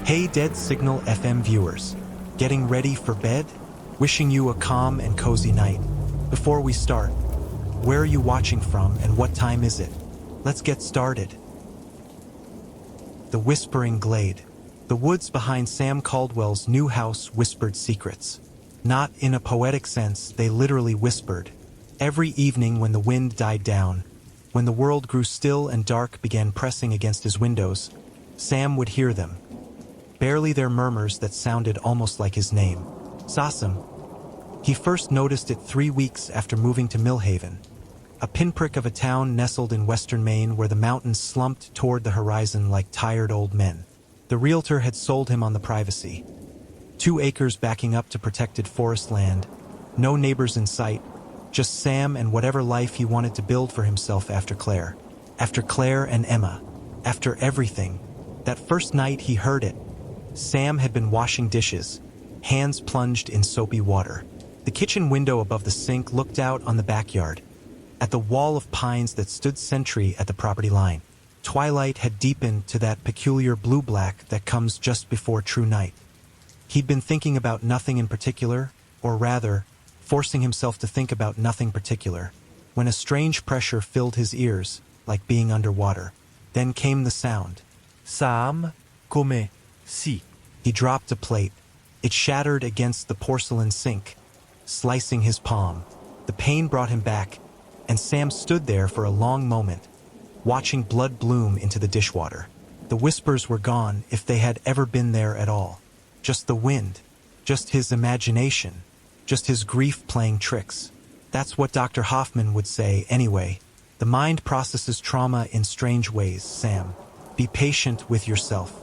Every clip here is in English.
Hey Dead Signal FM viewers, getting ready for bed? Wishing you a calm and cozy night. Before we start, where are you watching from and what time is it? Let's get started. The Whispering Glade. The woods behind Sam Caldwell's new house whispered secrets. Not in a poetic sense, they literally whispered. Every evening when the wind died down, when the world grew still and dark began pressing against his windows, Sam would hear them. Barely their murmurs that sounded almost like his name. Sasam. He first noticed it 3 weeks after moving to Millhaven, a pinprick of a town nestled in western Maine where the mountains slumped toward the horizon like tired old men. The realtor had sold him on the privacy. 2 acres backing up to protected forest land, no neighbors in sight, just Sam and whatever life he wanted to build for himself after Claire. After Claire and Emma. After everything. That first night he heard it. Sam had been washing dishes, hands plunged in soapy water. The kitchen window above the sink looked out on the backyard, at the wall of pines that stood sentry at the property line. Twilight had deepened to that peculiar blue-black that comes just before true night. He'd been thinking about nothing in particular, or rather, forcing himself to think about nothing particular, when a strange pressure filled his ears, like being underwater. Then came the sound. Sam, come. Si. He dropped a plate. It shattered against the porcelain sink, slicing his palm. The pain brought him back, and Sam stood there for a long moment, watching blood bloom into the dishwater. The whispers were gone, if they had ever been there at all. Just the wind, just his imagination, just his grief playing tricks. That's what Dr. Hoffman would say anyway. The mind processes trauma in strange ways, Sam. Be patient with yourself.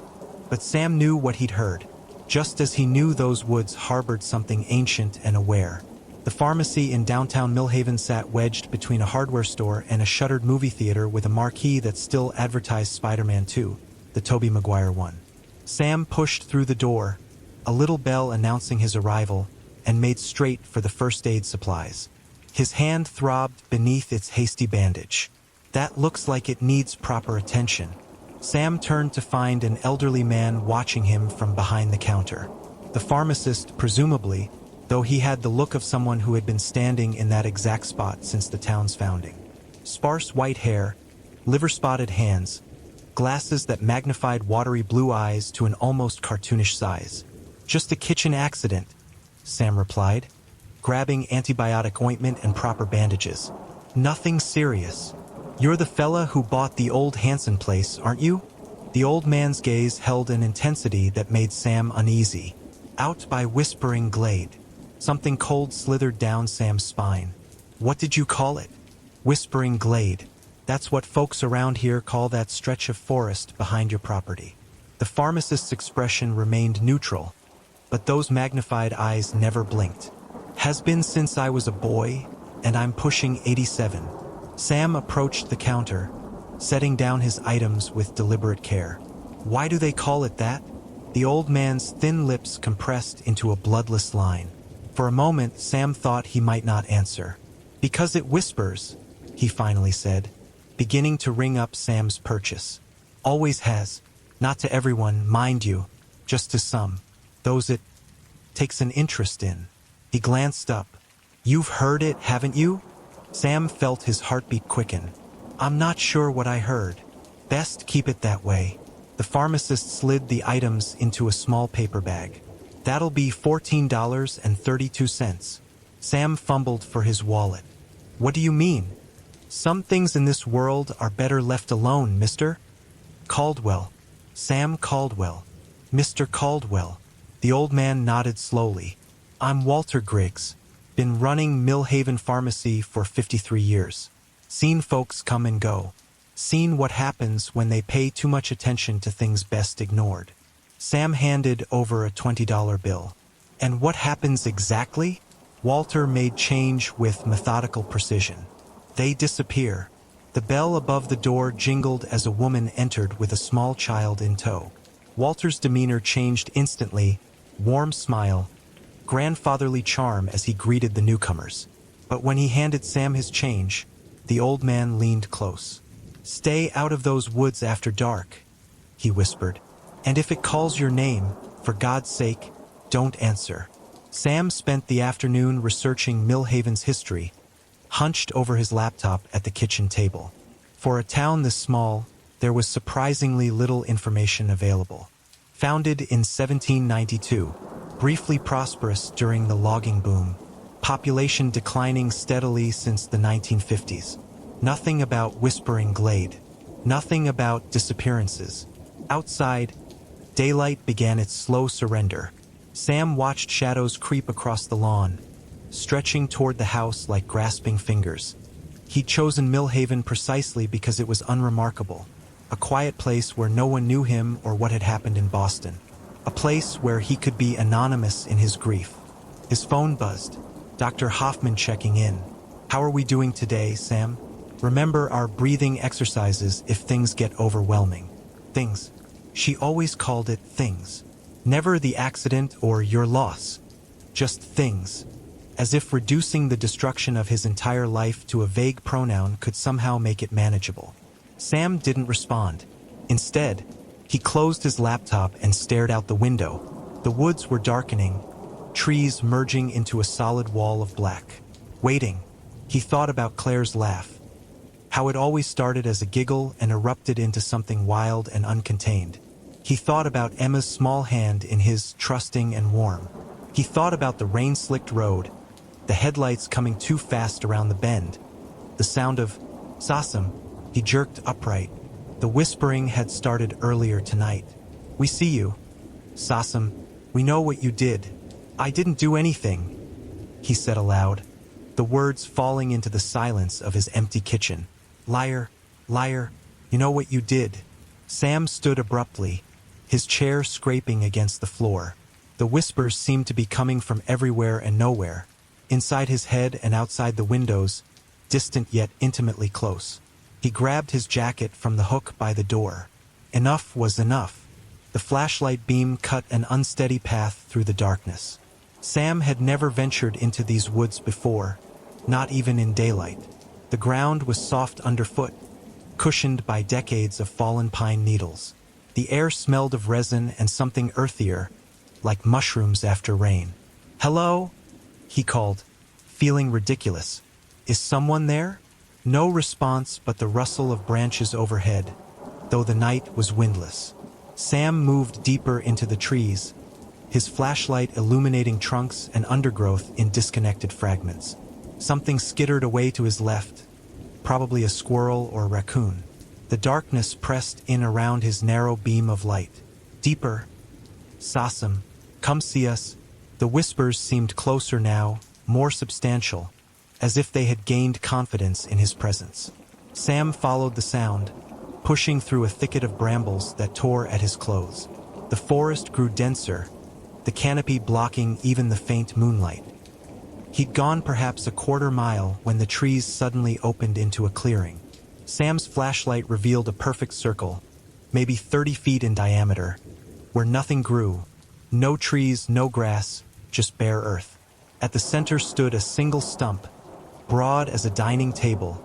But Sam knew what he'd heard, just as he knew those woods harbored something ancient and aware. The pharmacy in downtown Millhaven sat wedged between a hardware store and a shuttered movie theater with a marquee that still advertised Spider-Man 2, the Tobey Maguire one. Sam pushed through the door, a little bell announcing his arrival, and made straight for the first aid supplies. His hand throbbed beneath its hasty bandage. That looks like it needs proper attention. Sam turned to find an elderly man watching him from behind the counter. The pharmacist, presumably, though he had the look of someone who had been standing in that exact spot since the town's founding. Sparse white hair, liver-spotted hands, glasses that magnified watery blue eyes to an almost cartoonish size. Just a kitchen accident, Sam replied, grabbing antibiotic ointment and proper bandages. Nothing serious. You're the fella who bought the old Hanson place, aren't you? The old man's gaze held an intensity that made Sam uneasy. Out by Whispering Glade. Something cold slithered down Sam's spine. What did you call it? Whispering Glade. That's what folks around here call that stretch of forest behind your property. The pharmacist's expression remained neutral, but those magnified eyes never blinked. Has been since I was a boy, and I'm pushing 87. Sam approached the counter, setting down his items with deliberate care. Why do they call it that? The old man's thin lips compressed into a bloodless line. For a moment, Sam thought he might not answer. Because it whispers, he finally said, beginning to ring up Sam's purchase. Always has. Not to everyone, mind you, just to some. Those it takes an interest in. He glanced up. You've heard it, haven't you? Sam felt his heartbeat quicken. I'm not sure what I heard. Best keep it that way. The pharmacist slid the items into a small paper bag. That'll be $14.32. Sam fumbled for his wallet. What do you mean? Some things in this world are better left alone, mister. Caldwell. Sam Caldwell. Mr. Caldwell. The old man nodded slowly. I'm Walter Griggs. Been running Millhaven Pharmacy for 53 years. Seen folks come and go. Seen what happens when they pay too much attention to things best ignored. Sam handed over a $20 bill. And what happens exactly? Walter made change with methodical precision. They disappear. The bell above the door jingled as a woman entered with a small child in tow. Walter's demeanor changed instantly, warm smile, grandfatherly charm as he greeted the newcomers. But when he handed Sam his change, the old man leaned close. Stay out of those woods after dark, he whispered. And if it calls your name, for God's sake, don't answer. Sam spent the afternoon researching Millhaven's history, hunched over his laptop at the kitchen table. For a town this small, there was surprisingly little information available. Founded in 1792, briefly prosperous during the logging boom, population declining steadily since the 1950s. Nothing about Whispering Glade. Nothing about disappearances. Outside, daylight began its slow surrender. Sam watched shadows creep across the lawn, stretching toward the house like grasping fingers. He'd chosen Millhaven precisely because it was unremarkable. A quiet place where no one knew him or what had happened in Boston. A place where he could be anonymous in his grief. His phone buzzed. Dr. Hoffman checking in. How are we doing today, Sam? Remember our breathing exercises if things get overwhelming. Things. She always called it things. Never the accident or your loss. Just things. As if reducing the destruction of his entire life to a vague pronoun could somehow make it manageable. Sam didn't respond. Instead, he closed his laptop and stared out the window. The woods were darkening, trees merging into a solid wall of black. Waiting, he thought about Claire's laugh. How it always started as a giggle and erupted into something wild and uncontained. He thought about Emma's small hand in his, trusting and warm. He thought about the rain-slicked road, the headlights coming too fast around the bend, the sound of Sasam. He jerked upright. The whispering had started earlier tonight. We see you. Sasam, we know what you did. I didn't do anything, he said aloud, the words falling into the silence of his empty kitchen. Liar, liar, you know what you did. Sam stood abruptly, his chair scraping against the floor. The whispers seemed to be coming from everywhere and nowhere, inside his head and outside the windows, distant yet intimately close. He grabbed his jacket from the hook by the door. Enough was enough. The flashlight beam cut an unsteady path through the darkness. Sam had never ventured into these woods before, not even in daylight. The ground was soft underfoot, cushioned by decades of fallen pine needles. The air smelled of resin and something earthier, like mushrooms after rain. Hello? He called, feeling ridiculous. Is someone there? No response but the rustle of branches overhead, though the night was windless. Sam moved deeper into the trees, his flashlight illuminating trunks and undergrowth in disconnected fragments. Something skittered away to his left, probably a squirrel or a raccoon. The darkness pressed in around his narrow beam of light. Deeper. Sasam, come see us. The whispers seemed closer now, more substantial, as if they had gained confidence in his presence. Sam followed the sound, pushing through a thicket of brambles that tore at his clothes. The forest grew denser, the canopy blocking even the faint moonlight. He'd gone perhaps a quarter mile when the trees suddenly opened into a clearing. Sam's flashlight revealed a perfect circle, maybe 30 feet in diameter, where nothing grew. No trees, no grass, just bare earth. At the center stood a single stump, broad as a dining table,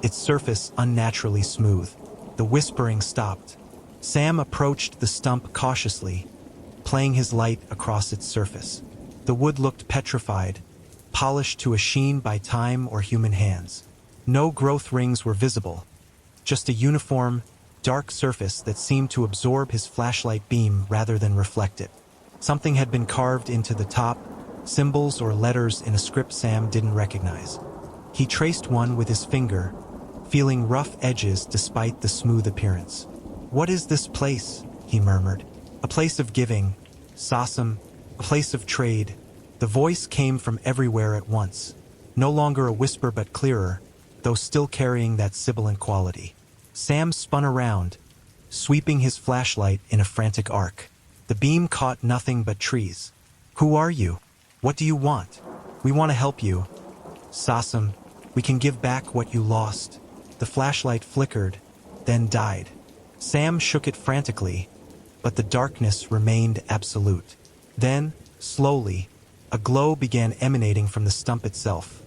its surface unnaturally smooth. The whispering stopped. Sam approached the stump cautiously, playing his light across its surface. The wood looked petrified, polished to a sheen by time or human hands. No growth rings were visible, just a uniform, dark surface that seemed to absorb his flashlight beam rather than reflect it. Something had been carved into the top, symbols or letters in a script Sam didn't recognize. He traced one with his finger, feeling rough edges despite the smooth appearance. What is this place? He murmured. A place of giving, Sasam, a place of trade. The voice came from everywhere at once, no longer a whisper but clearer, though still carrying that sibilant quality. Sam spun around, sweeping his flashlight in a frantic arc. The beam caught nothing but trees. Who are you? What do you want? We want to help you. Sasam, we can give back what you lost. The flashlight flickered, then died. Sam shook it frantically, but the darkness remained absolute. Then, slowly, a glow began emanating from the stump itself.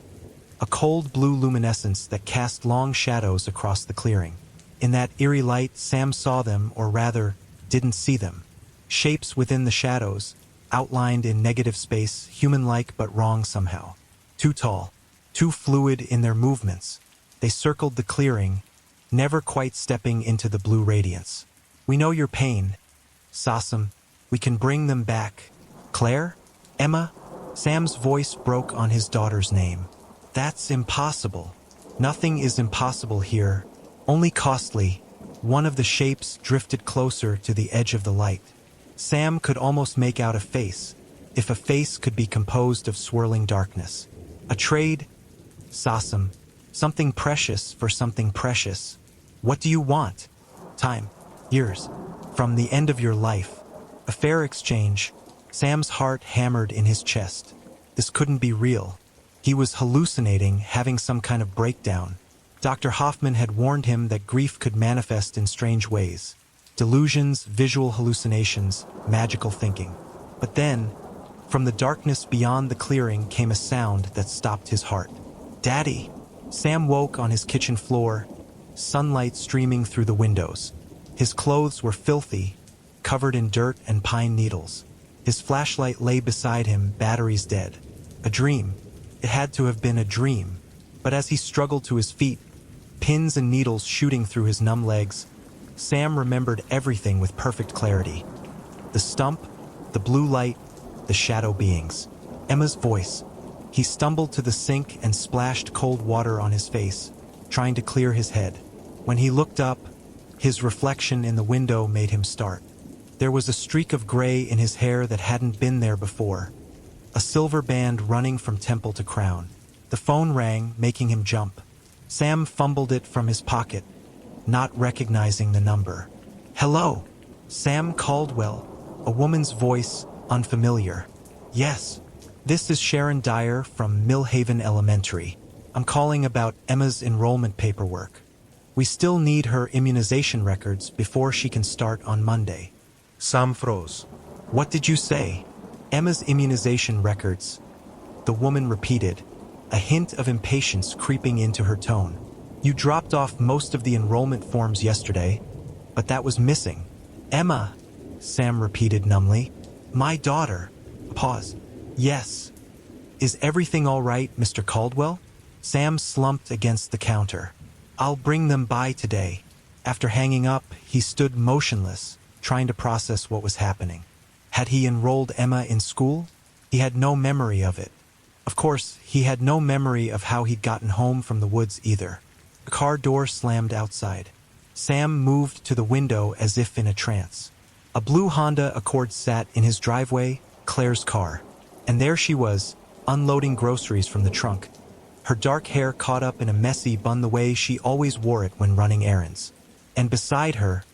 A cold blue luminescence that cast long shadows across the clearing. In that eerie light, Sam saw them, or rather, didn't see them. Shapes within the shadows, outlined in negative space, human-like but wrong somehow. Too tall, too fluid in their movements. They circled the clearing, never quite stepping into the blue radiance. We know your pain, Sasam. We can bring them back. Claire? Emma? Sam's voice broke on his daughter's name. That's impossible. Nothing is impossible here, only costly. One of the shapes drifted closer to the edge of the light. Sam could almost make out a face, if a face could be composed of swirling darkness. A trade? Sasam. Something precious for something precious. What do you want? Time. Years. From the end of your life. A fair exchange. Sam's heart hammered in his chest. This couldn't be real. He was hallucinating, having some kind of breakdown. Dr. Hoffman had warned him that grief could manifest in strange ways. Delusions, visual hallucinations, magical thinking. But then, from the darkness beyond the clearing came a sound that stopped his heart. Daddy! Sam woke on his kitchen floor, sunlight streaming through the windows. His clothes were filthy, covered in dirt and pine needles. His flashlight lay beside him, batteries dead. A dream. It had to have been a dream. But as he struggled to his feet, pins and needles shooting through his numb legs, Sam remembered everything with perfect clarity. The stump, the blue light, the shadow beings. Emma's voice. He stumbled to the sink and splashed cold water on his face, trying to clear his head. When he looked up, his reflection in the window made him start. There was a streak of gray in his hair that hadn't been there before. A silver band running from temple to crown. The phone rang, making him jump. Sam fumbled it from his pocket, not recognizing the number. Hello? Sam Caldwell. A woman's voice, unfamiliar. Yes. This is Sharon Dyer from Millhaven Elementary. I'm calling about Emma's enrollment paperwork. We still need her immunization records before she can start on Monday. Sam froze. What did you say? Emma's immunization records. The woman repeated, a hint of impatience creeping into her tone. You dropped off most of the enrollment forms yesterday, but that was missing. Emma, Sam repeated numbly. My daughter. Pause. Yes. Is everything all right, Mr. Caldwell? Sam slumped against the counter. I'll bring them by today. After hanging up, he stood motionless, trying to process what was happening. Had he enrolled Emma in school? He had no memory of it. Of course, he had no memory of how he'd gotten home from the woods either. The car door slammed outside. Sam moved to the window as if in a trance. A blue Honda Accord sat in his driveway, Claire's car. And there she was, unloading groceries from the trunk. Her dark hair caught up in a messy bun the way she always wore it when running errands. And beside her,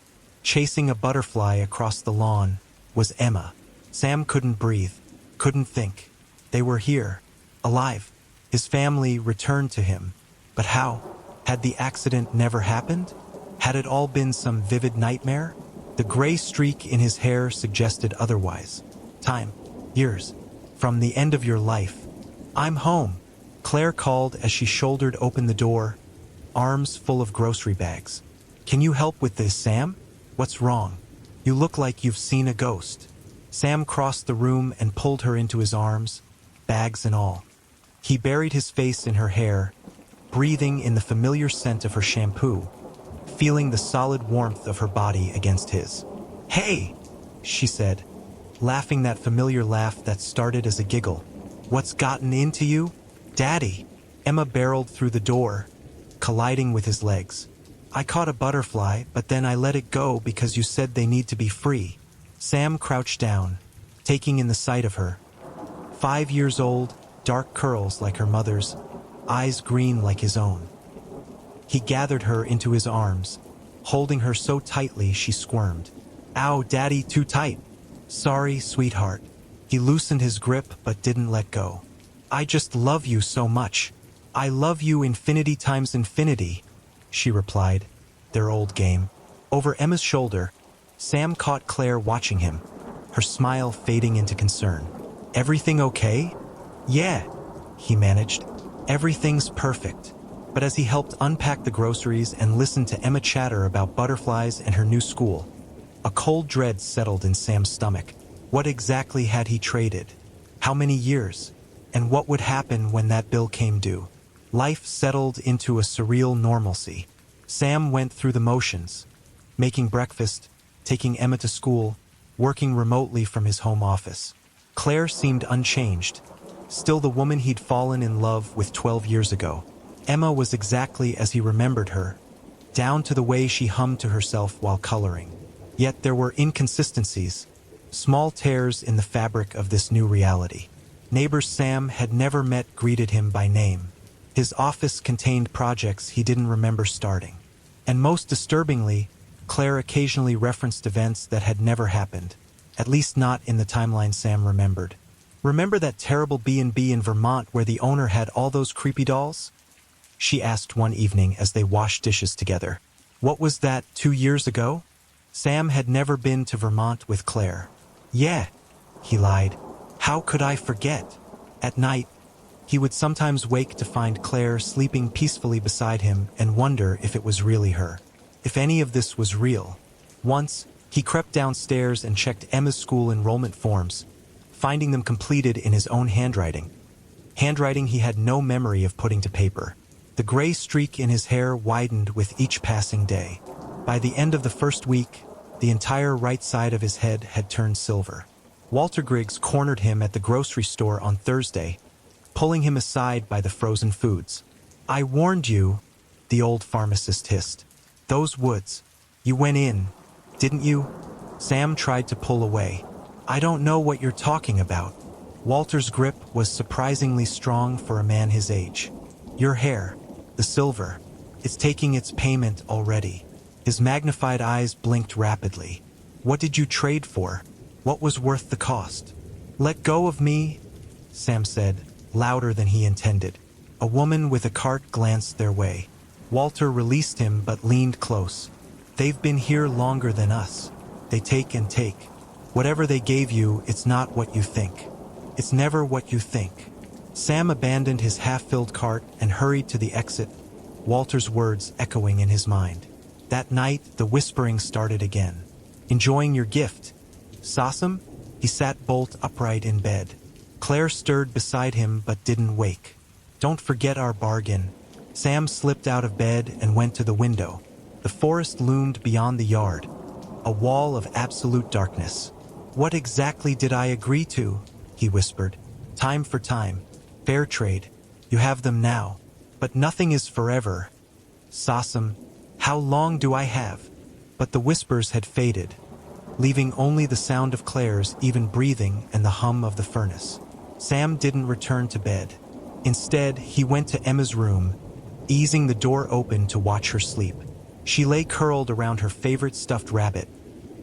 chasing a butterfly across the lawn, was Emma. Sam couldn't breathe, couldn't think. They were here, alive. His family returned to him. But how? Had the accident never happened? Had it all been some vivid nightmare? The gray streak in his hair suggested otherwise. Time. Years. From the end of your life. I'm home, Claire called as she shouldered open the door, arms full of grocery bags. Can you help with this, Sam? What's wrong? You look like you've seen a ghost. Sam crossed the room and pulled her into his arms, bags and all. He buried his face in her hair, breathing in the familiar scent of her shampoo, feeling the solid warmth of her body against his. Hey, she said, laughing that familiar laugh that started as a giggle. What's gotten into you? Daddy. Emma barreled through the door, colliding with his legs. I caught a butterfly, but then I let it go because you said they need to be free. Sam crouched down, taking in the sight of her. 5 years old, dark curls like her mother's, eyes green like his own. He gathered her into his arms, holding her so tightly she squirmed. Ow, Daddy, too tight. Sorry, sweetheart. He loosened his grip but didn't let go. I just love you so much. I love you infinity times infinity, she replied, their old game. Over Emma's shoulder, Sam caught Claire watching him, her smile fading into concern. Everything okay? Yeah, he managed. Everything's perfect. But as he helped unpack the groceries and listened to Emma chatter about butterflies and her new school, A cold dread settled in Sam's stomach. What exactly had he traded? How many years? And what would happen when that bill came due? Life settled into a surreal normalcy. Sam went through the motions, making breakfast, taking Emma to school, working remotely from his home office. Claire seemed unchanged, still the woman he'd fallen in love with 12 years ago. Emma was exactly as he remembered her, down to the way she hummed to herself while coloring. Yet there were inconsistencies, small tears in the fabric of this new reality. Neighbor Sam had never met greeted him by name. His office contained projects he didn't remember starting. And most disturbingly, Claire occasionally referenced events that had never happened, at least not in the timeline Sam remembered. Remember that terrible B&B in Vermont where the owner had all those creepy dolls? She asked one evening as they washed dishes together. What was that, 2 years ago? Sam had never been to Vermont with Claire. Yeah, he lied. How could I forget? At night, he would sometimes wake to find Claire sleeping peacefully beside him and wonder if it was really her. If any of this was real. Once, he crept downstairs and checked Emma's school enrollment forms, finding them completed in his own handwriting. Handwriting he had no memory of putting to paper. The gray streak in his hair widened with each passing day. By the end of the first week, the entire right side of his head had turned silver. Walter Griggs cornered him at the grocery store on Thursday, pulling him aside by the frozen foods. I warned you, the old pharmacist hissed. Those woods. You went in, didn't you? Sam tried to pull away. I don't know what you're talking about. Walter's grip was surprisingly strong for a man his age. Your hair, the silver, it's taking its payment already. His magnified eyes blinked rapidly. What did you trade for? What was worth the cost? Let go of me, Sam said, louder than he intended. A woman with a cart glanced their way. Walter released him but leaned close. They've been here longer than us. They take and take. Whatever they gave you, it's not what you think. It's never what you think. Sam abandoned his half-filled cart and hurried to the exit, Walter's words echoing in his mind. That night, the whispering started again. Enjoying your gift? Sassam? He sat bolt upright in bed. Claire stirred beside him but didn't wake. Don't forget our bargain. Sam slipped out of bed and went to the window. The forest loomed beyond the yard, a wall of absolute darkness. What exactly did I agree to? He whispered. Time for time. Fair trade. You have them now. But nothing is forever. Sassam, how long do I have? But the whispers had faded, leaving only the sound of Claire's even breathing and the hum of the furnace. Sam didn't return to bed. Instead, he went to Emma's room, easing the door open to watch her sleep. She lay curled around her favorite stuffed rabbit,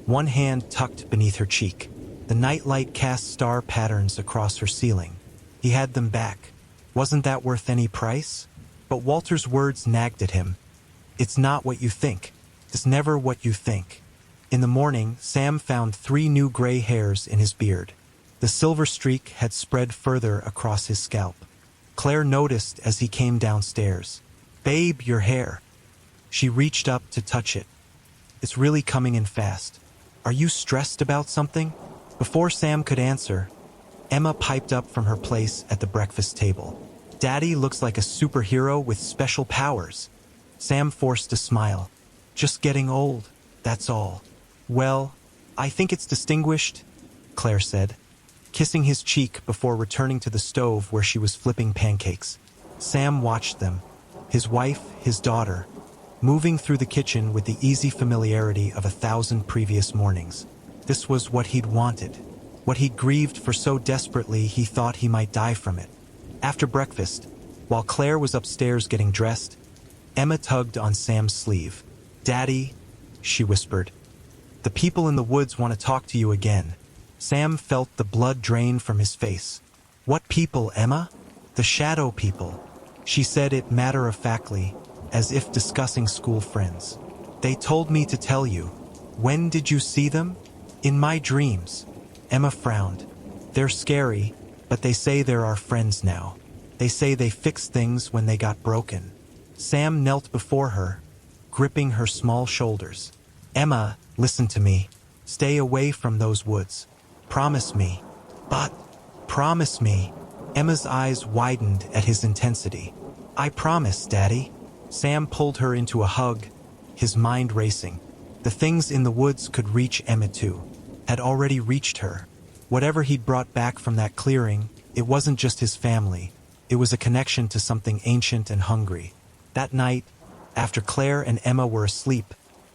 one hand tucked beneath her cheek. The nightlight cast star patterns across her ceiling. He had them back. Wasn't that worth any price? But Walter's words nagged at him. It's not what you think. It's never what you think. In the morning, Sam found 3 new gray hairs in his beard. The silver streak had spread further across his scalp. Claire noticed as he came downstairs. Babe, your hair. She reached up to touch it. It's really coming in fast. Are you stressed about something? Before Sam could answer, Emma piped up from her place at the breakfast table. Daddy looks like a superhero with special powers. Sam forced a smile. Just getting old, that's all. Well, I think it's distinguished, Claire said, kissing his cheek before returning to the stove where she was flipping pancakes. Sam watched them, his wife, his daughter, moving through the kitchen with the easy familiarity of 1,000 previous mornings. This was what he'd wanted, what he'd grieved for so desperately he thought he might die from it. After breakfast, while Claire was upstairs getting dressed, Emma tugged on Sam's sleeve. Daddy, she whispered, the people in the woods want to talk to you again. Sam felt the blood drain from his face. What people, Emma? The shadow people. She said it matter-of-factly, as if discussing school friends. They told me to tell you. When did you see them? In my dreams. Emma frowned. They're scary, but they say they're our friends now. They say they fixed things when they got broken. Sam knelt before her, gripping her small shoulders. Emma, listen to me. Stay away from those woods. Promise me. But, promise me. Emma's eyes widened at his intensity. I promise, Daddy. Sam pulled her into a hug, his mind racing. The things in the woods could reach Emma too, had already reached her. Whatever he'd brought back from that clearing, it wasn't just his family. It was a connection to something ancient and hungry. That night, after Claire and Emma were asleep,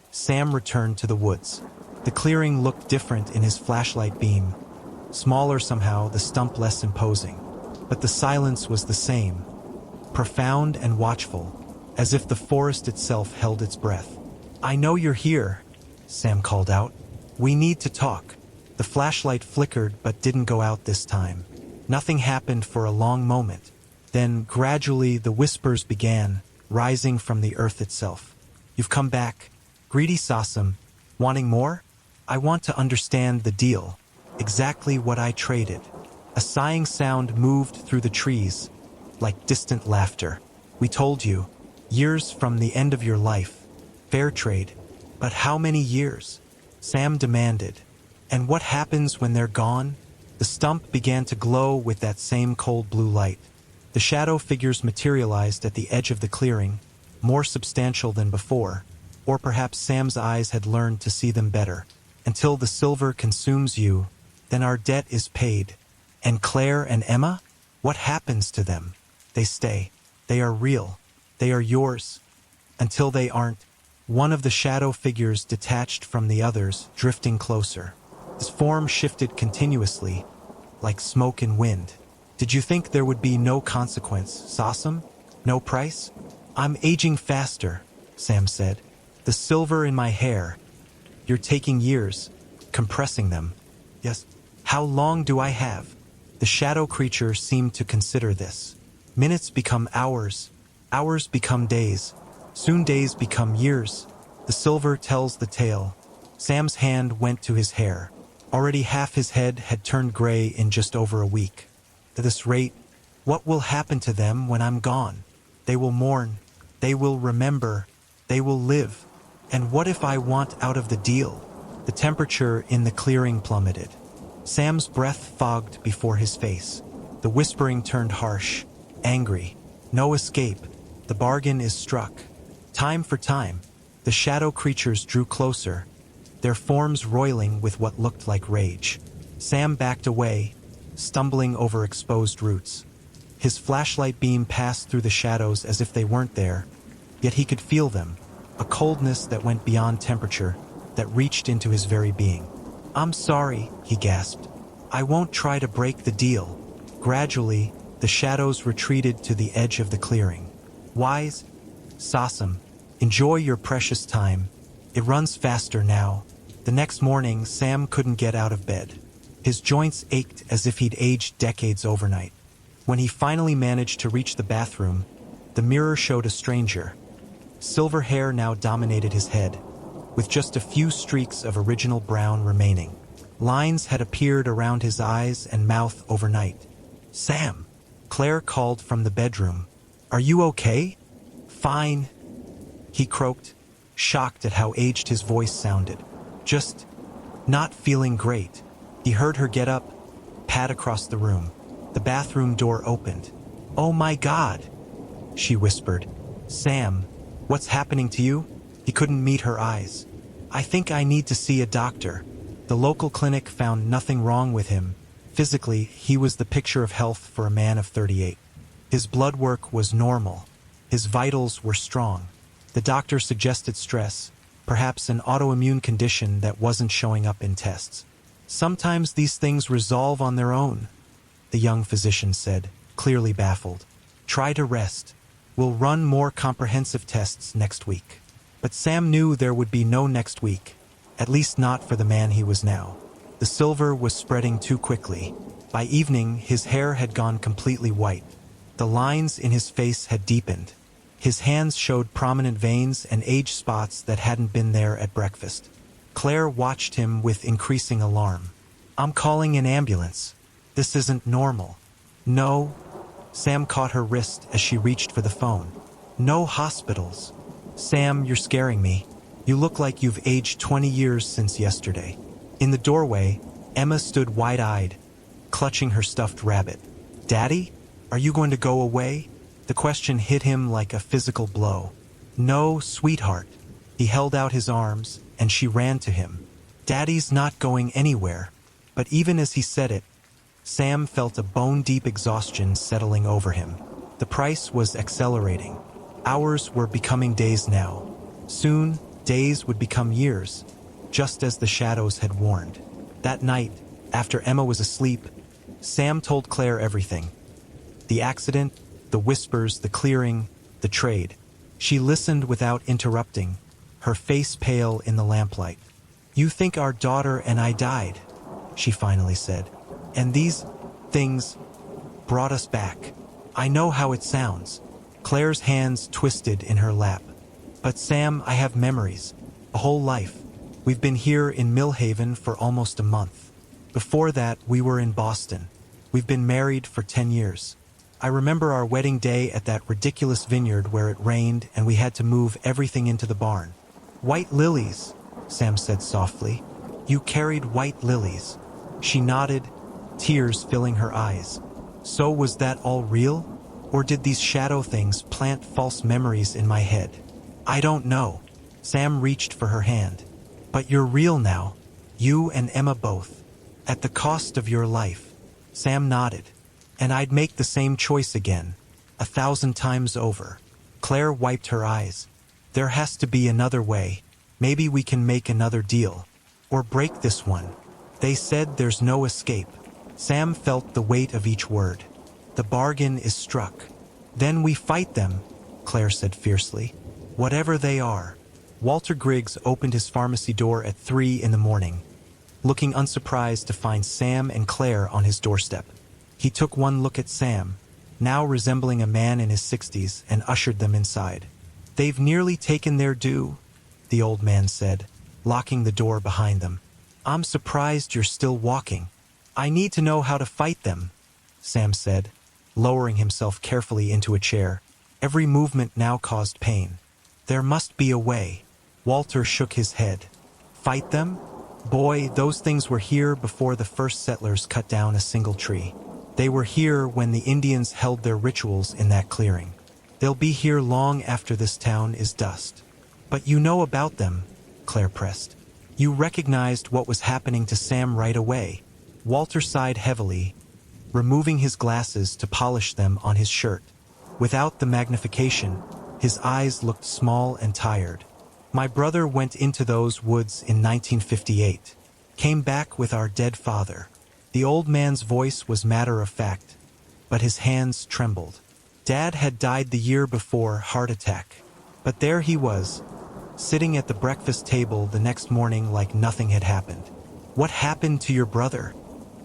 Sam returned to the woods. The clearing looked different in his flashlight beam. Smaller somehow, the stump less imposing. But the silence was the same, profound and watchful, as if the forest itself held its breath. I know you're here, Sam called out. We need to talk. The flashlight flickered but didn't go out this time. Nothing happened for a long moment. Then, gradually, the whispers began, rising from the earth itself. You've come back. Greedy Sassam. Wanting more? I want to understand the deal. Exactly what I traded. A sighing sound moved through the trees, like distant laughter. We told you. Years from the end of your life. Fair trade. But how many years? Sam demanded. And what happens when they're gone? The stump began to glow with that same cold blue light. The shadow figures materialized at the edge of the clearing, more substantial than before, or perhaps Sam's eyes had learned to see them better. Until the silver consumes you, then our debt is paid. And Claire and Emma? What happens to them? They stay. They are real. They are yours. Until they aren't. One of the shadow figures detached from the others, drifting closer. His form shifted continuously, like smoke and wind. Did you think there would be no consequence, Sassam? No price? I'm aging faster, Sam said. The silver in my hair. You're taking years, compressing them. Yes. How long do I have? The shadow creature seemed to consider this. Minutes become hours. Hours become days. Soon days become years. The silver tells the tale. Sam's hand went to his hair. Already half his head had turned gray in just over a week. At this rate, what will happen to them when I'm gone? They will mourn. They will remember. They will live. And what if I want out of the deal? The temperature in the clearing plummeted. Sam's breath fogged before his face. The whispering turned harsh, angry. No escape. The bargain is struck. Time for time. The shadow creatures drew closer, their forms roiling with what looked like rage. Sam backed away, stumbling over exposed roots. His flashlight beam passed through the shadows as if they weren't there, yet he could feel them, a coldness that went beyond temperature, that reached into his very being. I'm sorry, he gasped. I won't try to break the deal. Gradually, the shadows retreated to the edge of the clearing. Wise, Sassam, enjoy your precious time. It runs faster now. The next morning, Sam couldn't get out of bed. His joints ached as if he'd aged decades overnight. When he finally managed to reach the bathroom, the mirror showed a stranger. Silver hair now dominated his head, with just a few streaks of original brown remaining. Lines had appeared around his eyes and mouth overnight. Sam, Claire called from the bedroom. Are you okay? Fine, he croaked, shocked at how aged his voice sounded. Just not feeling great. He heard her get up, pad across the room. The bathroom door opened. Oh my God, she whispered. Sam, what's happening to you? He couldn't meet her eyes. I think I need to see a doctor. The local clinic found nothing wrong with him. Physically, he was the picture of health for a man of 38. His blood work was normal. His vitals were strong. The doctor suggested stress, perhaps an autoimmune condition that wasn't showing up in tests. Sometimes these things resolve on their own, the young physician said, clearly baffled. Try to rest. We'll run more comprehensive tests next week. But Sam knew there would be no next week, at least not for the man he was now. The silver was spreading too quickly. By evening, his hair had gone completely white. The lines in his face had deepened. His hands showed prominent veins and age spots that hadn't been there at breakfast. Claire watched him with increasing alarm. I'm calling an ambulance. This isn't normal. No. Sam caught her wrist as she reached for the phone. No hospitals. Sam, you're scaring me. You look like you've aged 20 years since yesterday. In the doorway, Emma stood wide-eyed, clutching her stuffed rabbit. "Daddy, are you going to go away?" The question hit him like a physical blow. "No, sweetheart." He held out his arms, and she ran to him. "Daddy's not going anywhere." But even as he said it, Sam felt a bone-deep exhaustion settling over him. The price was accelerating. Hours were becoming days now. Soon, days would become years, just as the shadows had warned. That night, after Emma was asleep, Sam told Claire everything. The accident, the whispers, the clearing, the trade. She listened without interrupting, her face pale in the lamplight. "You think our daughter and I died," she finally said. "And these things brought us back. I know how it sounds." Claire's hands twisted in her lap. "But Sam, I have memories. A whole life. We've been here in Millhaven for almost a month. Before that, we were in Boston. We've been married for 10 years. I remember our wedding day at that ridiculous vineyard where it rained and we had to move everything into the barn. White lilies," Sam said softly. "You carried white lilies." She nodded, tears filling her eyes. "So was that all real? Or did these shadow things plant false memories in my head?" "I don't know." Sam reached for her hand. "But you're real now. You and Emma both. At the cost of your life." Sam nodded. "And I'd make the same choice again, 1,000 times over." Claire wiped her eyes. "There has to be another way. Maybe we can make another deal. Or break this one." They said there's no escape. Sam felt the weight of each word. "The bargain is struck. Then we fight them," Claire said fiercely. "Whatever they are." Walter Griggs opened his pharmacy door at 3 in the morning, looking unsurprised to find Sam and Claire on his doorstep. He took one look at Sam, now resembling a man in his 60s, and ushered them inside. "They've nearly taken their due," the old man said, locking the door behind them. "I'm surprised you're still walking." "I need to know how to fight them," Sam said, lowering himself carefully into a chair. Every movement now caused pain. "There must be a way." Walter shook his head. "Fight them? Boy, those things were here before the first settlers cut down a single tree. They were here when the Indians held their rituals in that clearing. They'll be here long after this town is dust." "But you know about them," Claire pressed. "You recognized what was happening to Sam right away." Walter sighed heavily, removing his glasses to polish them on his shirt. Without the magnification, his eyes looked small and tired. "My brother went into those woods in 1958. Came back with our dead father." The old man's voice was matter-of-fact, but his hands trembled. "Dad had died the year before, heart attack. But there he was, sitting at the breakfast table the next morning like nothing had happened." "What happened to your brother?"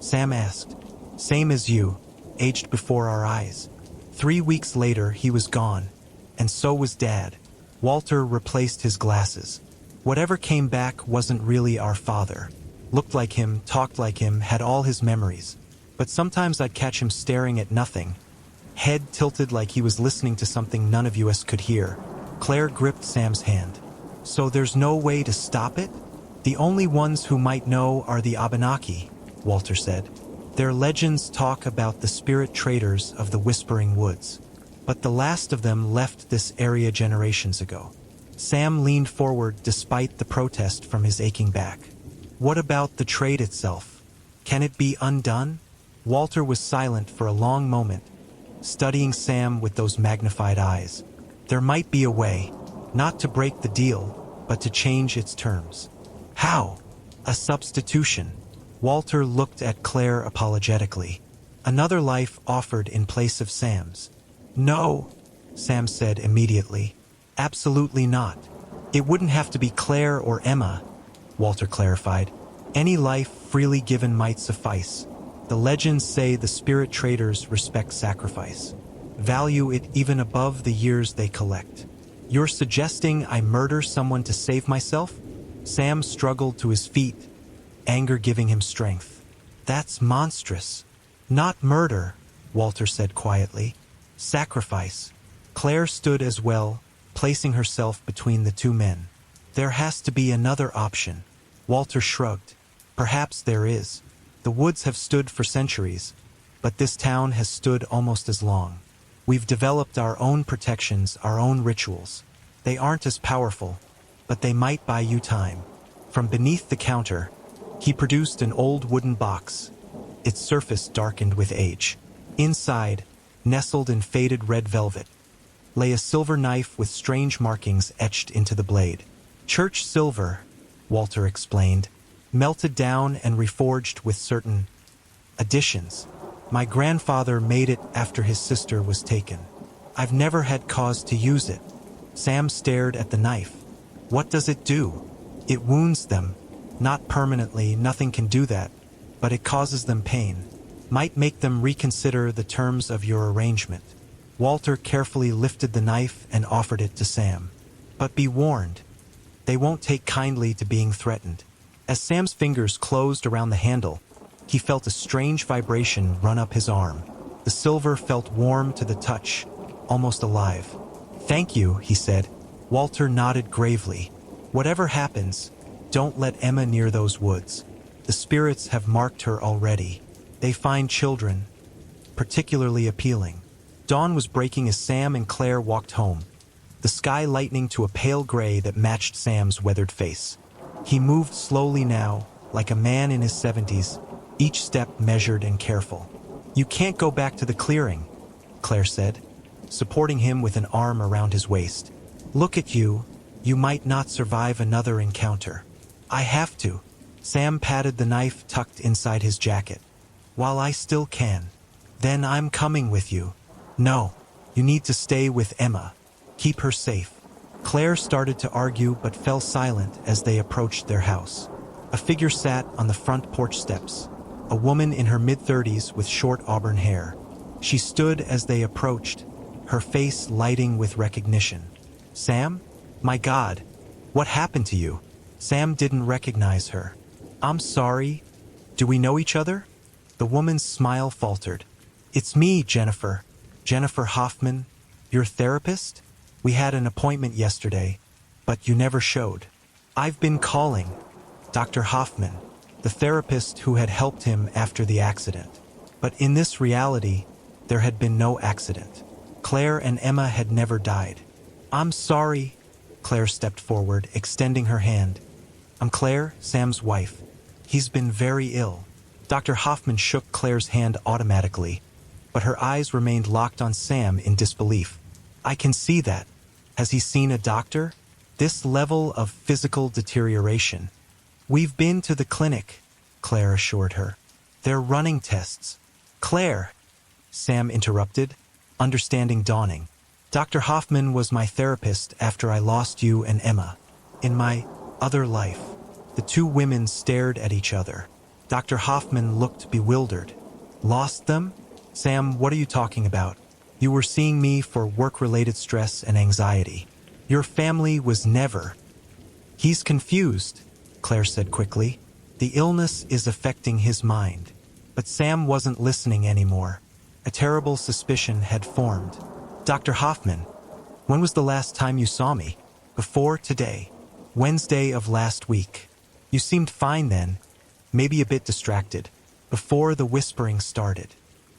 Sam asked. "Same as you, aged before our eyes. 3 weeks later, he was gone, and so was Dad." Walter replaced his glasses. "Whatever came back wasn't really our father. Looked like him, talked like him, had all his memories. But sometimes I'd catch him staring at nothing, head tilted like he was listening to something none of us could hear." Claire gripped Sam's hand. "So there's no way to stop it?" "The only ones who might know are the Abenaki," Walter said. "Their legends talk about the spirit traders of the Whispering Woods. But the last of them left this area generations ago." Sam leaned forward despite the protest from his aching back. "What about the trade itself? Can it be undone?" Walter was silent for a long moment, studying Sam with those magnified eyes. "There might be a way, not to break the deal, but to change its terms." "How?" "A substitution." Walter looked at Claire apologetically. "Another life offered in place of Sam's." "No," Sam said immediately. "Absolutely not. It wouldn't have to be Claire or Emma," Walter clarified. "Any life freely given might suffice. The legends say the spirit traders respect sacrifice, value it even above the years they collect." "You're suggesting I murder someone to save myself?" Sam struggled to his feet, anger giving him strength. "That's monstrous." "Not murder," Walter said quietly. "Sacrifice." Claire stood as well, placing herself between the two men. "There has to be another option." Walter shrugged. Perhaps there is. The woods have stood for centuries, but this town has stood almost as long. We've developed our own protections, our own rituals. They aren't as powerful, but they might buy you time. From beneath the counter, he produced an old wooden box, its surface darkened with age. Inside, nestled in faded red velvet, lay a silver knife with strange markings etched into the blade. Church silver, Walter explained, melted down and reforged with certain additions. My grandfather made it after his sister was taken. I've never had cause to use it. Sam stared at the knife. What does it do? It wounds them. Not permanently, nothing can do that, but it causes them pain. Might make them reconsider the terms of your arrangement. Walter carefully lifted the knife and offered it to Sam. But be warned, they won't take kindly to being threatened. As Sam's fingers closed around the handle, he felt a strange vibration run up his arm. The silver felt warm to the touch, almost alive. Thank you, he said. Walter nodded gravely. Whatever happens, don't let Emma near those woods. The spirits have marked her already. They find children particularly appealing. Dawn was breaking as Sam and Claire walked home, the sky lightening to a pale gray that matched Sam's weathered face. He moved slowly now, like a man in his 70s, each step measured and careful. You can't go back to the clearing, Claire said, supporting him with an arm around his waist. Look at you, you might not survive another encounter. I have to. Sam patted the knife tucked inside his jacket. While I still can. Then I'm coming with you. No, you need to stay with Emma. Keep her safe. Claire started to argue but fell silent as they approached their house. A figure sat on the front porch steps, a woman in her mid-30s with short auburn hair. She stood as they approached, her face lighting with recognition. Sam? My God, what happened to you? Sam didn't recognize her. I'm sorry. Do we know each other? The woman's smile faltered. It's me, Jennifer. Jennifer Hoffman, your therapist? We had an appointment yesterday, but you never showed. I've been calling Dr. Hoffman, the therapist who had helped him after the accident. But in this reality, there had been no accident. Claire and Emma had never died. I'm sorry. Claire stepped forward, extending her hand. I'm Claire, Sam's wife. He's been very ill. Dr. Hoffman shook Claire's hand automatically, but her eyes remained locked on Sam in disbelief. I can see that. Has he seen a doctor? This level of physical deterioration. We've been to the clinic, Claire assured her. They're running tests. Claire, Sam interrupted, understanding dawning. Dr. Hoffman was my therapist after I lost you and Emma. In my other life. The two women stared at each other. Dr. Hoffman looked bewildered. Lost them? Sam, what are you talking about? You were seeing me for work-related stress and anxiety. Your family was never. He's confused, Claire said quickly. The illness is affecting his mind. But Sam wasn't listening anymore. A terrible suspicion had formed. Dr. Hoffman, when was the last time you saw me? Before today. Wednesday of last week. You seemed fine then, maybe a bit distracted, before the whispering started,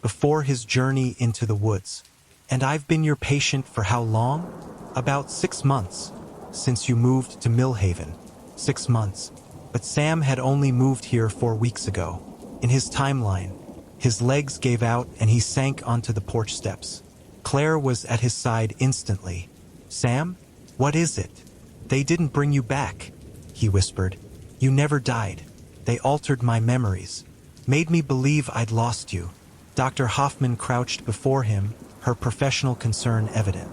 before his journey into the woods. And I've been your patient for how long? About 6 months, since you moved to Millhaven. 6 months. But Sam had only moved here 4 weeks ago. In his timeline, his legs gave out and he sank onto the porch steps. Claire was at his side instantly. Sam, what is it? They didn't bring you back, he whispered. You never died. They altered my memories, made me believe I'd lost you. Dr. Hoffman crouched before him, her professional concern evident.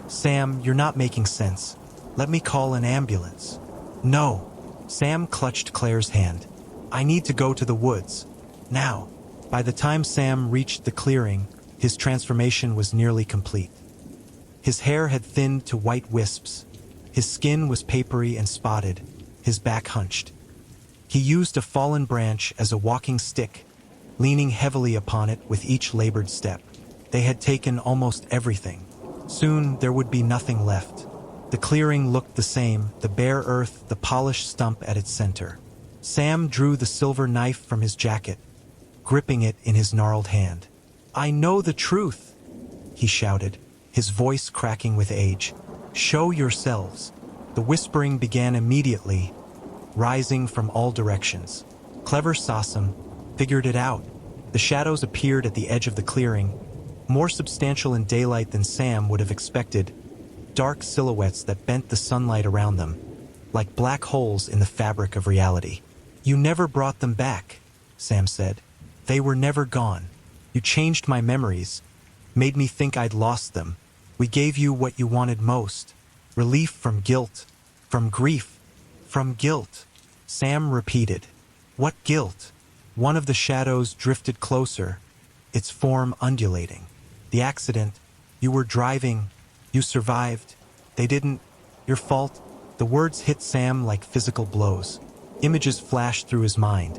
Sam, you're not making sense. Let me call an ambulance. No. Sam clutched Claire's hand. I need to go to the woods. Now. By the time Sam reached the clearing, his transformation was nearly complete. His hair had thinned to white wisps. His skin was papery and spotted, his back hunched. He used a fallen branch as a walking stick, leaning heavily upon it with each labored step. They had taken almost everything. Soon there would be nothing left. The clearing looked the same, the bare earth, the polished stump at its center. Sam drew the silver knife from his jacket, gripping it in his gnarled hand. "I know the truth," he shouted, his voice cracking with age. "Show yourselves." The whispering began immediately, rising from all directions. Clever Sassam figured it out. The shadows appeared at the edge of the clearing, more substantial in daylight than Sam would have expected, dark silhouettes that bent the sunlight around them, like black holes in the fabric of reality. "You never brought them back," Sam said. "They were never gone. You changed my memories, made me think I'd lost them. We gave you what you wanted most. Relief from guilt, from grief, from guilt." Sam repeated. "What guilt?" One of the shadows drifted closer, its form undulating. "The accident. You were driving. You survived. They didn't. Your fault." The words hit Sam like physical blows. Images flashed through his mind.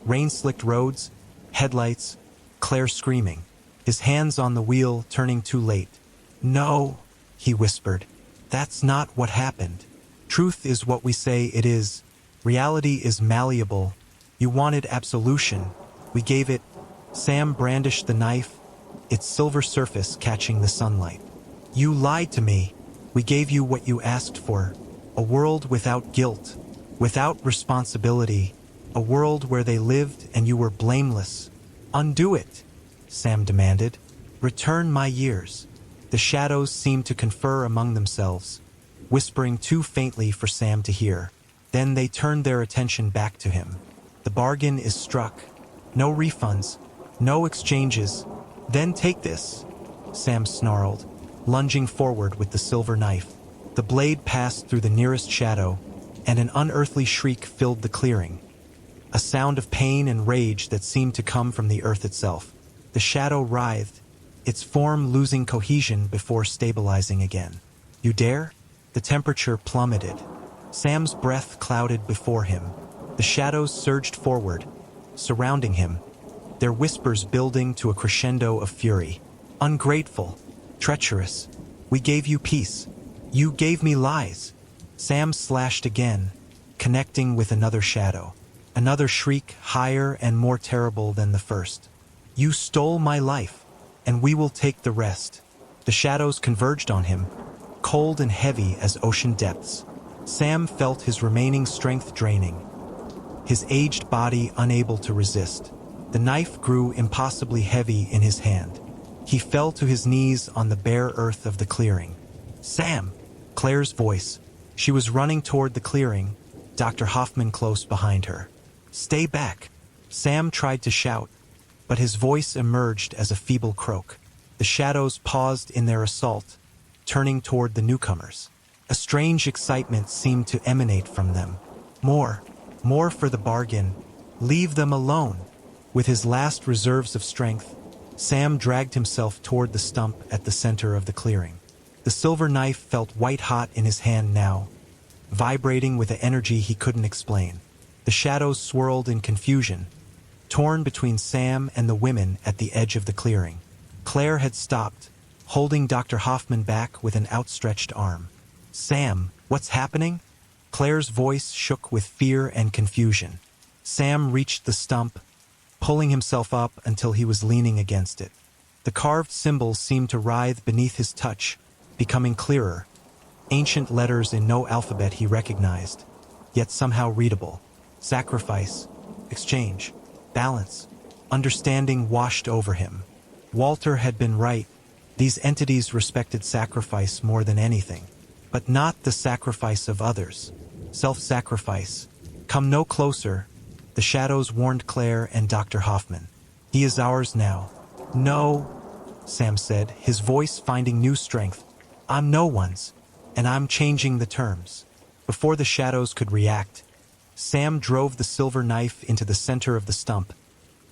Rain-slicked roads, headlights, Claire screaming. His hands on the wheel, turning too late. "No," he whispered. "That's not what happened. Truth is what we say it is. Reality is malleable. You wanted absolution. We gave it." Sam brandished the knife, its silver surface catching the sunlight. "You lied to me. We gave you what you asked for. A world without guilt, without responsibility. A world where they lived and you were blameless. Undo it," Sam demanded. "Return my years." The shadows seemed to confer among themselves, whispering too faintly for Sam to hear. Then they turned their attention back to him. "The bargain is struck. No refunds, no exchanges. Then take this," Sam snarled, lunging forward with the silver knife. The blade passed through the nearest shadow, and an unearthly shriek filled the clearing, a sound of pain and rage that seemed to come from the earth itself. The shadow writhed, its form losing cohesion before stabilizing again. "You dare?" The temperature plummeted. Sam's breath clouded before him. The shadows surged forward, surrounding him, their whispers building to a crescendo of fury. "Ungrateful, treacherous. We gave you peace. You gave me lies." Sam slashed again, connecting with another shadow. Another shriek, higher and more terrible than the first. "You stole my life, and we will take the rest." The shadows converged on him, cold and heavy as ocean depths. Sam felt his remaining strength draining, his aged body unable to resist. The knife grew impossibly heavy in his hand. He fell to his knees on the bare earth of the clearing. "Sam!" Claire's voice. She was running toward the clearing, Dr. Hoffman close behind her. "Stay back!" Sam tried to shout, but his voice emerged as a feeble croak. The shadows paused in their assault, turning toward the newcomers. A strange excitement seemed to emanate from them. More for the bargain. Leave them alone. With his last reserves of strength, Sam dragged himself toward the stump at the center of the clearing. The silver knife felt white-hot in his hand now, vibrating with an energy he couldn't explain. The shadows swirled in confusion, torn between Sam and the women at the edge of the clearing. Claire had stopped, holding Dr. Hoffman back with an outstretched arm. "Sam, what's happening?" Claire's voice shook with fear and confusion. Sam reached the stump, pulling himself up until he was leaning against it. The carved symbols seemed to writhe beneath his touch, becoming clearer. Ancient letters in no alphabet he recognized, yet somehow readable. Sacrifice, exchange, balance. Understanding washed over him. Walter had been right. These entities respected sacrifice more than anything. But not the sacrifice of others. Self-sacrifice. "Come no closer," the shadows warned Claire and Dr. Hoffman. "He is ours now." "No," Sam said, his voice finding new strength. "I'm no one's, and I'm changing the terms." Before the shadows could react, Sam drove the silver knife into the center of the stump,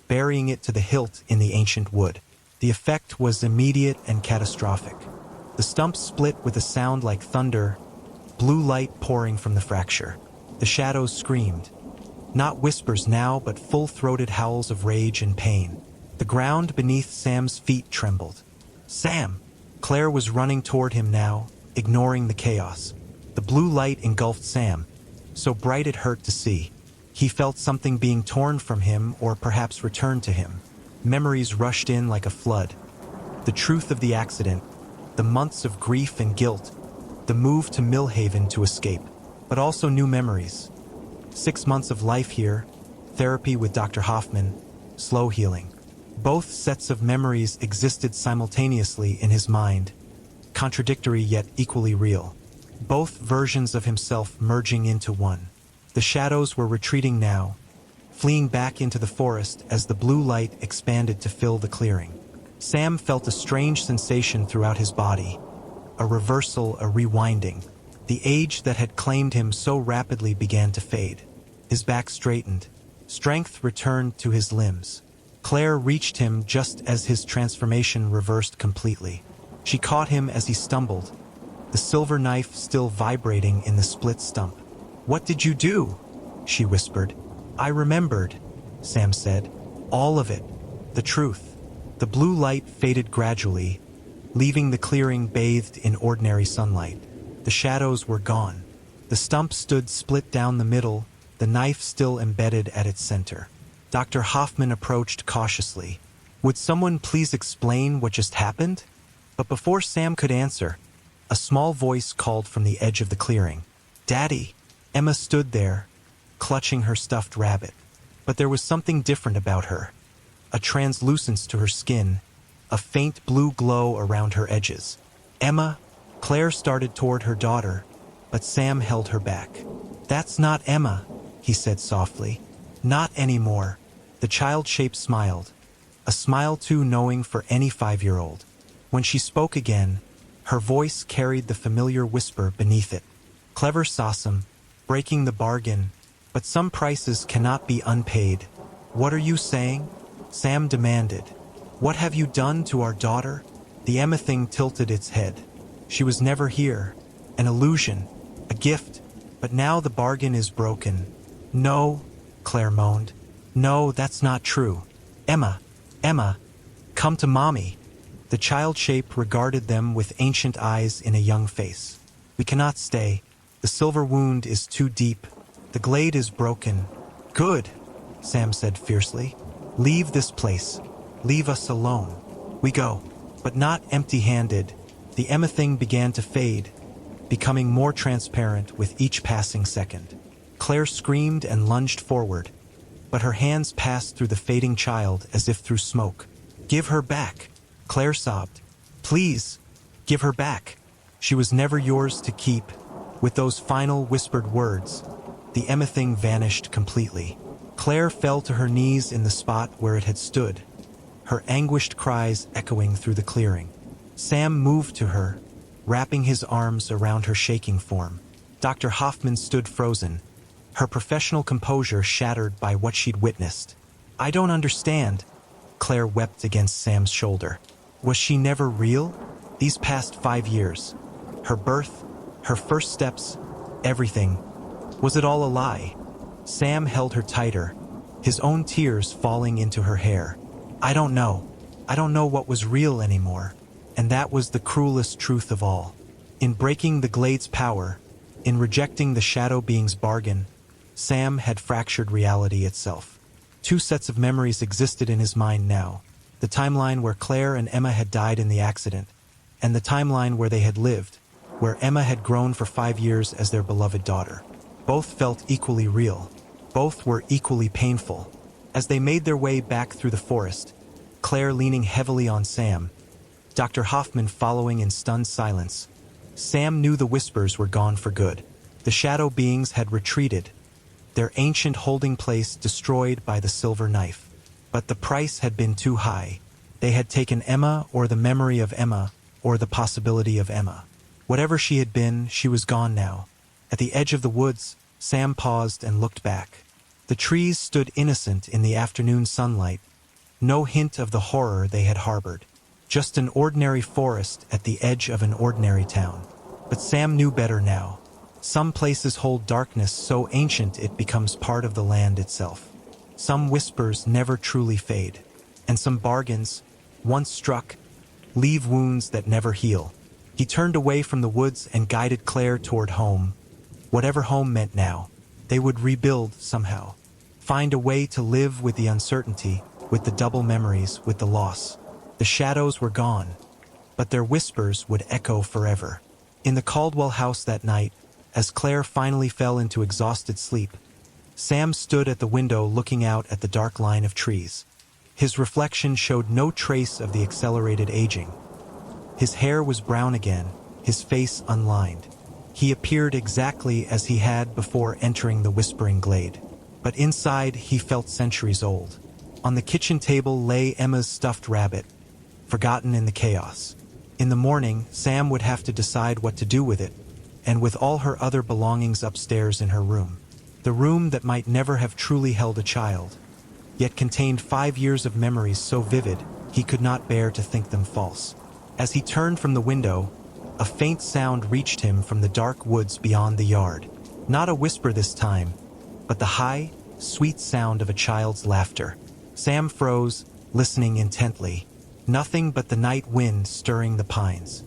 burying it to the hilt in the ancient wood. The effect was immediate and catastrophic. The stump split with a sound like thunder, blue light pouring from the fracture. The shadows screamed. Not whispers now, but full-throated howls of rage and pain. The ground beneath Sam's feet trembled. "Sam!" Claire was running toward him now, ignoring the chaos. The blue light engulfed Sam, so bright it hurt to see. He felt something being torn from him or perhaps returned to him. Memories rushed in like a flood. The truth of the accident, the months of grief and guilt, the move to Millhaven to escape, but also new memories. 6 months of life here, therapy with Dr. Hoffman, slow healing. Both sets of memories existed simultaneously in his mind, contradictory yet equally real. Both versions of himself merging into one. The shadows were retreating now, fleeing back into the forest as the blue light expanded to fill the clearing. Sam felt a strange sensation throughout his body, a reversal, a rewinding. The age that had claimed him so rapidly began to fade. His back straightened. Strength returned to his limbs. Claire reached him just as his transformation reversed completely. She caught him as he stumbled, the silver knife still vibrating in the split stump. "What did you do?" she whispered. "I remembered," Sam said. "All of it. The truth." The blue light faded gradually, leaving the clearing bathed in ordinary sunlight. The shadows were gone. The stump stood split down the middle, the knife still embedded at its center. Dr. Hoffman approached cautiously. "Would someone please explain what just happened?" But before Sam could answer, a small voice called from the edge of the clearing. "Daddy!" Emma stood there, clutching her stuffed rabbit. But there was something different about her. A translucence to her skin, a faint blue glow around her edges. "Emma!" Claire started toward her daughter, but Sam held her back. "That's not Emma," he said softly. "Not anymore." The child-shape smiled, a smile too knowing for any 5-year-old. When she spoke again, her voice carried the familiar whisper beneath it. "Clever Sassam, breaking the bargain, but some prices cannot be unpaid." "What are you saying?" Sam demanded. "What have you done to our daughter?" The Emma thing tilted its head. She was never here. An illusion, a gift, but now the bargain is broken. "No," Claire moaned. "No, that's not true. Emma, Emma, come to mommy." The child shape regarded them with ancient eyes in a young face. "We cannot stay. The silver wound is too deep. The glade is broken." "Good," Sam said fiercely. "Leave this place. Leave us alone." "We go." But not empty-handed. The Emma thing began to fade, becoming more transparent with each passing second. Claire screamed and lunged forward, but her hands passed through the fading child as if through smoke. "Give her back," Claire sobbed. "Please, give her back. She was never yours to keep." With those final whispered words, the Emma thing vanished completely. Claire fell to her knees in the spot where it had stood, her anguished cries echoing through the clearing. Sam moved to her, wrapping his arms around her shaking form. Dr. Hoffman stood frozen, her professional composure shattered by what she'd witnessed. "I don't understand," Claire wept against Sam's shoulder. "Was she never real? These past 5 years, her birth, her first steps, everything. Was it all a lie?" Sam held her tighter, his own tears falling into her hair. "I don't know. I don't know what was real anymore." And that was the cruelest truth of all. In breaking the glade's power, in rejecting the shadow being's bargain, Sam had fractured reality itself. 2 sets of memories existed in his mind now. The timeline where Claire and Emma had died in the accident, and the timeline where they had lived, where Emma had grown for 5 years as their beloved daughter. Both felt equally real. Both were equally painful. As they made their way back through the forest, Claire leaning heavily on Sam, Dr. Hoffman following in stunned silence, Sam knew the whispers were gone for good. The shadow beings had retreated, their ancient holding place destroyed by the silver knife. But the price had been too high. They had taken Emma, or the memory of Emma, or the possibility of Emma. Whatever she had been, she was gone now. At the edge of the woods, Sam paused and looked back. The trees stood innocent in the afternoon sunlight, no hint of the horror they had harbored. Just an ordinary forest at the edge of an ordinary town. But Sam knew better now. Some places hold darkness so ancient it becomes part of the land itself. Some whispers never truly fade. And some bargains, once struck, leave wounds that never heal. He turned away from the woods and guided Claire toward home. Whatever home meant now, they would rebuild somehow. Find a way to live with the uncertainty, with the double memories, with the loss. The shadows were gone, but their whispers would echo forever. In the Caldwell house that night, as Claire finally fell into exhausted sleep, Sam stood at the window looking out at the dark line of trees. His reflection showed no trace of the accelerated aging. His hair was brown again, his face unlined. He appeared exactly as he had before entering the whispering glade. But inside, he felt centuries old. On the kitchen table lay Emma's stuffed rabbit, forgotten in the chaos. In the morning, Sam would have to decide what to do with it, and with all her other belongings upstairs in her room. The room that might never have truly held a child, yet contained 5 years of memories so vivid he could not bear to think them false. As he turned from the window, a faint sound reached him from the dark woods beyond the yard. Not a whisper this time, but the high, sweet sound of a child's laughter. Sam froze, listening intently. Nothing but the night wind stirring the pines.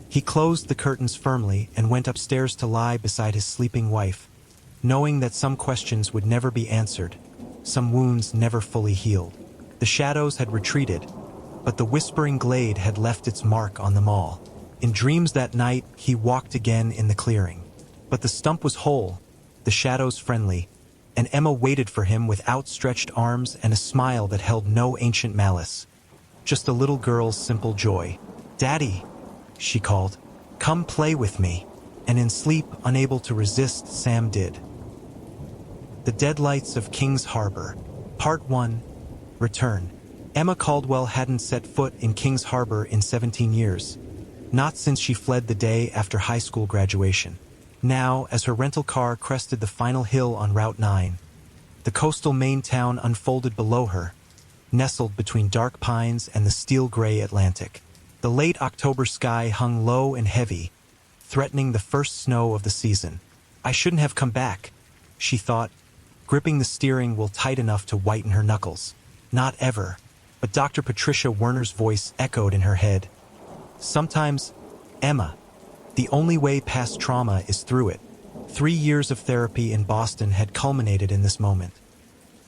He closed the curtains firmly and went upstairs to lie beside his sleeping wife, knowing that some questions would never be answered, some wounds never fully healed. The shadows had retreated, but the whispering glade had left its mark on them all. In dreams that night, he walked again in the clearing. But the stump was whole, the shadows friendly, and Emma waited for him with outstretched arms and a smile that held no ancient malice. Just a little girl's simple joy. "Daddy," she called, "come play with me." And in sleep, unable to resist, Sam did. The Deadlights of King's Harbor, Part 1, Return. Emma Caldwell hadn't set foot in King's Harbor in 17 years, not since she fled the day after high school graduation. Now, as her rental car crested the final hill on Route 9, the coastal Maine town unfolded below her, nestled between dark pines and the steel-gray Atlantic. The late October sky hung low and heavy, threatening the first snow of the season. "I shouldn't have come back," she thought, gripping the steering wheel tight enough to whiten her knuckles. "Not ever." But Dr. Patricia Werner's voice echoed in her head. "Sometimes, Emma, the only way past trauma is through it." 3 years of therapy in Boston had culminated in this moment.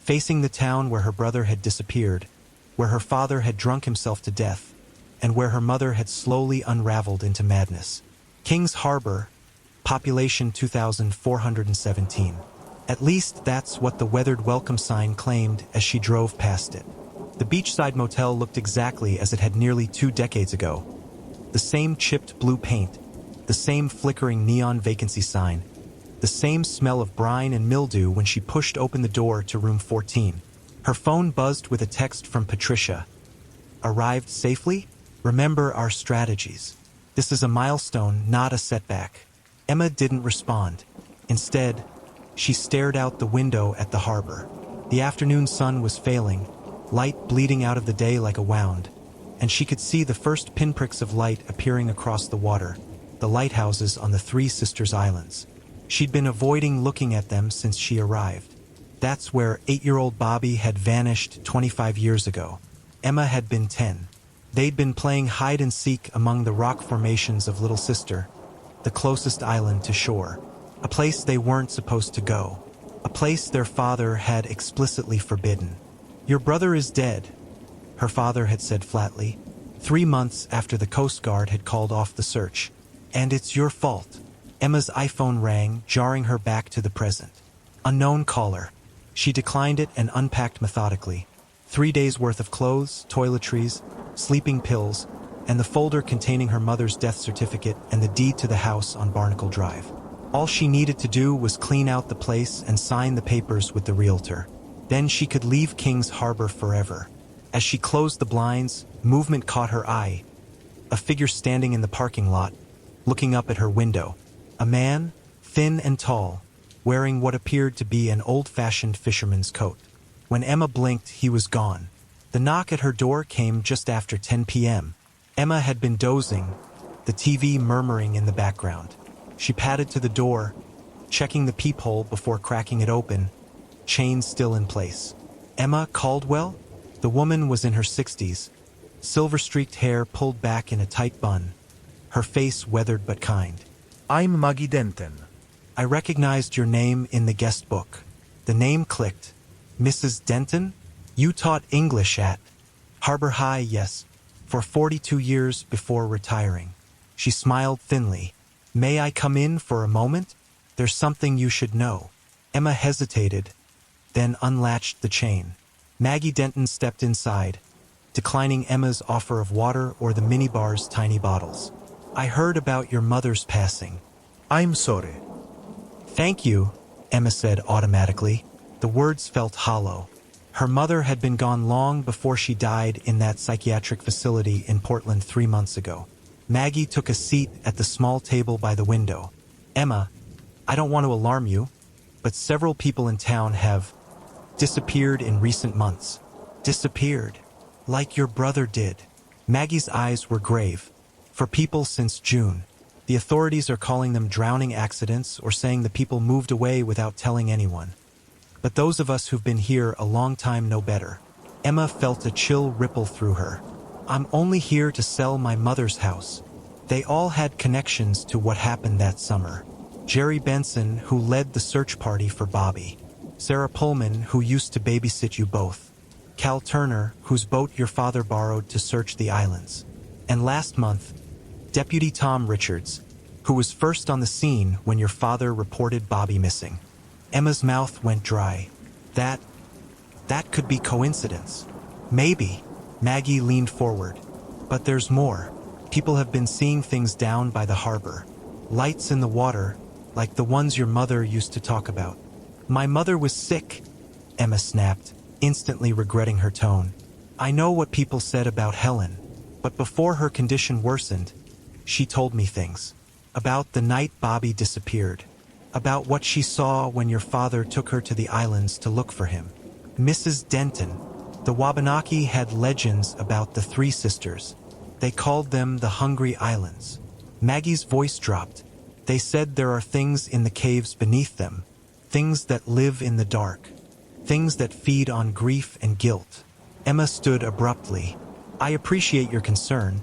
Facing the town where her brother had disappeared, where her father had drunk himself to death, and where her mother had slowly unraveled into madness. King's Harbor, population 2,417. At least that's what the weathered welcome sign claimed as she drove past it. The beachside motel looked exactly as it had nearly 2 decades ago. The same chipped blue paint, the same flickering neon vacancy sign, the same smell of brine and mildew when she pushed open the door to room 14. Her phone buzzed with a text from Patricia. "Arrived safely? Remember our strategies. This is a milestone, not a setback." Emma didn't respond. Instead, she stared out the window at the harbor. The afternoon sun was failing, light bleeding out of the day like a wound, and she could see the first pinpricks of light appearing across the water, the lighthouses on the Three Sisters Islands. She'd been avoiding looking at them since she arrived. That's where 8-year-old Bobby had vanished 25 years ago. Emma had been 10. They'd been playing hide-and-seek among the rock formations of Little Sister, the closest island to shore. A place they weren't supposed to go. A place their father had explicitly forbidden. "Your brother is dead," her father had said flatly, 3 months after the Coast Guard had called off the search. "And it's your fault." Emma's iPhone rang, jarring her back to the present. Unknown caller. She declined it and unpacked methodically. 3 days' worth of clothes, toiletries, sleeping pills, and the folder containing her mother's death certificate and the deed to the house on Barnacle Drive. All she needed to do was clean out the place and sign the papers with the realtor. Then she could leave King's Harbor forever. As she closed the blinds, movement caught her eye. A figure standing in the parking lot, looking up at her window. A man, thin and tall, wearing what appeared to be an old-fashioned fisherman's coat. When Emma blinked, he was gone. The knock at her door came just after 10 p.m. Emma had been dozing, the TV murmuring in the background. She padded to the door, checking the peephole before cracking it open, chain still in place. Emma Caldwell? The woman was in her 60s, silver-streaked hair pulled back in a tight bun, her face weathered but kind. I'm Maggie Denton. "I recognized your name in the guest book." The name clicked. Mrs. Denton? You taught English at Harbor High, yes, for 42 years before retiring. She smiled thinly. May I come in for a moment? There's something you should know. Emma hesitated, then unlatched the chain. Maggie Denton stepped inside, declining Emma's offer of water or the minibar's tiny bottles. I heard about your mother's passing. I'm sorry. Thank you, Emma said automatically. The words felt hollow. Her mother had been gone long before she died in that psychiatric facility in Portland 3 months ago. Maggie took a seat at the small table by the window. Emma, I don't want to alarm you, but several people in town have disappeared in recent months. Disappeared, like your brother did. Maggie's eyes were grave. For people since June. The authorities are calling them drowning accidents or saying the people moved away without telling anyone. But those of us who've been here a long time know better. Emma felt a chill ripple through her. I'm only here to sell my mother's house. They all had connections to what happened that summer. Jerry Benson, who led the search party for Bobby. Sarah Pullman, who used to babysit you both. Cal Turner, whose boat your father borrowed to search the islands. And last month, Deputy Tom Richards, who was first on the scene when your father reported Bobby missing. Emma's mouth went dry. That could be coincidence. Maybe. Maggie leaned forward. But there's more. People have been seeing things down by the harbor. Lights in the water, like the ones your mother used to talk about. My mother was sick, Emma snapped, instantly regretting her tone. I know what people said about Helen, but before her condition worsened, she told me things. About the night Bobby disappeared. About what she saw when your father took her to the islands to look for him. Mrs. Denton. The Wabanaki had legends about the 3 sisters. They called them the Hungry Islands. Maggie's voice dropped. They said there are things in the caves beneath them. Things that live in the dark. Things that feed on grief and guilt. Emma stood abruptly. I appreciate your concern,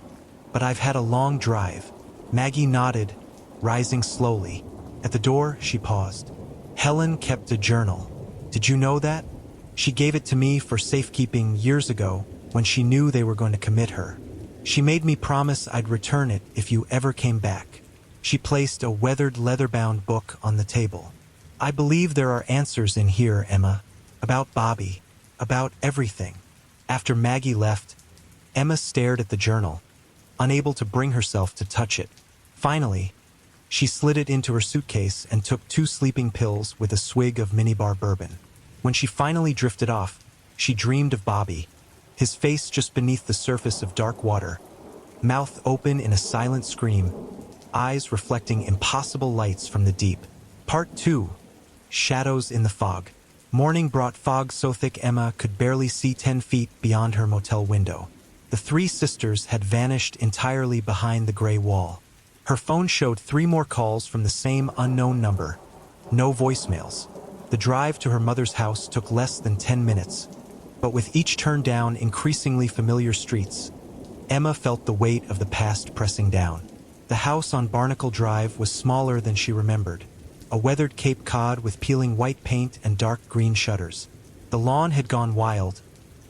but I've had a long drive. Maggie nodded, rising slowly. At the door, she paused. Helen kept a journal. Did you know that? She gave it to me for safekeeping years ago when she knew they were going to commit her. She made me promise I'd return it if you ever came back. She placed a weathered leather-bound book on the table. I believe there are answers in here, Emma. About Bobby. About everything. After Maggie left, Emma stared at the journal, unable to bring herself to touch it. Finally, she slid it into her suitcase and took 2 sleeping pills with a swig of minibar bourbon. When she finally drifted off, she dreamed of Bobby, his face just beneath the surface of dark water, mouth open in a silent scream, eyes reflecting impossible lights from the deep. Part 2. Shadows in the fog. Morning brought fog so thick Emma could barely see 10 feet beyond her motel window. The 3 sisters had vanished entirely behind the gray wall. Her phone showed 3 more calls from the same unknown number. No voicemails. The drive to her mother's house took less than 10 minutes. But with each turn down increasingly familiar streets, Emma felt the weight of the past pressing down. The house on Barnacle Drive was smaller than she remembered. A weathered Cape Cod with peeling white paint and dark green shutters. The lawn had gone wild,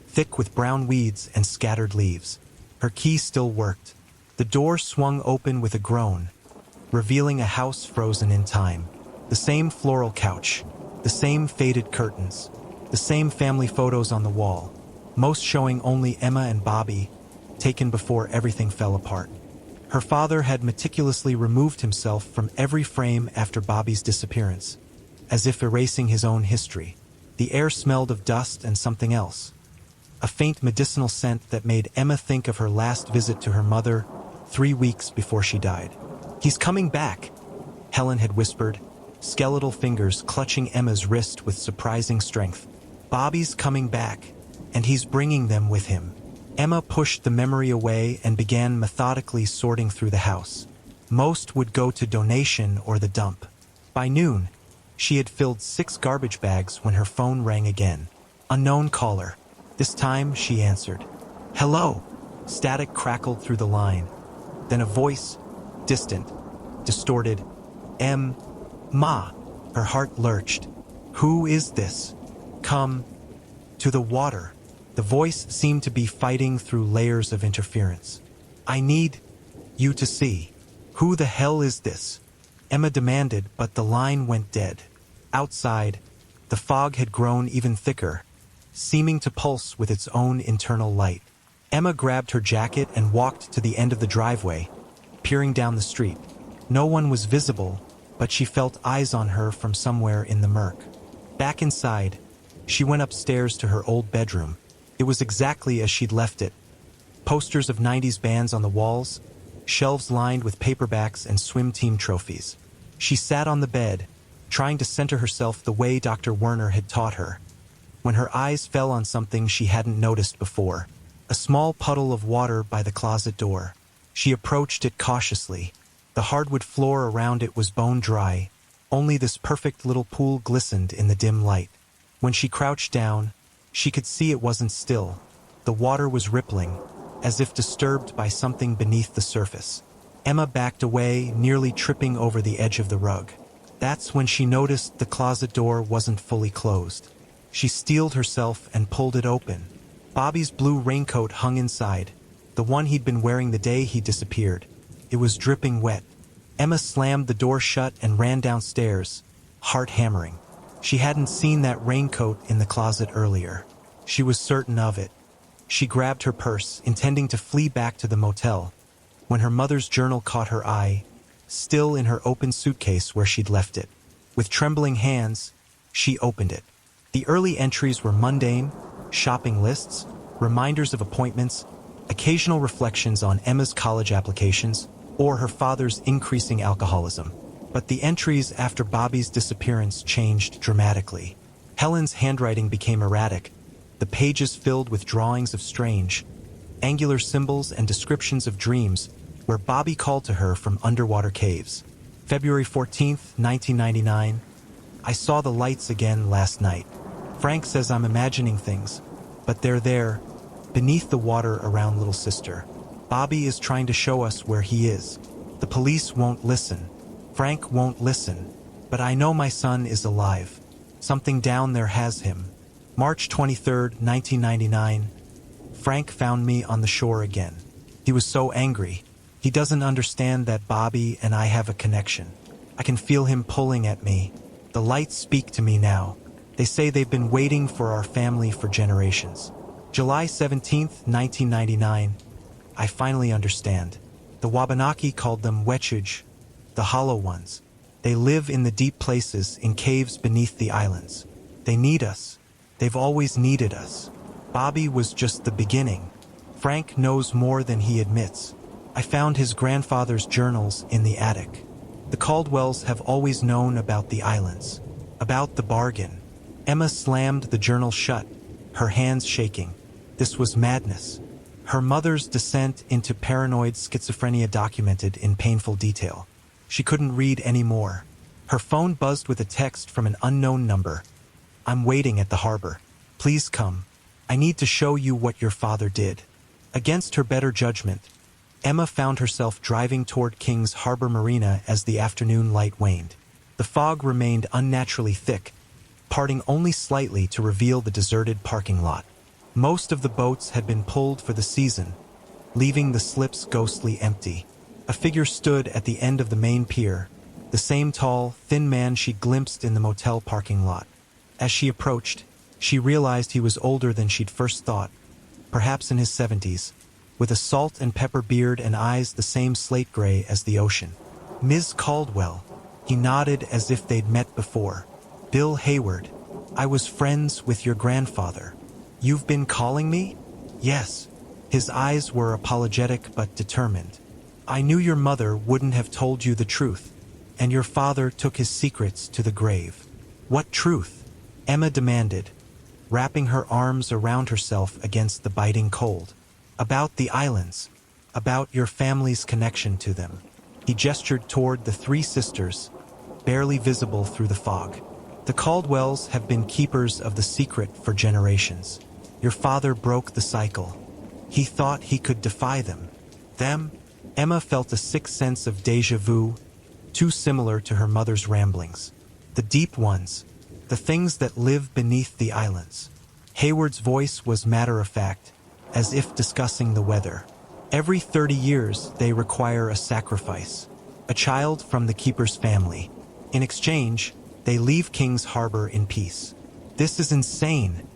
thick with brown weeds and scattered leaves. Her key still worked. The door swung open with a groan, revealing a house frozen in time. The same floral couch, the same faded curtains, the same family photos on the wall, most showing only Emma and Bobby, taken before everything fell apart. Her father had meticulously removed himself from every frame after Bobby's disappearance, as if erasing his own history. The air smelled of dust and something else, a faint medicinal scent that made Emma think of her last visit to her mother 3 weeks before she died. He's coming back, Helen had whispered, skeletal fingers clutching Emma's wrist with surprising strength. Bobby's coming back, and he's bringing them with him. Emma pushed the memory away and began methodically sorting through the house. Most would go to donation or the dump. By noon, she had filled 6 garbage bags when her phone rang again. Unknown caller. This time, she answered. Hello. Static crackled through the line. Then a voice, distant, distorted. Ma. Her heart lurched. Who is this? Come to the water. The voice seemed to be fighting through layers of interference. I need you to see. Who the hell is this? Emma demanded, but the line went dead. Outside, the fog had grown even thicker, seeming to pulse with its own internal light. Emma grabbed her jacket and walked to the end of the driveway, peering down the street. No one was visible, but she felt eyes on her from somewhere in the murk. Back inside, she went upstairs to her old bedroom. It was exactly as she'd left it. Posters of 90s bands on the walls, shelves lined with paperbacks and swim team trophies. She sat on the bed, trying to center herself the way Dr. Werner had taught her, when her eyes fell on something she hadn't noticed before. A small puddle of water by the closet door. She approached it cautiously. The hardwood floor around it was bone dry. Only this perfect little pool glistened in the dim light. When she crouched down, she could see it wasn't still. The water was rippling, as if disturbed by something beneath the surface. Emma backed away, nearly tripping over the edge of the rug. That's when she noticed the closet door wasn't fully closed. She steeled herself and pulled it open. Bobby's blue raincoat hung inside, the one he'd been wearing the day he disappeared. It was dripping wet. Emma slammed the door shut and ran downstairs, heart hammering. She hadn't seen that raincoat in the closet earlier. She was certain of it. She grabbed her purse, intending to flee back to the motel, when her mother's journal caught her eye, still in her open suitcase where she'd left it. With trembling hands, she opened it. The early entries were mundane: shopping lists, reminders of appointments, occasional reflections on Emma's college applications, or her father's increasing alcoholism. But the entries after Bobby's disappearance changed dramatically. Helen's handwriting became erratic, the pages filled with drawings of strange, angular symbols and descriptions of dreams where Bobby called to her from underwater caves. February 14th, 1999. I saw the lights again last night. Frank says I'm imagining things, but they're there, beneath the water around little sister. Bobby is trying to show us where he is. The police won't listen. Frank won't listen. But I know my son is alive. Something down there has him. March 23rd, 1999. Frank found me on the shore again. He was so angry. He doesn't understand that Bobby and I have a connection. I can feel him pulling at me. The lights speak to me now. They say they've been waiting for our family for generations. July 17th, 1999. I finally understand. The Wabanaki called them Wechuj, the hollow ones. They live in the deep places, in caves beneath the islands. They need us. They've always needed us. Bobby was just the beginning. Frank knows more than he admits. I found his grandfather's journals in the attic. The Caldwells have always known about the islands, about the bargain. Emma slammed the journal shut, her hands shaking. This was madness. Her mother's descent into paranoid schizophrenia documented in painful detail. She couldn't read anymore. Her phone buzzed with a text from an unknown number. I'm waiting at the harbor. Please come. I need to show you what your father did. Against her better judgment, Emma found herself driving toward King's Harbor Marina as the afternoon light waned. The fog remained unnaturally thick, parting only slightly to reveal the deserted parking lot. Most of the boats had been pulled for the season, leaving the slips ghostly empty. A figure stood at the end of the main pier, the same tall, thin man she'd glimpsed in the motel parking lot. As she approached, she realized he was older than she'd first thought, perhaps in his 70s, with a salt and pepper beard and eyes the same slate gray as the ocean. Ms. Caldwell. He nodded as if they'd met before. Bill Hayward. I was friends with your grandfather. You've been calling me? Yes. His eyes were apologetic but determined. I knew your mother wouldn't have told you the truth, and your father took his secrets to the grave. What truth? Emma demanded, wrapping her arms around herself against the biting cold. About the islands, about your family's connection to them. He gestured toward the three sisters, barely visible through the fog. The Caldwells have been keepers of the secret for generations. Your father broke the cycle. He thought he could defy them. Them? Emma felt a sick sense of déjà vu, too similar to her mother's ramblings. The deep ones, the The things that live beneath the islands. Hayward's voice was matter-of-fact, as if discussing the weather. Every 30 years, they require a sacrifice. A child from the keeper's family. In exchange, they leave King's Harbor in peace. This is insane,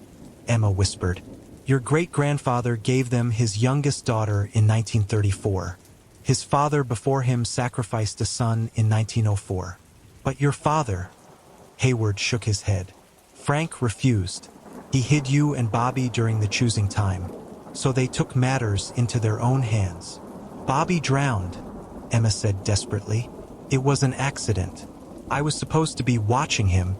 Emma whispered. Your great-grandfather gave them his youngest daughter in 1934. His father before him sacrificed a son in 1904. But your father... Hayward shook his head. Frank refused. He hid you and Bobby during the choosing time. So they took matters into their own hands. Bobby drowned, Emma said desperately. It was an accident. I was supposed to be watching him.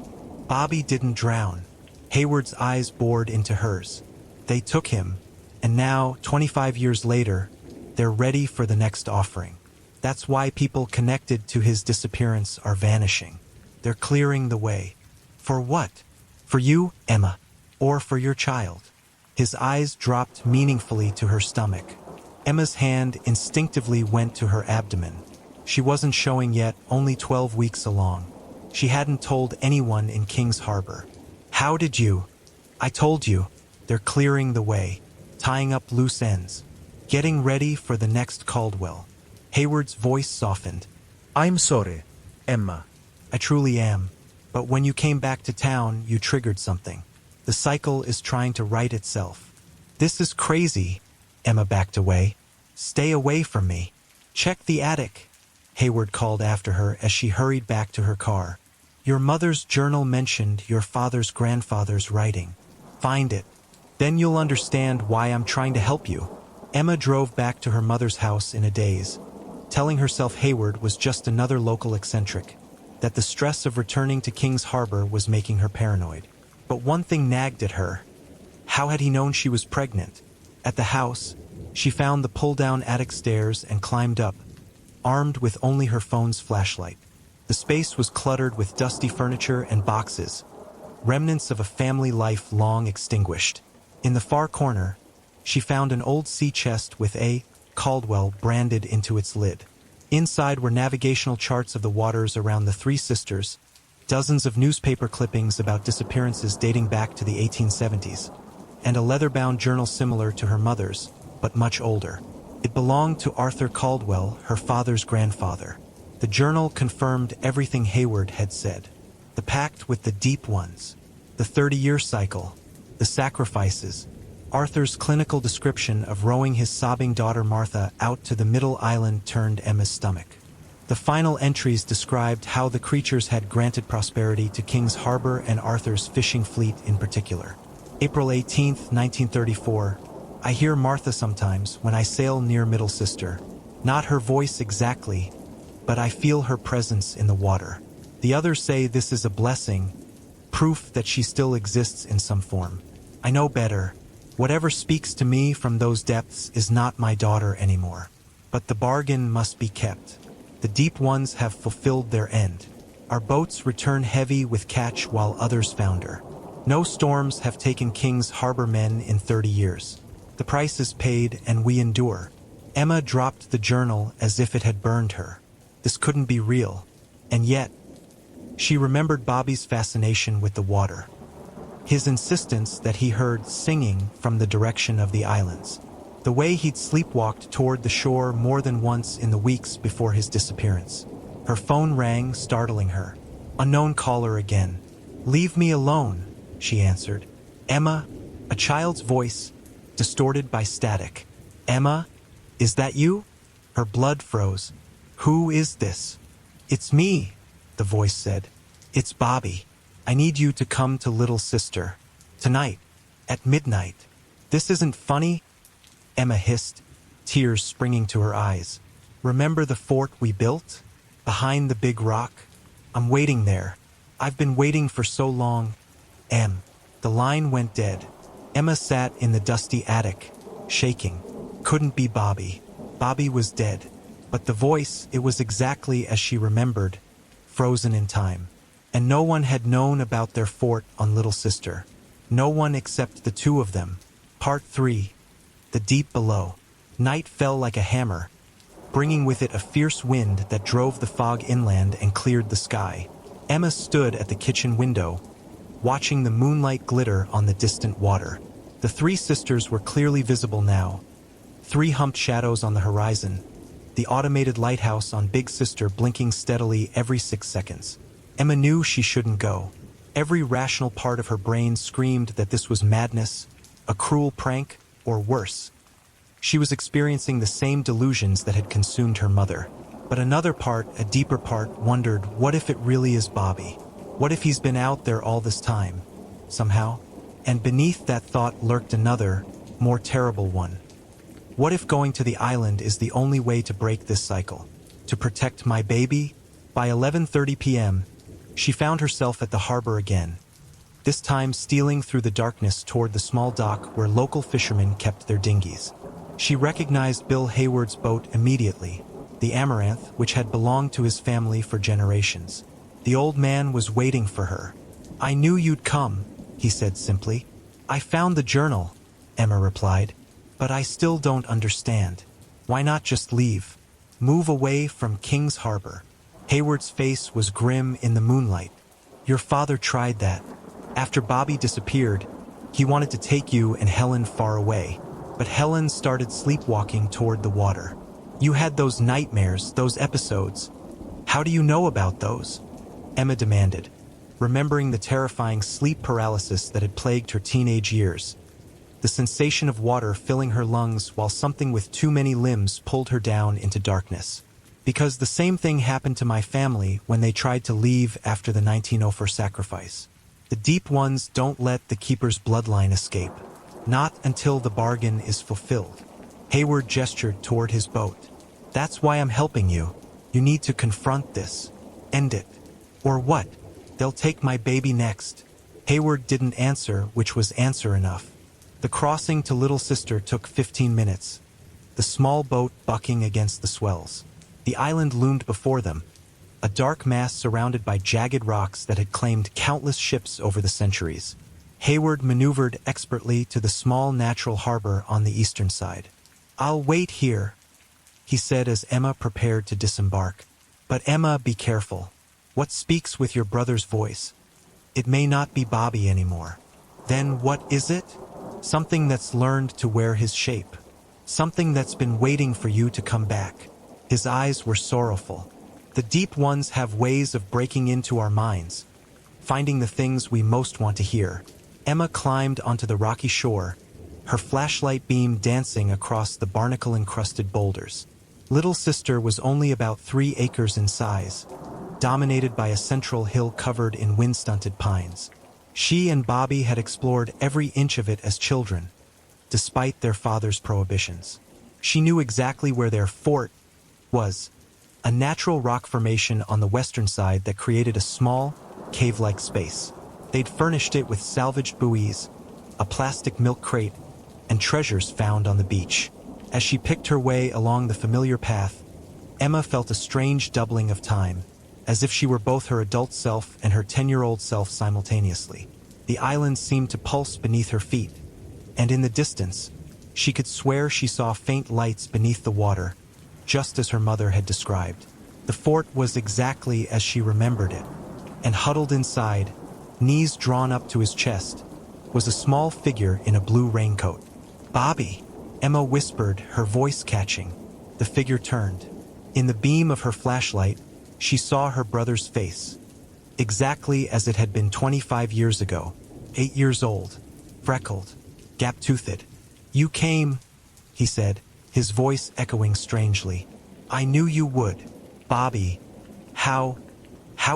Bobby didn't drown. Hayward's eyes bored into hers. They took him, and now, 25 years later, they're ready for the next offering. That's why people connected to his disappearance are vanishing. They're clearing the way. For what? For you, Emma, or for your child? His eyes dropped meaningfully to her stomach. Emma's hand instinctively went to her abdomen. She wasn't showing yet, only 12 weeks along. She hadn't told anyone in King's Harbor. How did you? I told you. They're clearing the way, tying up loose ends, getting ready for the next Caldwell. Hayward's voice softened. I'm sorry, Emma. I truly am. But when you came back to town, you triggered something. The cycle is trying to right itself. This is crazy. Emma backed away. Stay away from me. Check the attic, Hayward called after her as she hurried back to her car. Your mother's journal mentioned your father's grandfather's writing. Find it. Then you'll understand why I'm trying to help you. Emma drove back to her mother's house in a daze, telling herself Hayward was just another local eccentric, that the stress of returning to King's Harbor was making her paranoid. But one thing nagged at her. How had he known she was pregnant? At the house, she found the pull-down attic stairs and climbed up, armed with only her phone's flashlight. The space was cluttered with dusty furniture and boxes, remnants of a family life long extinguished. In the far corner, she found an old sea chest with A. Caldwell branded into its lid. Inside were navigational charts of the waters around the Three Sisters, dozens of newspaper clippings about disappearances dating back to the 1870s, and a leather-bound journal similar to her mother's, but much older. It belonged to Arthur Caldwell, her father's grandfather. The journal confirmed everything Hayward had said. The pact with the deep ones, the 30-year cycle, the sacrifices, Arthur's clinical description of rowing his sobbing daughter Martha out to the middle island turned Emma's stomach. The final entries described how the creatures had granted prosperity to King's Harbor and Arthur's fishing fleet in particular. April 18, 1934. I hear Martha sometimes when I sail near Middle Sister. Not her voice exactly, but I feel her presence in the water. The others say this is a blessing, proof that she still exists in some form. I know better. Whatever speaks to me from those depths is not my daughter anymore. But the bargain must be kept. The deep ones have fulfilled their end. Our boats return heavy with catch while others founder. No storms have taken King's Harbor men in 30 years. The price is paid and we endure. Emma dropped the journal as if it had burned her. This couldn't be real. And yet, she remembered Bobby's fascination with the water. His insistence that he heard singing from the direction of the islands. The way he'd sleepwalked toward the shore more than once in the weeks before his disappearance. Her phone rang, startling her. Unknown caller again. Leave me alone, she answered. Emma, a child's voice, distorted by static. Emma, is that you? Her blood froze. Who is this? It's me, the voice said. It's Bobby. I need you to come to Little Sister. Tonight. At midnight. This isn't funny? Emma hissed, tears springing to her eyes. Remember the fort we built? Behind the big rock? I'm waiting there. I've been waiting for so long. The line went dead. Emma sat in the dusty attic, shaking. Couldn't be Bobby. Bobby was dead. But the voice, it was exactly as she remembered, frozen in time. And no one had known about their fort on Little Sister. No one except the two of them. Part 3. The deep below. Night fell like a hammer, bringing with it a fierce wind that drove the fog inland and cleared the sky. Emma stood at the kitchen window, watching the moonlight glitter on the distant water. The three sisters were clearly visible now. Three humped shadows on the horizon, the automated lighthouse on Big Sister blinking steadily every 6 seconds. Emma knew she shouldn't go. Every rational part of her brain screamed that this was madness, a cruel prank, or worse. She was experiencing the same delusions that had consumed her mother. But another part, a deeper part, wondered, what if it really is Bobby? What if he's been out there all this time, somehow? And beneath that thought lurked another, more terrible one. What if going to the island is the only way to break this cycle? To protect my baby? By 11:30 p.m., she found herself at the harbor again, this time stealing through the darkness toward the small dock where local fishermen kept their dinghies. She recognized Bill Hayward's boat immediately, the Amaranth, which had belonged to his family for generations. The old man was waiting for her. "I knew you'd come," he said simply. "I found the journal," Emma replied. "But I still don't understand. Why not just leave? Move away from King's Harbor?" Hayward's face was grim in the moonlight. "Your father tried that. After Bobby disappeared, he wanted to take you and Helen far away. But Helen started sleepwalking toward the water. You had those nightmares, those episodes. How do you know about those?" Emma demanded, remembering the terrifying sleep paralysis that had plagued her teenage years. The sensation of water filling her lungs while something with too many limbs pulled her down into darkness. "Because the same thing happened to my family when they tried to leave after the 1904 sacrifice. The deep ones don't let the keeper's bloodline escape. Not until the bargain is fulfilled." Hayward gestured toward his boat. "That's why I'm helping you. You need to confront this. End it. Or what? They'll take my baby next." Hayward didn't answer, which was answer enough. The crossing to Little Sister took 15 minutes, the small boat bucking against the swells. The island loomed before them, a dark mass surrounded by jagged rocks that had claimed countless ships over the centuries. Hayward maneuvered expertly to the small natural harbor on the eastern side. "I'll wait here," he said as Emma prepared to disembark. "But Emma, be careful. What speaks with your brother's voice? It may not be Bobby anymore. Then what is it? Something that's learned to wear his shape. Something that's been waiting for you to come back." His eyes were sorrowful. "The deep ones have ways of breaking into our minds, finding the things we most want to hear." Emma climbed onto the rocky shore, her flashlight beam dancing across the barnacle-encrusted boulders. Little Sister was only about 3 acres in size, dominated by a central hill covered in wind-stunted pines. She and Bobby had explored every inch of it as children, despite their father's prohibitions. She knew exactly where their fort was, a natural rock formation on the western side that created a small, cave-like space. They'd furnished it with salvaged buoys, a plastic milk crate, and treasures found on the beach. As she picked her way along the familiar path, Emma felt a strange doubling of time, as if she were both her adult self and her 10-year-old self simultaneously. The island seemed to pulse beneath her feet, and in the distance, she could swear she saw faint lights beneath the water, just as her mother had described. The fort was exactly as she remembered it, and huddled inside, knees drawn up to his chest, was a small figure in a blue raincoat. "Bobby," Emma whispered, her voice catching. The figure turned. In the beam of her flashlight, she saw her brother's face, exactly as it had been 25 years ago, 8 years old, freckled, gap-toothed. "You came," he said, his voice echoing strangely. "I knew you would. Bobby, how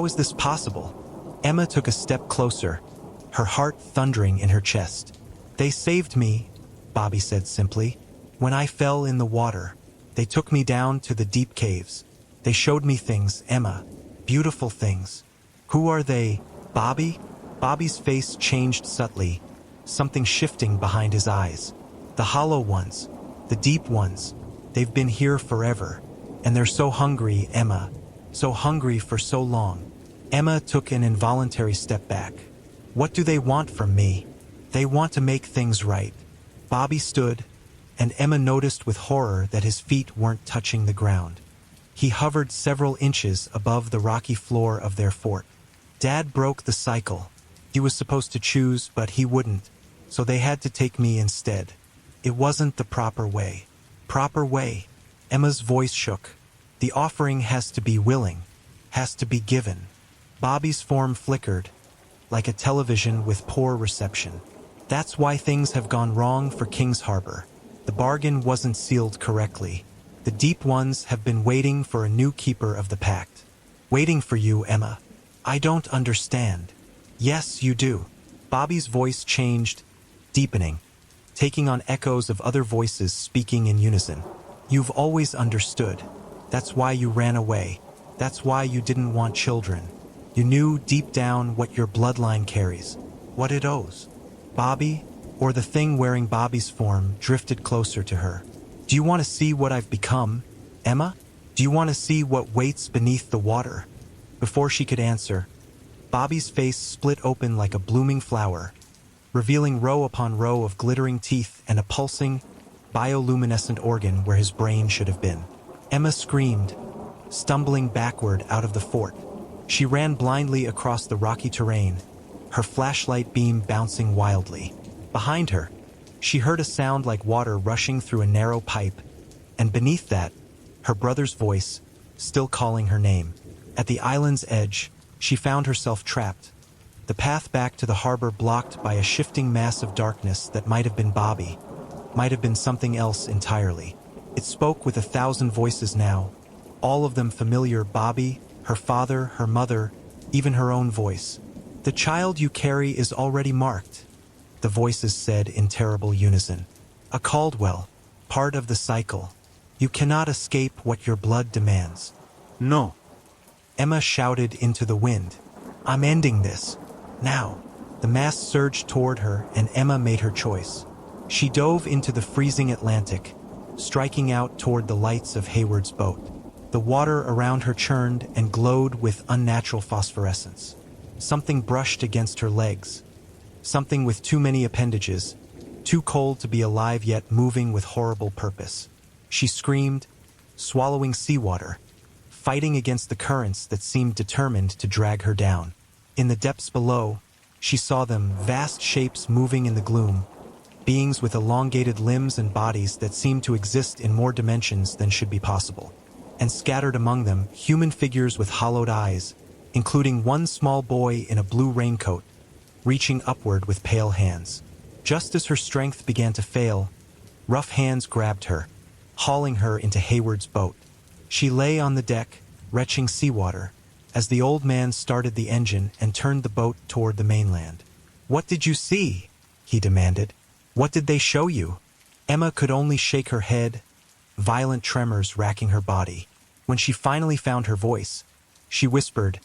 is this possible?" Emma took a step closer, her heart thundering in her chest. "They saved me," Bobby said simply. "When I fell in the water, they took me down to the deep caves. They showed me things, Emma, beautiful things." "Who are they, Bobby?" Bobby's face changed subtly, something shifting behind his eyes. "The hollow ones, the deep ones. They've been here forever. And they're so hungry, Emma. So hungry for so long." Emma took an involuntary step back. "What do they want from me?" "They want to make things right." Bobby stood, and Emma noticed with horror that his feet weren't touching the ground. He hovered several inches above the rocky floor of their fort. "Dad broke the cycle," He was supposed to choose, but he wouldn't, so they had to take me instead. It wasn't the proper way. Proper way. Emma's voice shook. The offering has to be willing, has to be given. Bobby's form flickered, like a television with poor reception. That's why things have gone wrong for King's Harbor. The bargain wasn't sealed correctly. The Deep Ones have been waiting for a new keeper of the pact. Waiting for you, Emma. I don't understand. Yes, you do. Bobby's voice changed, deepening, taking on echoes of other voices speaking in unison. You've always understood. That's why you ran away. That's why you didn't want children. You knew deep down what your bloodline carries, what it owes. Bobby, or the thing wearing Bobby's form, drifted closer to her. Do you want to see what I've become, Emma? Do you want to see what waits beneath the water? Before she could answer, Bobby's face split open like a blooming flower, revealing row upon row of glittering teeth and a pulsing, bioluminescent organ where his brain should have been. Emma screamed, stumbling backward out of the fort. She ran blindly across the rocky terrain, her flashlight beam bouncing wildly. Behind her, she heard a sound like water rushing through a narrow pipe, and beneath that, her brother's voice, still calling her name. At the island's edge, she found herself trapped, the path back to the harbor blocked by a shifting mass of darkness that might have been Bobby, might have been something else entirely. It spoke with 1,000 voices now, all of them familiar. Bobby, her father, her mother, even her own voice. The child you carry is already marked, the voices said in terrible unison. A Caldwell, part of the cycle. You cannot escape what your blood demands. No. Emma shouted into the wind. I'm ending this. Now. The mass surged toward her, and Emma made her choice. She dove into the freezing Atlantic, striking out toward the lights of Hayward's boat. The water around her churned and glowed with unnatural phosphorescence. Something brushed against her legs. Something with too many appendages, too cold to be alive yet moving with horrible purpose. She screamed, swallowing seawater, fighting against the currents that seemed determined to drag her down. In the depths below, she saw them, vast shapes moving in the gloom, beings with elongated limbs and bodies that seemed to exist in more dimensions than should be possible. And scattered among them, human figures with hollowed eyes, including one small boy in a blue raincoat, reaching upward with pale hands. Just as her strength began to fail, rough hands grabbed her, hauling her into Hayward's boat. She lay on the deck, retching seawater, as the old man started the engine and turned the boat toward the mainland. What did you see? He demanded. What did they show you? Emma could only shake her head, violent tremors racking her body. When she finally found her voice, she whispered,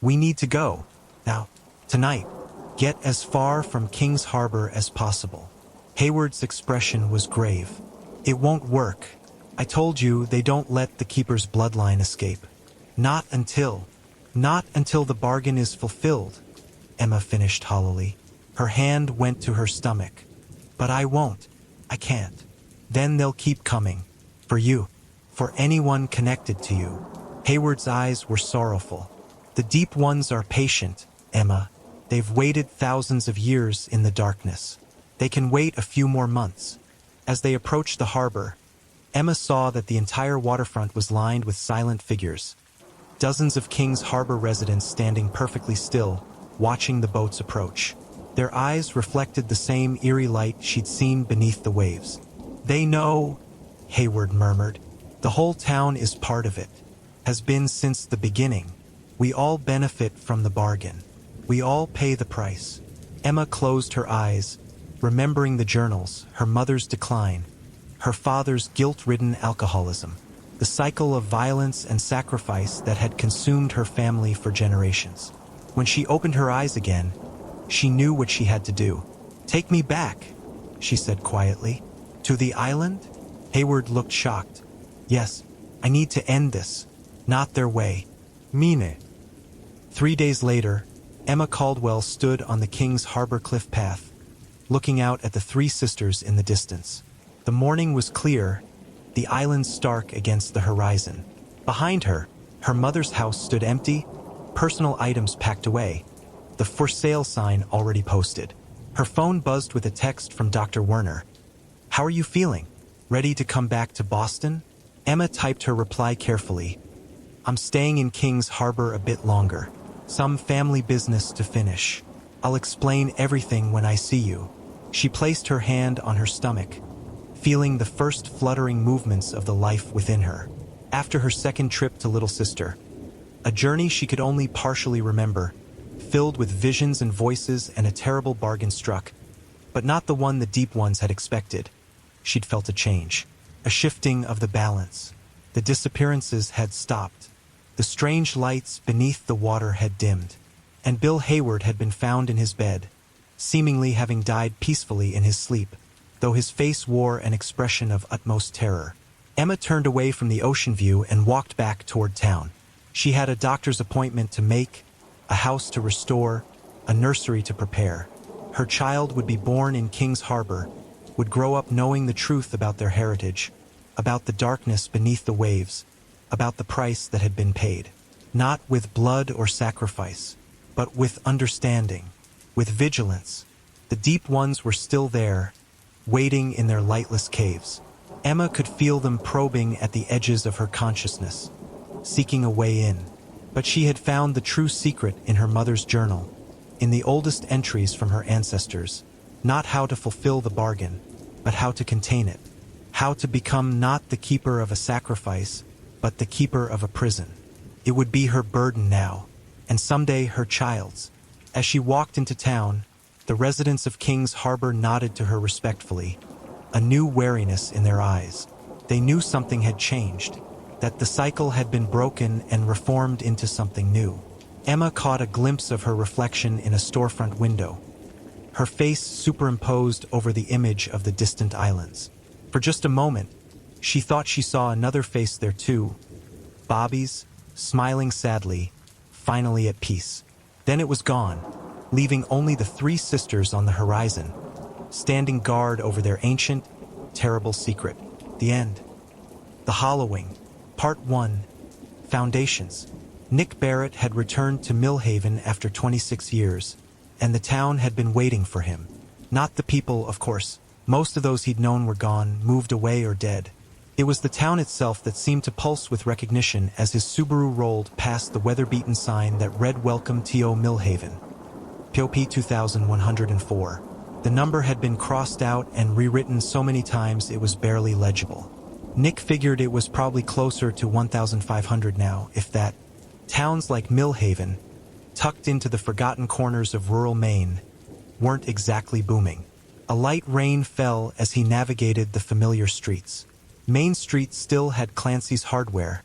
We need to go. Now, tonight. Get as far from King's Harbor as possible. Hayward's expression was grave. It won't work. I told you they don't let the Keeper's bloodline escape. Not until the bargain is fulfilled, Emma finished hollowly. Her hand went to her stomach. But I won't. I can't. Then they'll keep coming. For you. For anyone connected to you. Hayward's eyes were sorrowful. The Deep Ones are patient, Emma. They've waited thousands of years in the darkness. They can wait a few more months. As they approached the harbor, Emma saw that the entire waterfront was lined with silent figures. Dozens of King's Harbor residents standing perfectly still, watching the boats approach. Their eyes reflected the same eerie light she'd seen beneath the waves. They know, Hayward murmured. The whole town is part of it. Has been since the beginning. We all benefit from the bargain. We all pay the price. Emma closed her eyes, remembering the journals, her mother's decline, her father's guilt-ridden alcoholism, the cycle of violence and sacrifice that had consumed her family for generations. When she opened her eyes again, she knew what she had to do. Take me back, she said quietly. To the island? Hayward looked shocked. Yes, I need to end this. Not their way. Mine. 3 days later, Emma Caldwell stood on the King's Harbor cliff path, looking out at the three sisters in the distance. The morning was clear, the island stark against the horizon. Behind her, her mother's house stood empty, personal items packed away, the for sale sign already posted. Her phone buzzed with a text from Dr. Werner. "How are you feeling? Ready to come back to Boston?" Emma typed her reply carefully. "I'm staying in Kings Harbor a bit longer. Some family business to finish. I'll explain everything when I see you." She placed her hand on her stomach, feeling the first fluttering movements of the life within her. After her second trip to Little Sister, a journey she could only partially remember, filled with visions and voices, and a terrible bargain struck, but not the one the deep ones had expected. She'd felt a change, a shifting of the balance. The disappearances had stopped. The strange lights beneath the water had dimmed, and Bill Hayward had been found in his bed, seemingly having died peacefully in his sleep, though his face wore an expression of utmost terror. Emma turned away from the ocean view and walked back toward town. She had a doctor's appointment to make, a house to restore, a nursery to prepare. Her child would be born in Kings Harbor, would grow up knowing the truth about their heritage, about the darkness beneath the waves, about the price that had been paid. Not with blood or sacrifice, but with understanding, with vigilance. The deep ones were still there, waiting in their lightless caves. Emma could feel them probing at the edges of her consciousness, seeking a way in. But she had found the true secret in her mother's journal, in the oldest entries from her ancestors. Not how to fulfill the bargain, but how to contain it. How to become not the keeper of a sacrifice, but the keeper of a prison. It would be her burden now, and someday her child's. As she walked into town, the residents of Kings Harbor nodded to her respectfully, a new wariness in their eyes. They knew something had changed, that the cycle had been broken and reformed into something new. Emma caught a glimpse of her reflection in a storefront window, her face superimposed over the image of the distant islands. For just a moment, she thought she saw another face there too, Bobby's, smiling sadly, finally at peace. Then it was gone, leaving only the three sisters on the horizon, standing guard over their ancient, terrible secret. The end. The Hollowing. Part 1. Foundations. Nick Barrett had returned to Millhaven after 26 years, and the town had been waiting for him. Not the people, of course. Most of those he'd known were gone, moved away, or dead. It was the town itself that seemed to pulse with recognition as his Subaru rolled past the weather-beaten sign that read "Welcome to Millhaven." POP 2104. The number had been crossed out and rewritten so many times it was barely legible. Nick figured it was probably closer to 1,500 now, if that. Towns like Millhaven, tucked into the forgotten corners of rural Maine, weren't exactly booming. A light rain fell as he navigated the familiar streets. Main Street still had Clancy's Hardware,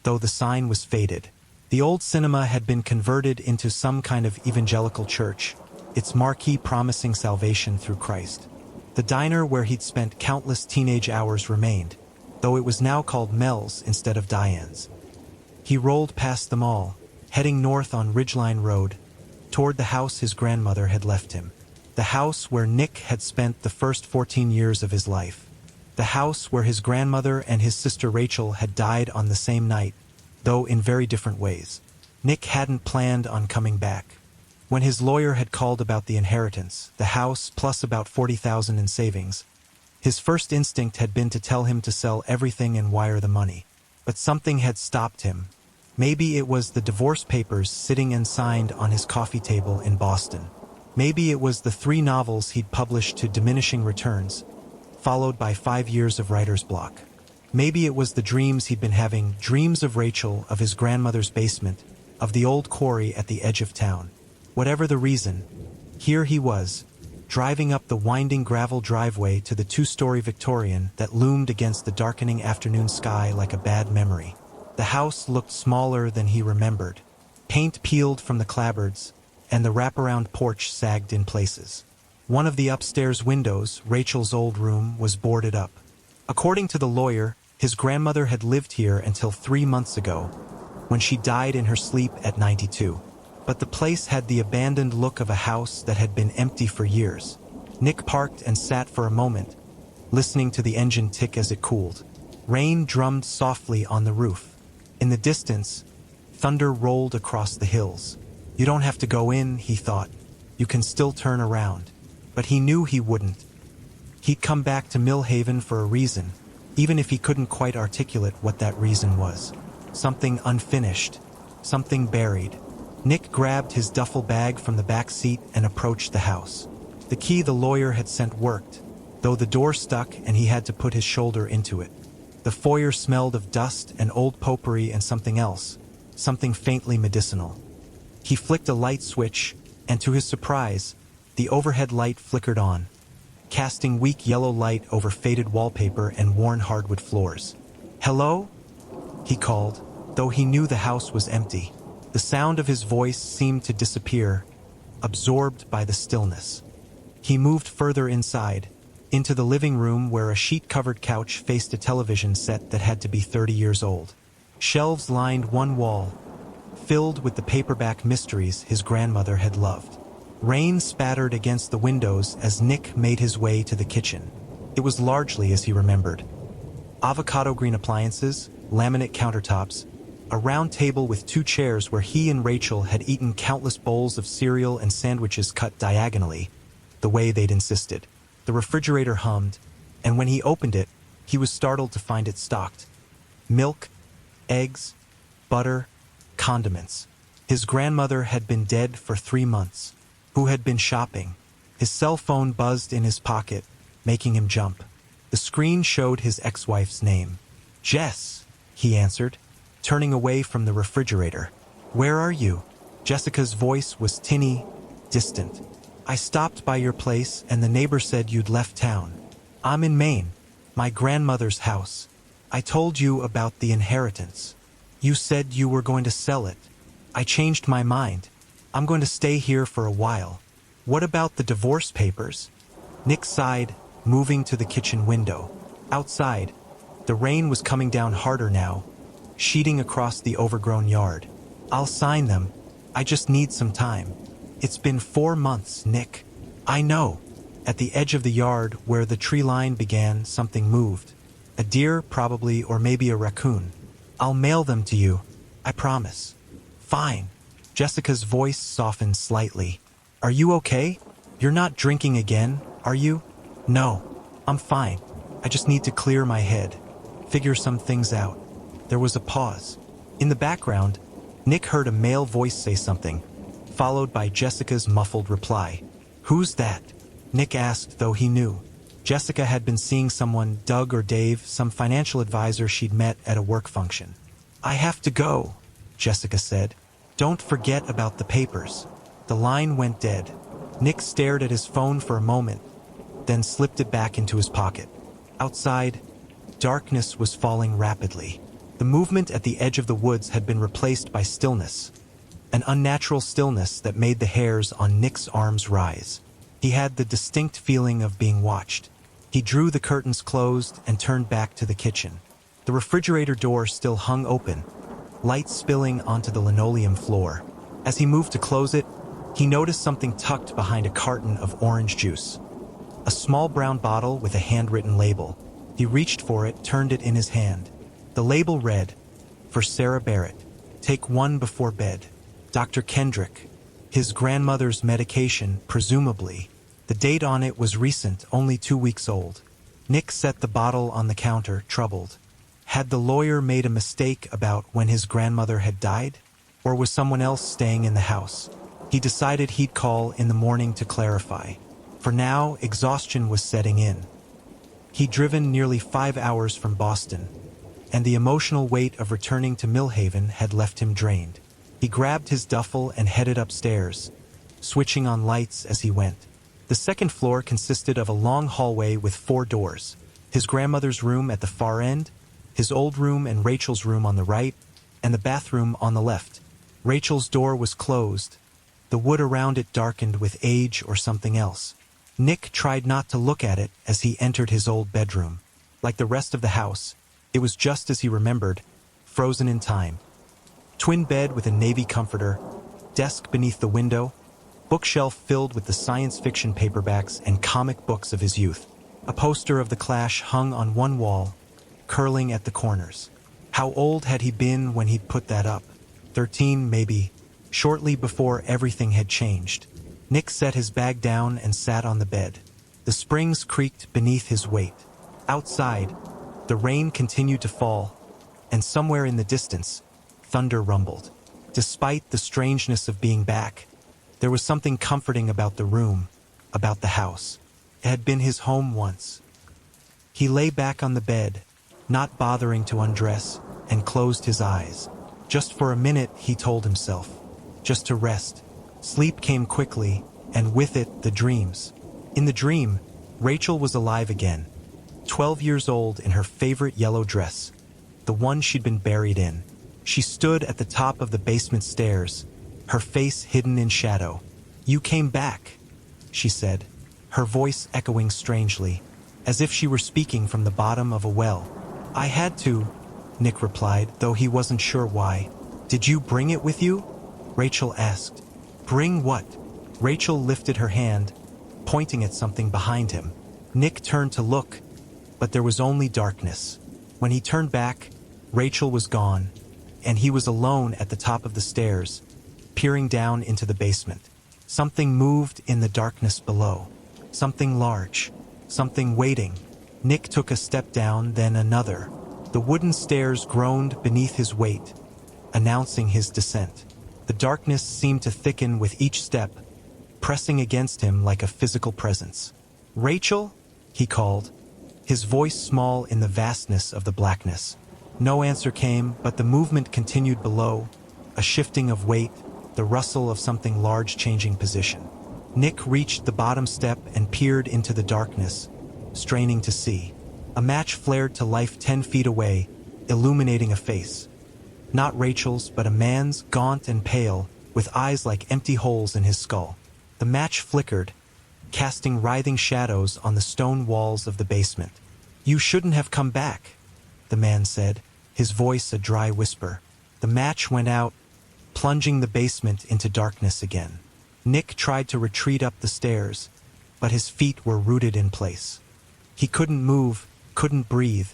though the sign was faded. The old cinema had been converted into some kind of evangelical church, its marquee promising salvation through Christ. The diner where he'd spent countless teenage hours remained, though it was now called Mel's instead of Diane's. He rolled past them all, heading north on Ridgeline Road, toward the house his grandmother had left him. The house where Nick had spent the first 14 years of his life. The house where his grandmother and his sister Rachel had died on the same night, though in very different ways. Nick hadn't planned on coming back. When his lawyer had called about the inheritance, the house plus about $40,000 in savings, his first instinct had been to tell him to sell everything and wire the money. But something had stopped him. Maybe it was the divorce papers sitting unsigned on his coffee table in Boston. Maybe it was the 3 novels he'd published to diminishing returns, followed by 5 years of writer's block. Maybe it was the dreams he'd been having, dreams of Rachel, of his grandmother's basement, of the old quarry at the edge of town. Whatever the reason, here he was, driving up the winding gravel driveway to the 2-story Victorian that loomed against the darkening afternoon sky like a bad memory. The house looked smaller than he remembered. Paint peeled from the clapboards, and the wraparound porch sagged in places. One of the upstairs windows, Rachel's old room, was boarded up. According to the lawyer, his grandmother had lived here until 3 months ago, when she died in her sleep at 92. But the place had the abandoned look of a house that had been empty for years. Nick parked and sat for a moment, listening to the engine tick as it cooled. Rain drummed softly on the roof. In the distance, thunder rolled across the hills. You don't have to go in, he thought. You can still turn around. But he knew he wouldn't. He'd come back to Millhaven for a reason, even if he couldn't quite articulate what that reason was. Something unfinished. Something buried. Nick grabbed his duffel bag from the back seat and approached the house. The key the lawyer had sent worked, though the door stuck and he had to put his shoulder into it. The foyer smelled of dust and old potpourri and something else, something faintly medicinal. He flicked a light switch, and to his surprise, the overhead light flickered on, casting weak yellow light over faded wallpaper and worn hardwood floors. "Hello?" he called, though he knew the house was empty. The sound of his voice seemed to disappear, absorbed by the stillness. He moved further inside, into the living room where a sheet-covered couch faced a television set that had to be 30 years old. Shelves lined one wall, filled with the paperback mysteries his grandmother had loved. Rain spattered against the windows as Nick made his way to the kitchen. It was largely as he remembered. Avocado green appliances, laminate countertops, a round table with 2 chairs where he and Rachel had eaten countless bowls of cereal and sandwiches cut diagonally, the way they'd insisted. The refrigerator hummed, and when he opened it, he was startled to find it stocked. Milk, eggs, butter, condiments. His grandmother had been dead for 3 months. Who had been shopping? His cell phone buzzed in his pocket, making him jump. The screen showed his ex-wife's name. "Jess," he answered, turning away from the refrigerator. "Where are you?" Jessica's voice was tinny, distant. "I stopped by your place and the neighbor said you'd left town. I'm in Maine, my grandmother's house. I told you about the inheritance. You said you were going to sell it. I changed my mind. I'm going to stay here for a while. What about the divorce papers?" Nick sighed, moving to the kitchen window. Outside, the rain was coming down harder now, sheeting across the overgrown yard. "I'll sign them. I just need some time. It's been 4 months, Nick." "I know." At the edge of the yard, where the tree line began, something moved. A deer, probably, or maybe a raccoon. "I'll mail them to you. I promise." "Fine." Jessica's voice softened slightly. "Are you okay? You're not drinking again, are you?" "No, I'm fine. I just need to clear my head, figure some things out." There was a pause. In the background, Nick heard a male voice say something, followed by Jessica's muffled reply. "Who's that?" Nick asked, though he knew. Jessica had been seeing someone, Doug or Dave, some financial advisor she'd met at a work function. "I have to go," Jessica said. "Don't forget about the papers." The line went dead. Nick stared at his phone for a moment, then slipped it back into his pocket. Outside, darkness was falling rapidly. The movement at the edge of the woods had been replaced by stillness, an unnatural stillness that made the hairs on Nick's arms rise. He had the distinct feeling of being watched. He drew the curtains closed and turned back to the kitchen. The refrigerator door still hung open, light spilling onto the linoleum floor. As he moved to close it, he noticed something tucked behind a carton of orange juice. A small brown bottle with a handwritten label. He reached for it, turned it in his hand. The label read, "For Sarah Barrett. Take 1 before bed. Dr. Kendrick." His grandmother's medication, presumably. The date on it was recent, only 2 weeks old. Nick set the bottle on the counter, troubled. Had the lawyer made a mistake about when his grandmother had died? Or was someone else staying in the house? He decided he'd call in the morning to clarify. For now, exhaustion was setting in. He'd driven nearly 5 hours from Boston, and the emotional weight of returning to Millhaven had left him drained. He grabbed his duffel and headed upstairs, switching on lights as he went. The second floor consisted of a long hallway with 4 doors. His grandmother's room at the far end, his old room and Rachel's room on the right, and the bathroom on the left. Rachel's door was closed. The wood around it darkened with age or something else. Nick tried not to look at it as he entered his old bedroom. Like the rest of the house, it was just as he remembered, frozen in time. Twin bed with a navy comforter, desk beneath the window, bookshelf filled with the science fiction paperbacks and comic books of his youth. A poster of The Clash hung on one wall, curling at the corners. How old had he been when he'd put that up? 13, maybe. shortly before everything had changed. Nick set his bag down and sat on the bed. The springs creaked beneath his weight. Outside, the rain continued to fall, and somewhere in the distance, thunder rumbled. Despite the strangeness of being back, there was something comforting about the room, about the house. It had been his home once. He lay back on the bed, not bothering to undress, and closed his eyes. Just for a minute, he told himself. Just to rest. Sleep came quickly, and with it, the dreams. In the dream, Rachel was alive again, 12 years old in her favorite yellow dress, the one she'd been buried in. She stood at the top of the basement stairs, her face hidden in shadow. "You came back," she said, her voice echoing strangely, as if she were speaking from the bottom of a well. "I had to," Nick replied, though he wasn't sure why. "Did you bring it with you?" Rachel asked. "Bring what?" Rachel lifted her hand, pointing at something behind him. Nick turned to look, but there was only darkness. When he turned back, Rachel was gone, and he was alone at the top of the stairs, peering down into the basement. Something moved in the darkness below. Something large. Something waiting. Nick took a step down, then another. The wooden stairs groaned beneath his weight, announcing his descent. The darkness seemed to thicken with each step, pressing against him like a physical presence. "Rachel?" he called, his voice small in the vastness of the blackness. No answer came, but the movement continued below, a shifting of weight, the rustle of something large changing position. Nick reached the bottom step and peered into the darkness, straining to see. A match flared to life 10 feet away, illuminating a face. Not Rachel's, but a man's, gaunt and pale, with eyes like empty holes in his skull. The match flickered, casting writhing shadows on the stone walls of the basement. "You shouldn't have come back," the man said, his voice a dry whisper. The match went out, plunging the basement into darkness again. Nick tried to retreat up the stairs, but his feet were rooted in place. He couldn't move, couldn't breathe,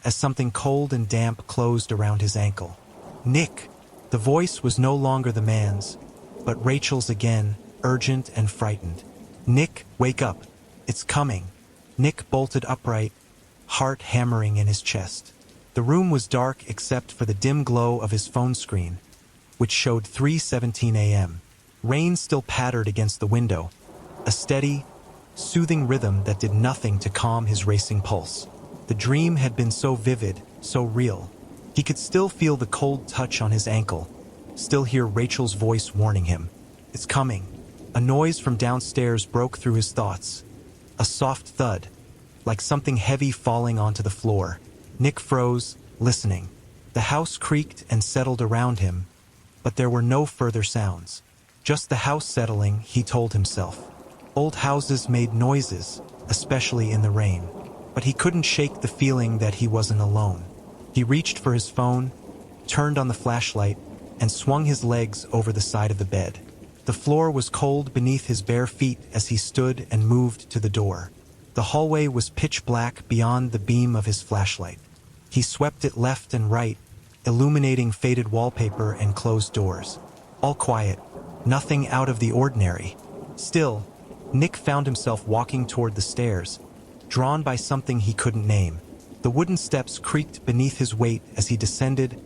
as something cold and damp closed around his ankle. "Nick!" The voice was no longer the man's, but Rachel's again, urgent and frightened. "Nick, wake up. It's coming." Nick bolted upright, heart hammering in his chest. The room was dark except for the dim glow of his phone screen, which showed 3:17 a.m. Rain still pattered against the window, a steady, soothing rhythm that did nothing to calm his racing pulse. The dream had been so vivid, so real. He could still feel the cold touch on his ankle, still hear Rachel's voice warning him. "It's coming." A noise from downstairs broke through his thoughts. A soft thud, like something heavy falling onto the floor. Nick froze, listening. The house creaked and settled around him, but there were no further sounds. Just the house settling, he told himself. Old houses made noises, especially in the rain, but he couldn't shake the feeling that he wasn't alone. He reached for his phone, turned on the flashlight, and swung his legs over the side of the bed. The floor was cold beneath his bare feet as he stood and moved to the door. The hallway was pitch black beyond the beam of his flashlight. He swept it left and right, illuminating faded wallpaper and closed doors. All quiet, nothing out of the ordinary. Still, Nick found himself walking toward the stairs, drawn by something he couldn't name. The wooden steps creaked beneath his weight as he descended,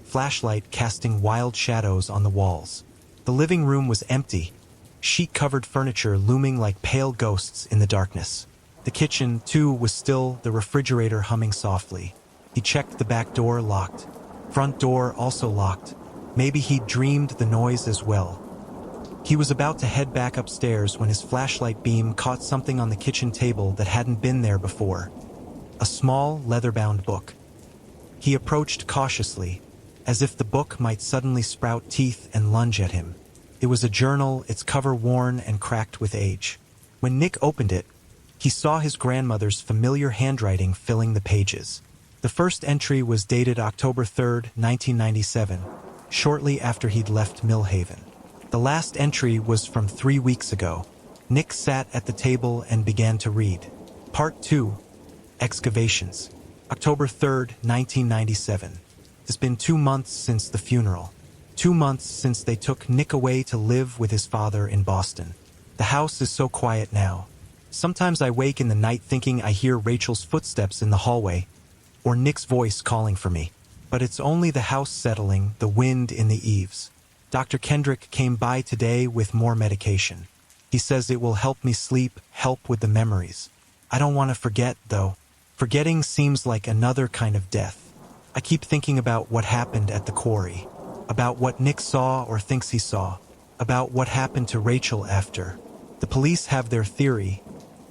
flashlight casting wild shadows on the walls. The living room was empty, sheet-covered furniture looming like pale ghosts in the darkness. The kitchen, too, was still, the refrigerator humming softly. He checked the back door, locked. Front door also locked. Maybe he'd dreamed the noise as well. He was about to head back upstairs when his flashlight beam caught something on the kitchen table that hadn't been there before. A small, leather-bound book. He approached cautiously, as if the book might suddenly sprout teeth and lunge at him. It was a journal, its cover worn and cracked with age. When Nick opened it, he saw his grandmother's familiar handwriting filling the pages. The first entry was dated October 3rd, 1997, shortly after he'd left Millhaven. The last entry was from 3 weeks ago. Nick sat at the table and began to read. Part 2, Excavations. October 3rd, 1997. It's been 2 months since the funeral. 2 months since they took Nick away to live with his father in Boston. The house is so quiet now. Sometimes I wake in the night thinking I hear Rachel's footsteps in the hallway, or Nick's voice calling for me. But it's only the house settling, the wind in the eaves. Dr. Kendrick came by today with more medication. He says it will help me sleep, help with the memories. I don't want to forget, though. Forgetting seems like another kind of death. I keep thinking about what happened at the quarry, about what Nick saw or thinks he saw, about what happened to Rachel after. The police have their theory,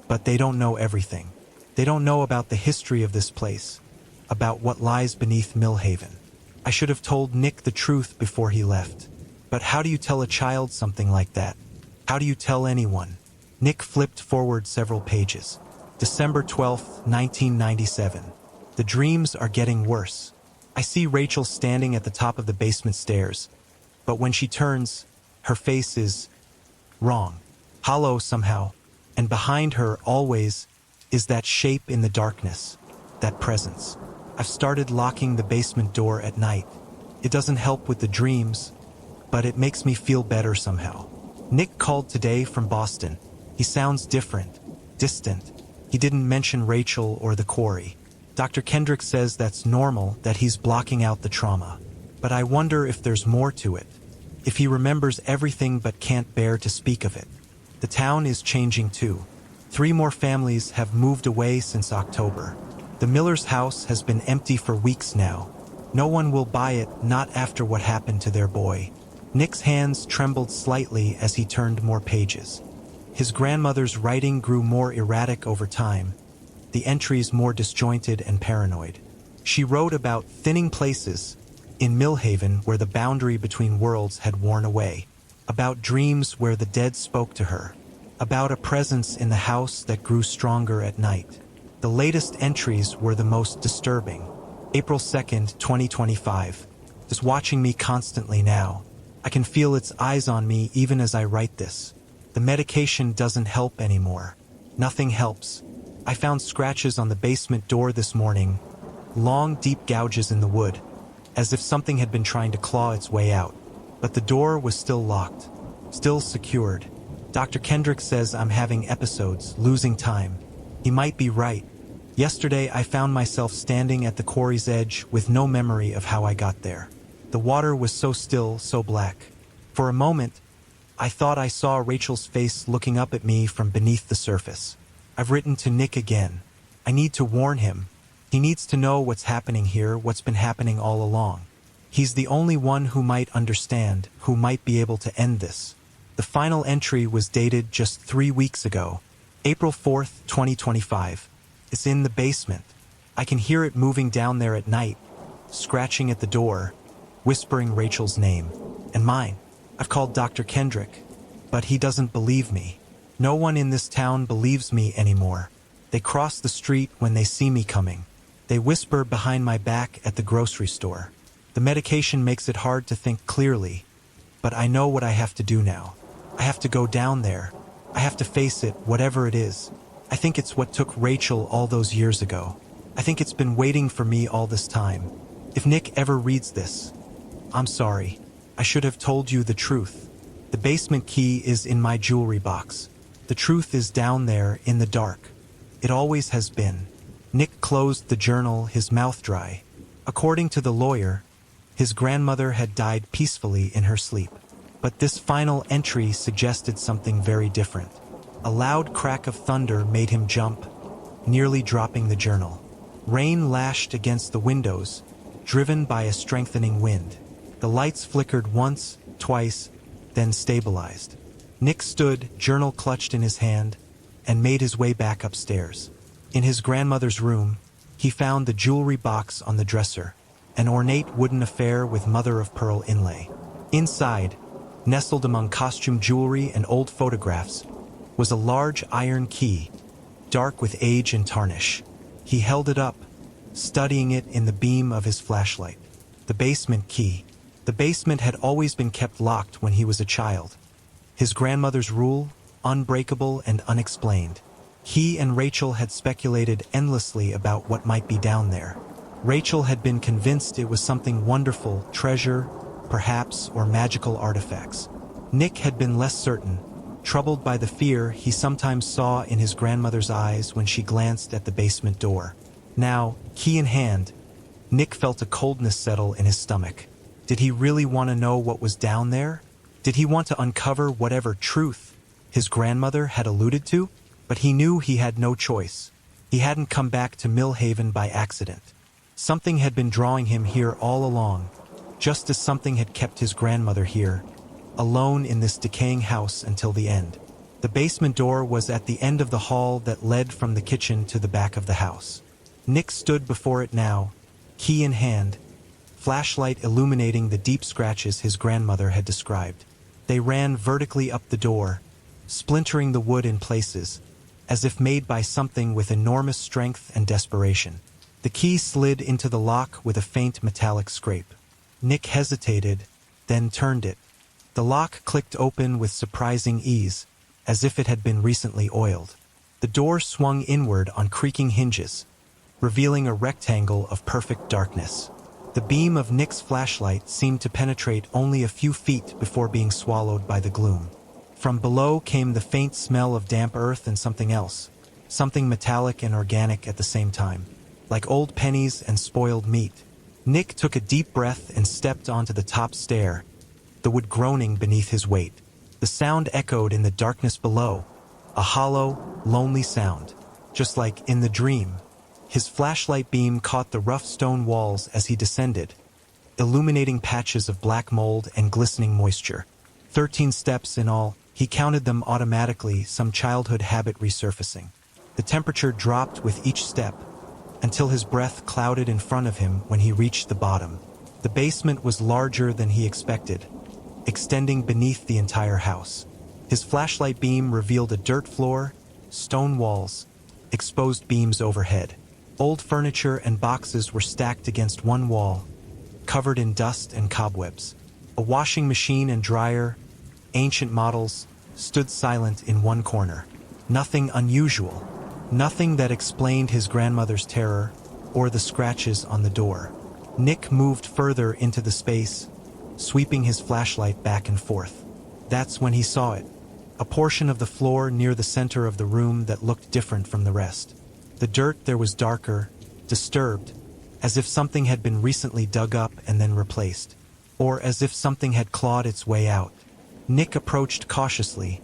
but they don't know everything. They don't know about the history of this place, about what lies beneath Millhaven. I should have told Nick the truth before he left. But how do you tell a child something like that? How do you tell anyone? Nick flipped forward several pages. December 12th, 1997. The dreams are getting worse. I see Rachel standing at the top of the basement stairs, but when she turns, her face is wrong, hollow somehow, and behind her always is that shape in the darkness, that presence. I've started locking the basement door at night. It doesn't help with the dreams, but it makes me feel better somehow. Nick called today from Boston. He sounds different, distant. He didn't mention Rachel or the quarry. Dr. Kendrick says that's normal, that he's blocking out the trauma. But I wonder if there's more to it. If he remembers everything but can't bear to speak of it. The town is changing too. 3 more families have moved away since October. The Miller's house has been empty for weeks now. No one will buy it, not after what happened to their boy. Nick's hands trembled slightly as he turned more pages. His grandmother's writing grew more erratic over time, the entries more disjointed and paranoid. She wrote about thinning places in Millhaven where the boundary between worlds had worn away, about dreams where the dead spoke to her, about a presence in the house that grew stronger at night. The latest entries were the most disturbing. April 2nd, 2025. It's watching me constantly now. I can feel its eyes on me even as I write this. The medication doesn't help anymore. Nothing helps. I found scratches on the basement door this morning, long, deep gouges in the wood, as if something had been trying to claw its way out. But the door was still locked, still secured. Dr. Kendrick says I'm having episodes, losing time. He might be right. Yesterday I found myself standing at the quarry's edge with no memory of how I got there. The water was so still, so black. For a moment, I thought I saw Rachel's face looking up at me from beneath the surface. I've written to Nick again. I need to warn him. He needs to know what's happening here, what's been happening all along. He's the only one who might understand, who might be able to end this. The final entry was dated just 3 weeks ago, April 4th, 2025. It's in the basement. I can hear it moving down there at night, scratching at the door, whispering Rachel's name, and mine. I've called Dr. Kendrick, but he doesn't believe me. No one in this town believes me anymore. They cross the street when they see me coming. They whisper behind my back at the grocery store. The medication makes it hard to think clearly, but I know what I have to do now. I have to go down there. I have to face it, whatever it is. I think it's what took Rachel all those years ago. I think it's been waiting for me all this time. If Nick ever reads this, I'm sorry. I should have told you the truth. The basement key is in my jewelry box. The truth is down there in the dark. It always has been. Nick closed the journal, his mouth dry. According to the lawyer, his grandmother had died peacefully in her sleep. But this final entry suggested something very different. A loud crack of thunder made him jump, nearly dropping the journal. Rain lashed against the windows, driven by a strengthening wind. The lights flickered once, twice, then stabilized. Nick stood, journal clutched in his hand, and made his way back upstairs. In his grandmother's room, he found the jewelry box on the dresser, an ornate wooden affair with mother-of-pearl inlay. Inside, nestled among costume jewelry and old photographs, was a large iron key, dark with age and tarnish. He held it up, studying it in the beam of his flashlight. The basement key. The basement had always been kept locked when he was a child. His grandmother's rule, unbreakable and unexplained. He and Rachel had speculated endlessly about what might be down there. Rachel had been convinced it was something wonderful, treasure, perhaps, or magical artifacts. Nick had been less certain, troubled by the fear he sometimes saw in his grandmother's eyes when she glanced at the basement door. Now, key in hand, Nick felt a coldness settle in his stomach. Did he really want to know what was down there? Did he want to uncover whatever truth his grandmother had alluded to? But he knew he had no choice. He hadn't come back to Millhaven by accident. Something had been drawing him here all along, just as something had kept his grandmother here, alone in this decaying house until the end. The basement door was at the end of the hall that led from the kitchen to the back of the house. Nick stood before it now, key in hand, flashlight illuminating the deep scratches his grandmother had described. They ran vertically up the door, splintering the wood in places, as if made by something with enormous strength and desperation. The key slid into the lock with a faint metallic scrape. Nick hesitated, then turned it. The lock clicked open with surprising ease, as if it had been recently oiled. The door swung inward on creaking hinges, revealing a rectangle of perfect darkness. The beam of Nick's flashlight seemed to penetrate only a few feet before being swallowed by the gloom. From below came the faint smell of damp earth and something else, something metallic and organic at the same time, like old pennies and spoiled meat. Nick took a deep breath and stepped onto the top stair, the wood groaning beneath his weight. The sound echoed in the darkness below, a hollow, lonely sound, just like in the dream. His flashlight beam caught the rough stone walls as he descended, illuminating patches of black mold and glistening moisture. 13 steps in all, he counted them automatically, some childhood habit resurfacing. The temperature dropped with each step, until his breath clouded in front of him when he reached the bottom. The basement was larger than he expected, extending beneath the entire house. His flashlight beam revealed a dirt floor, stone walls, exposed beams overhead. Old furniture and boxes were stacked against one wall, covered in dust and cobwebs. A washing machine and dryer, ancient models, stood silent in one corner. Nothing unusual, nothing that explained his grandmother's terror or the scratches on the door. Nick moved further into the space, sweeping his flashlight back and forth. That's when he saw it, a portion of the floor near the center of the room that looked different from the rest. The dirt there was darker, disturbed, as if something had been recently dug up and then replaced, or as if something had clawed its way out. Nick approached cautiously,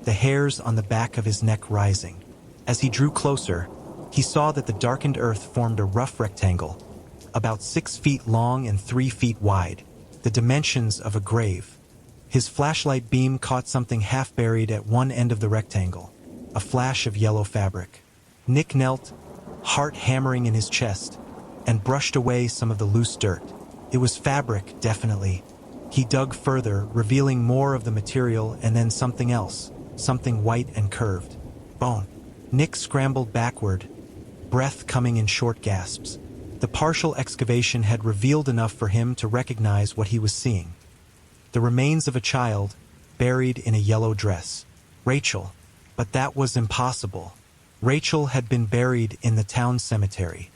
the hairs on the back of his neck rising. As he drew closer, he saw that the darkened earth formed a rough rectangle, about 6 feet long and 3 feet wide, the dimensions of a grave. His flashlight beam caught something half buried at one end of the rectangle, a flash of yellow fabric. Nick knelt, heart hammering in his chest, and brushed away some of the loose dirt. It was fabric, definitely. He dug further, revealing more of the material, and then something else, something white and curved. Bone. Nick scrambled backward, breath coming in short gasps. The partial excavation had revealed enough for him to recognize what he was seeing. The remains of a child, buried in a yellow dress. Rachel. But that was impossible. Rachel had been buried in the town cemetery.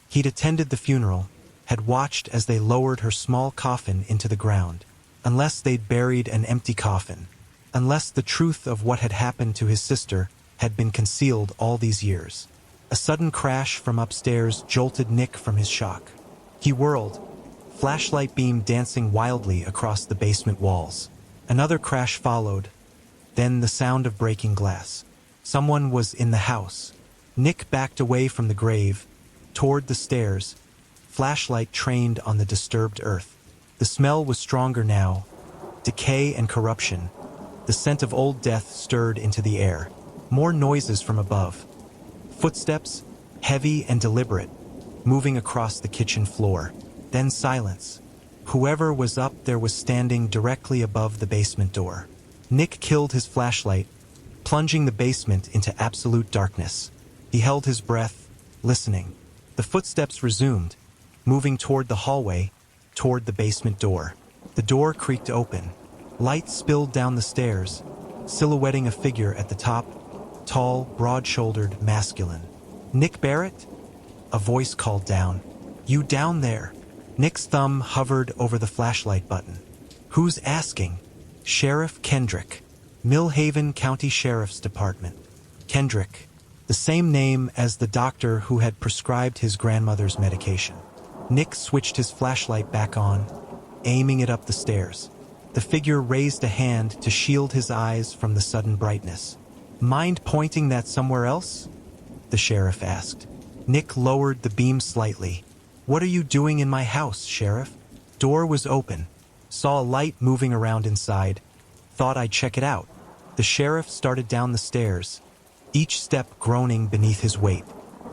He'd attended the funeral, had watched as they lowered her small coffin into the ground. Unless they'd buried an empty coffin. Unless the truth of what had happened to his sister had been concealed all these years. A sudden crash from upstairs jolted Nick from his shock. He whirled, flashlight beam dancing wildly across the basement walls. Another crash followed, then the sound of breaking glass. Someone was in the house. Nick backed away from the grave, toward the stairs, flashlight trained on the disturbed earth. The smell was stronger now, decay and corruption. The scent of old death stirred into the air. More noises from above. Footsteps, heavy and deliberate, moving across the kitchen floor. Then silence. Whoever was up there was standing directly above the basement door. Nick killed his flashlight, plunging the basement into absolute darkness. He held his breath, listening. The footsteps resumed, moving toward the hallway, toward the basement door. The door creaked open. Light spilled down the stairs, silhouetting a figure at the top, tall, broad-shouldered, masculine. "Nick Barrett?" A voice called down. "You down there?" Nick's thumb hovered over the flashlight button. Who's asking? Sheriff Kendrick, Millhaven County Sheriff's Department. Kendrick, the same name as the doctor who had prescribed his grandmother's medication. Nick switched his flashlight back on, aiming it up the stairs. The figure raised a hand to shield his eyes from the sudden brightness. Mind pointing that somewhere else? The sheriff asked. Nick lowered the beam slightly. What are you doing in my house, Sheriff? Door was open. Saw a light moving around inside. Thought I'd check it out. The sheriff started down the stairs, each step groaning beneath his weight.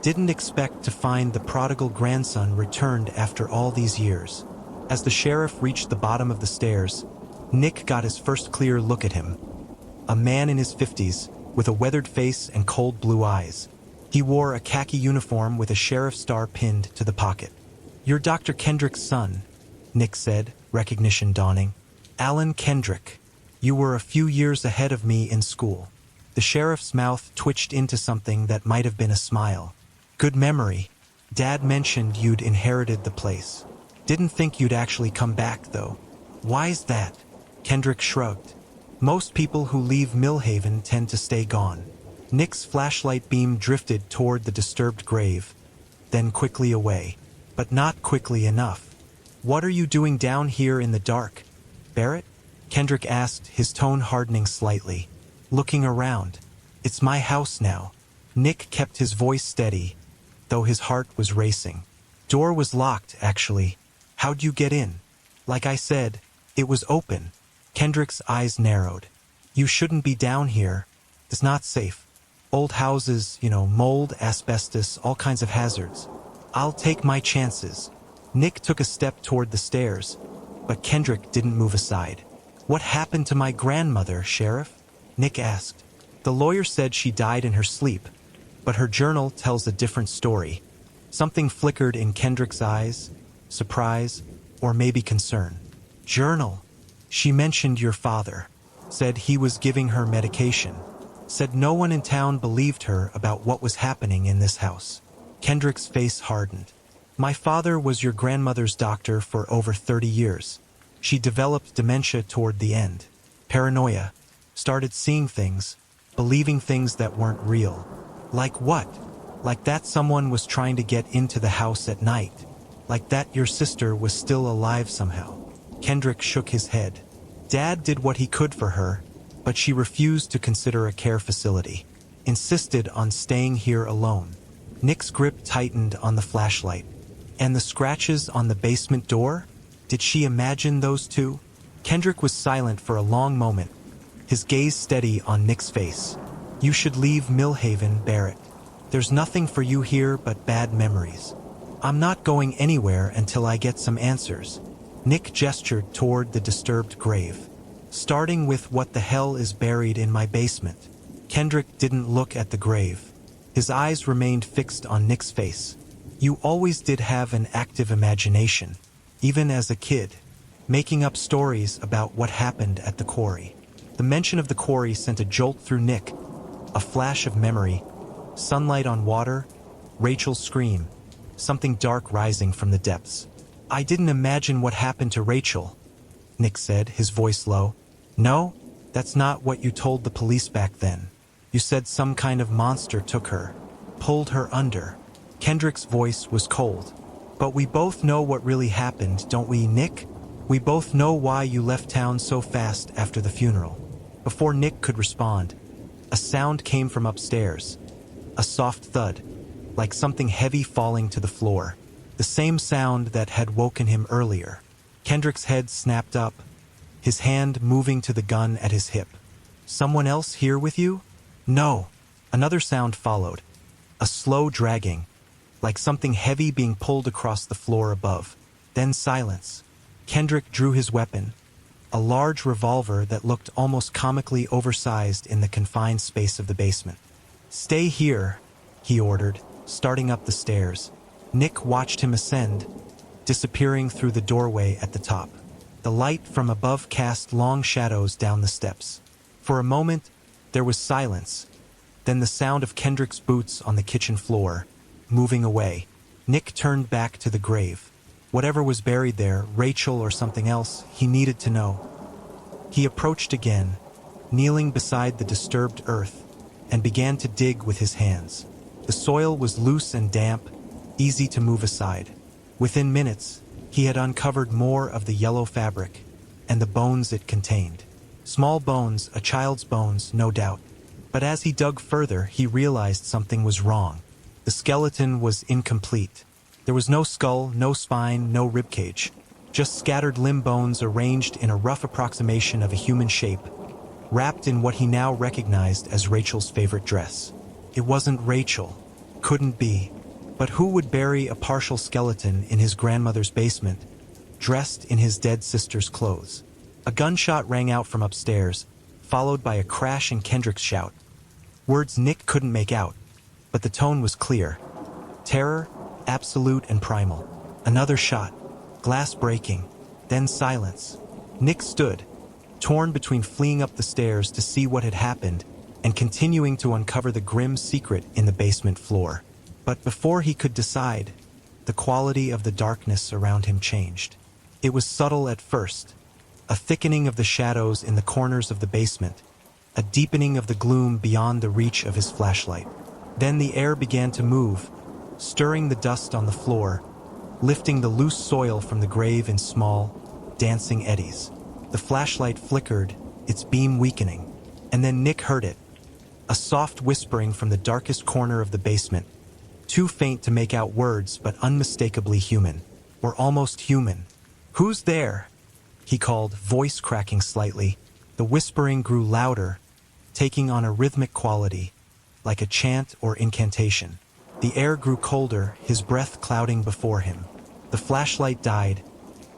Didn't expect to find the prodigal grandson returned after all these years. As the sheriff reached the bottom of the stairs, Nick got his first clear look at him. A man in his 50s, with a weathered face and cold blue eyes. He wore a khaki uniform with a sheriff's star pinned to the pocket. You're Dr. Kendrick's son, Nick said, recognition dawning. Alan Kendrick. You were a few years ahead of me in school. The sheriff's mouth twitched into something that might have been a smile. Good memory. Dad mentioned you'd inherited the place. Didn't think you'd actually come back, though. Why's that? Kendrick shrugged. Most people who leave Millhaven tend to stay gone. Nick's flashlight beam drifted toward the disturbed grave, then quickly away. But not quickly enough. What are you doing down here in the dark, Barrett? Kendrick asked, his tone hardening slightly. Looking around. It's my house now. Nick kept his voice steady, though his heart was racing. Door was locked, actually. How'd you get in? Like I said, it was open. Kendrick's eyes narrowed. You shouldn't be down here. It's not safe. Old houses, mold, asbestos, all kinds of hazards. I'll take my chances. Nick took a step toward the stairs, but Kendrick didn't move aside. What happened to my grandmother, Sheriff? Nick asked. The lawyer said she died in her sleep, but her journal tells a different story. Something flickered in Kendrick's eyes, surprise, or maybe concern. Journal. She mentioned your father, said he was giving her medication, said no one in town believed her about what was happening in this house. Kendrick's face hardened. My father was your grandmother's doctor for over 30 years. She developed dementia toward the end. Paranoia. Started seeing things, believing things that weren't real. Like what? Like that someone was trying to get into the house at night. Like that your sister was still alive somehow. Kendrick shook his head. Dad did what he could for her, but she refused to consider a care facility. Insisted on staying here alone. Nick's grip tightened on the flashlight. And the scratches on the basement door? Did she imagine those two? Kendrick was silent for a long moment, his gaze steady on Nick's face. You should leave Millhaven, Barrett. There's nothing for you here but bad memories. I'm not going anywhere until I get some answers. Nick gestured toward the disturbed grave. Starting with what the hell is buried in my basement. Kendrick didn't look at the grave. His eyes remained fixed on Nick's face. You always did have an active imagination, even as a kid, making up stories about what happened at the quarry. The mention of the quarry sent a jolt through Nick, a flash of memory, sunlight on water, Rachel's scream, something dark rising from the depths. I didn't imagine what happened to Rachel, Nick said, his voice low. No, that's not what you told the police back then. You said some kind of monster took her, pulled her under. Kendrick's voice was cold. But we both know what really happened, don't we, Nick? We both know why you left town so fast after the funeral. Before Nick could respond, a sound came from upstairs. A soft thud, like something heavy falling to the floor. The same sound that had woken him earlier. Kendrick's head snapped up, his hand moving to the gun at his hip. Someone else here with you? No. Another sound followed. A slow dragging, like something heavy being pulled across the floor above. Then silence. Kendrick drew his weapon, a large revolver that looked almost comically oversized in the confined space of the basement. Stay here, he ordered, starting up the stairs. Nick watched him ascend, disappearing through the doorway at the top. The light from above cast long shadows down the steps. For a moment, there was silence, then the sound of Kendrick's boots on the kitchen floor, moving away. Nick turned back to the grave. Whatever was buried there, Rachel or something else, he needed to know. He approached again, kneeling beside the disturbed earth, and began to dig with his hands. The soil was loose and damp, easy to move aside. Within minutes, he had uncovered more of the yellow fabric and the bones it contained. Small bones, a child's bones, no doubt. But as he dug further, he realized something was wrong. The skeleton was incomplete. There was no skull, no spine, no ribcage. Just scattered limb bones arranged in a rough approximation of a human shape, wrapped in what he now recognized as Rachel's favorite dress. It wasn't Rachel. Couldn't be. But who would bury a partial skeleton in his grandmother's basement, dressed in his dead sister's clothes? A gunshot rang out from upstairs, followed by a crash and Kendrick's shout. Words Nick couldn't make out, but the tone was clear. Terror, absolute and primal. Another shot, glass breaking, then silence. Nick stood, torn between fleeing up the stairs to see what had happened and continuing to uncover the grim secret in the basement floor. But before he could decide, the quality of the darkness around him changed. It was subtle at first, a thickening of the shadows in the corners of the basement, a deepening of the gloom beyond the reach of his flashlight. Then the air began to move, stirring the dust on the floor, lifting the loose soil from the grave in small, dancing eddies. The flashlight flickered, its beam weakening, and then Nick heard it, a soft whispering from the darkest corner of the basement, too faint to make out words but unmistakably human, or almost human. "Who's there?" he called, voice cracking slightly. The whispering grew louder, taking on a rhythmic quality, like a chant or incantation. The air grew colder, his breath clouding before him. The flashlight died,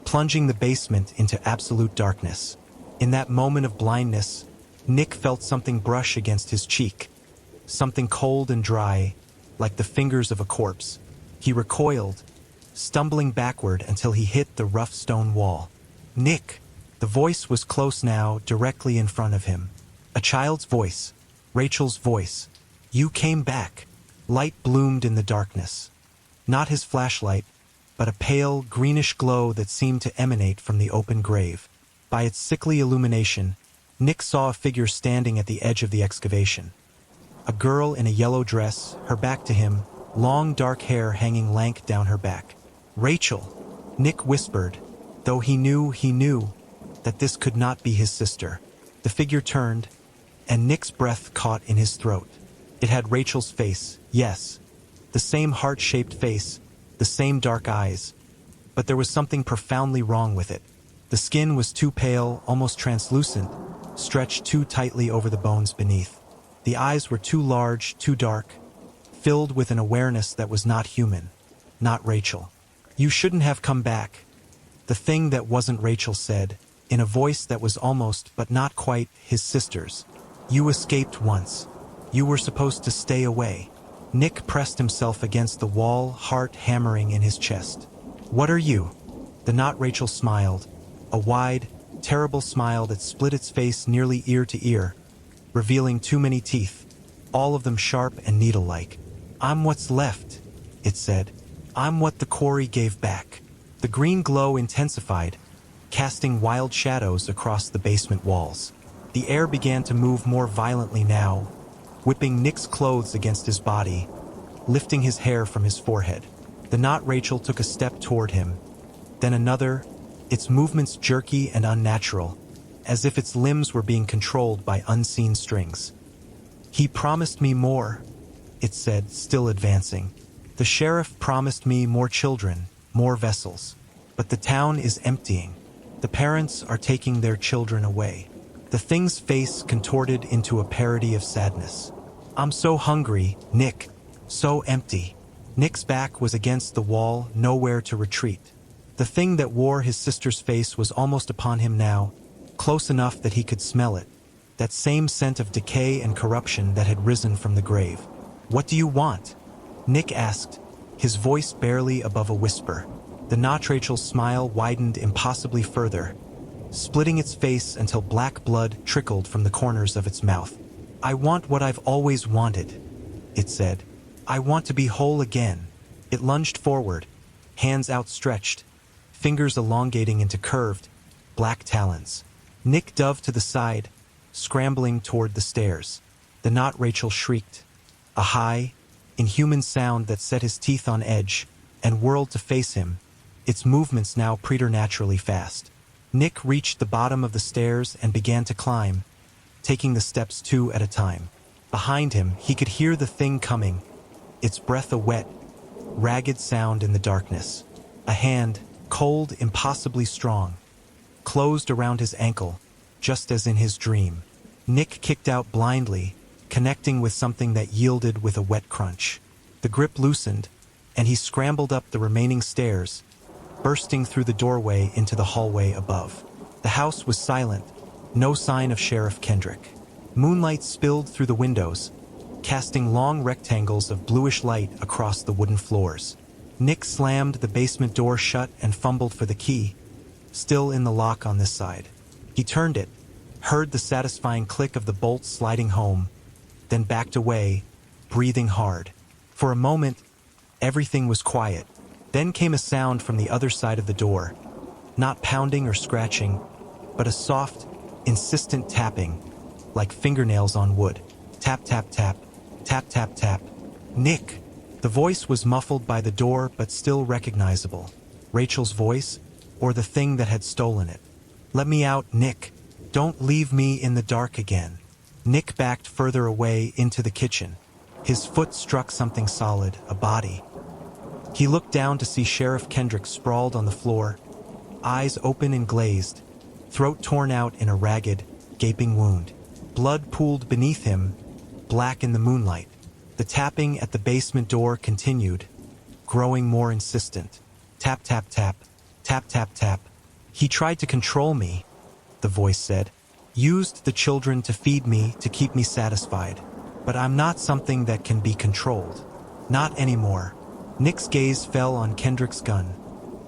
plunging the basement into absolute darkness. In that moment of blindness, Nick felt something brush against his cheek, something cold and dry, like the fingers of a corpse. He recoiled, stumbling backward until he hit the rough stone wall. "Nick!" The voice was close now, directly in front of him. A child's voice, Rachel's voice. "You came back." Light bloomed in the darkness. Not his flashlight, but a pale, greenish glow that seemed to emanate from the open grave. By its sickly illumination, Nick saw a figure standing at the edge of the excavation. A girl in a yellow dress, her back to him, long dark hair hanging lank down her back. "Rachel," Nick whispered, though he knew that this could not be his sister. The figure turned, and Nick's breath caught in his throat. It had Rachel's face, yes, the same heart-shaped face, the same dark eyes, but there was something profoundly wrong with it. The skin was too pale, almost translucent, stretched too tightly over the bones beneath. The eyes were too large, too dark, filled with an awareness that was not human, not Rachel. "You shouldn't have come back," the thing that wasn't Rachel said, in a voice that was almost, but not quite, his sister's. "You escaped once. You were supposed to stay away." Nick pressed himself against the wall, heart hammering in his chest. "What are you?" The not Rachel smiled, a wide, terrible smile that split its face nearly ear to ear, revealing too many teeth, all of them sharp and needle-like. "I'm what's left," it said. "I'm what the quarry gave back." The green glow intensified, casting wild shadows across the basement walls. The air began to move more violently now, whipping Nick's clothes against his body, lifting his hair from his forehead. The not Rachel took a step toward him, then another, its movements jerky and unnatural, as if its limbs were being controlled by unseen strings. "He promised me more," it said, still advancing. "The sheriff promised me more children, more vessels. But the town is emptying. The parents are taking their children away." The thing's face contorted into a parody of sadness. "I'm so hungry, Nick. So empty." Nick's back was against the wall, nowhere to retreat. The thing that wore his sister's face was almost upon him now, close enough that he could smell it, that same scent of decay and corruption that had risen from the grave. "What do you want?" Nick asked, his voice barely above a whisper. The not Rachel's smile widened impossibly further, splitting its face until black blood trickled from the corners of its mouth. "I want what I've always wanted," it said. "I want to be whole again." It lunged forward, hands outstretched, fingers elongating into curved, black talons. Nick dove to the side, scrambling toward the stairs. The not Rachel shrieked, a high, inhuman sound that set his teeth on edge, and whirled to face him, its movements now preternaturally fast. Nick reached the bottom of the stairs and began to climb, taking the steps 2 at a time. Behind him, he could hear the thing coming, its breath a wet, ragged sound in the darkness. A hand, cold, impossibly strong, closed around his ankle, just as in his dream. Nick kicked out blindly, connecting with something that yielded with a wet crunch. The grip loosened, and he scrambled up the remaining stairs, bursting through the doorway into the hallway above. The house was silent, no sign of Sheriff Kendrick. Moonlight spilled through the windows, casting long rectangles of bluish light across the wooden floors. Nick slammed the basement door shut and fumbled for the key, still in the lock on this side. He turned it, heard the satisfying click of the bolts sliding home, then backed away, breathing hard. For a moment, everything was quiet. Then came a sound from the other side of the door, not pounding or scratching, but a soft, insistent tapping, like fingernails on wood. Tap, tap, tap, tap, tap, tap. Nick! The voice was muffled by the door but still recognizable. Rachel's voice, or the thing that had stolen it. Let me out, Nick. Don't leave me in the dark again. Nick backed further away into the kitchen. His foot struck something solid, a body. He looked down to see Sheriff Kendrick sprawled on the floor, eyes open and glazed, throat torn out in a ragged, gaping wound. Blood pooled beneath him, black in the moonlight. The tapping at the basement door continued, growing more insistent. Tap, tap, tap, tap, tap, tap. He tried to control me, the voice said. Used the children to feed me, to keep me satisfied. But I'm not something that can be controlled. Not anymore. Nick's gaze fell on Kendrick's gun,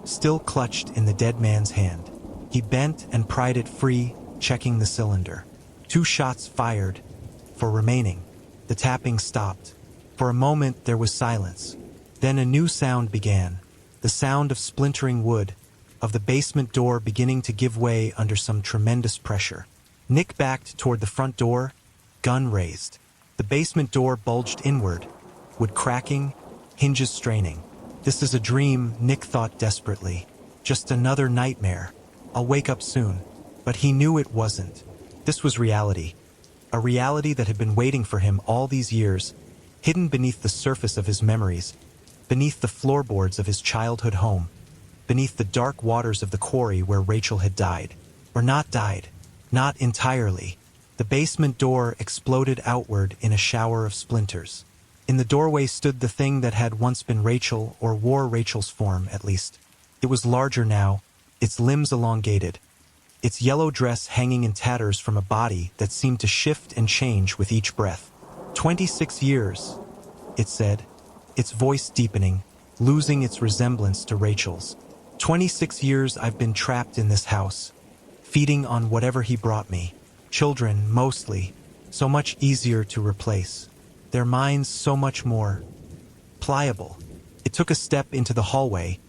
still clutched in the dead man's hand. He bent and pried it free, checking the cylinder. 2 shots fired. For remaining. The tapping stopped. For a moment there was silence. Then a new sound began. The sound of splintering wood, of the basement door beginning to give way under some tremendous pressure. Nick backed toward the front door, gun raised. The basement door bulged inward, wood cracking, hinges straining. This is a dream, Nick thought desperately. Just another nightmare. I'll wake up soon. But he knew it wasn't. This was reality. A reality that had been waiting for him all these years, hidden beneath the surface of his memories, beneath the floorboards of his childhood home, beneath the dark waters of the quarry where Rachel had died. Or not died. Not entirely. The basement door exploded outward in a shower of splinters. In the doorway stood the thing that had once been Rachel, or wore Rachel's form, at least. It was larger now, its limbs elongated, its yellow dress hanging in tatters from a body that seemed to shift and change with each breath. 26 years, it said, its voice deepening, losing its resemblance to Rachel's. 26 years I've been trapped in this house, feeding on whatever he brought me. Children, mostly, so much easier to replace. Their minds so much more pliable. It took a step into the hallway,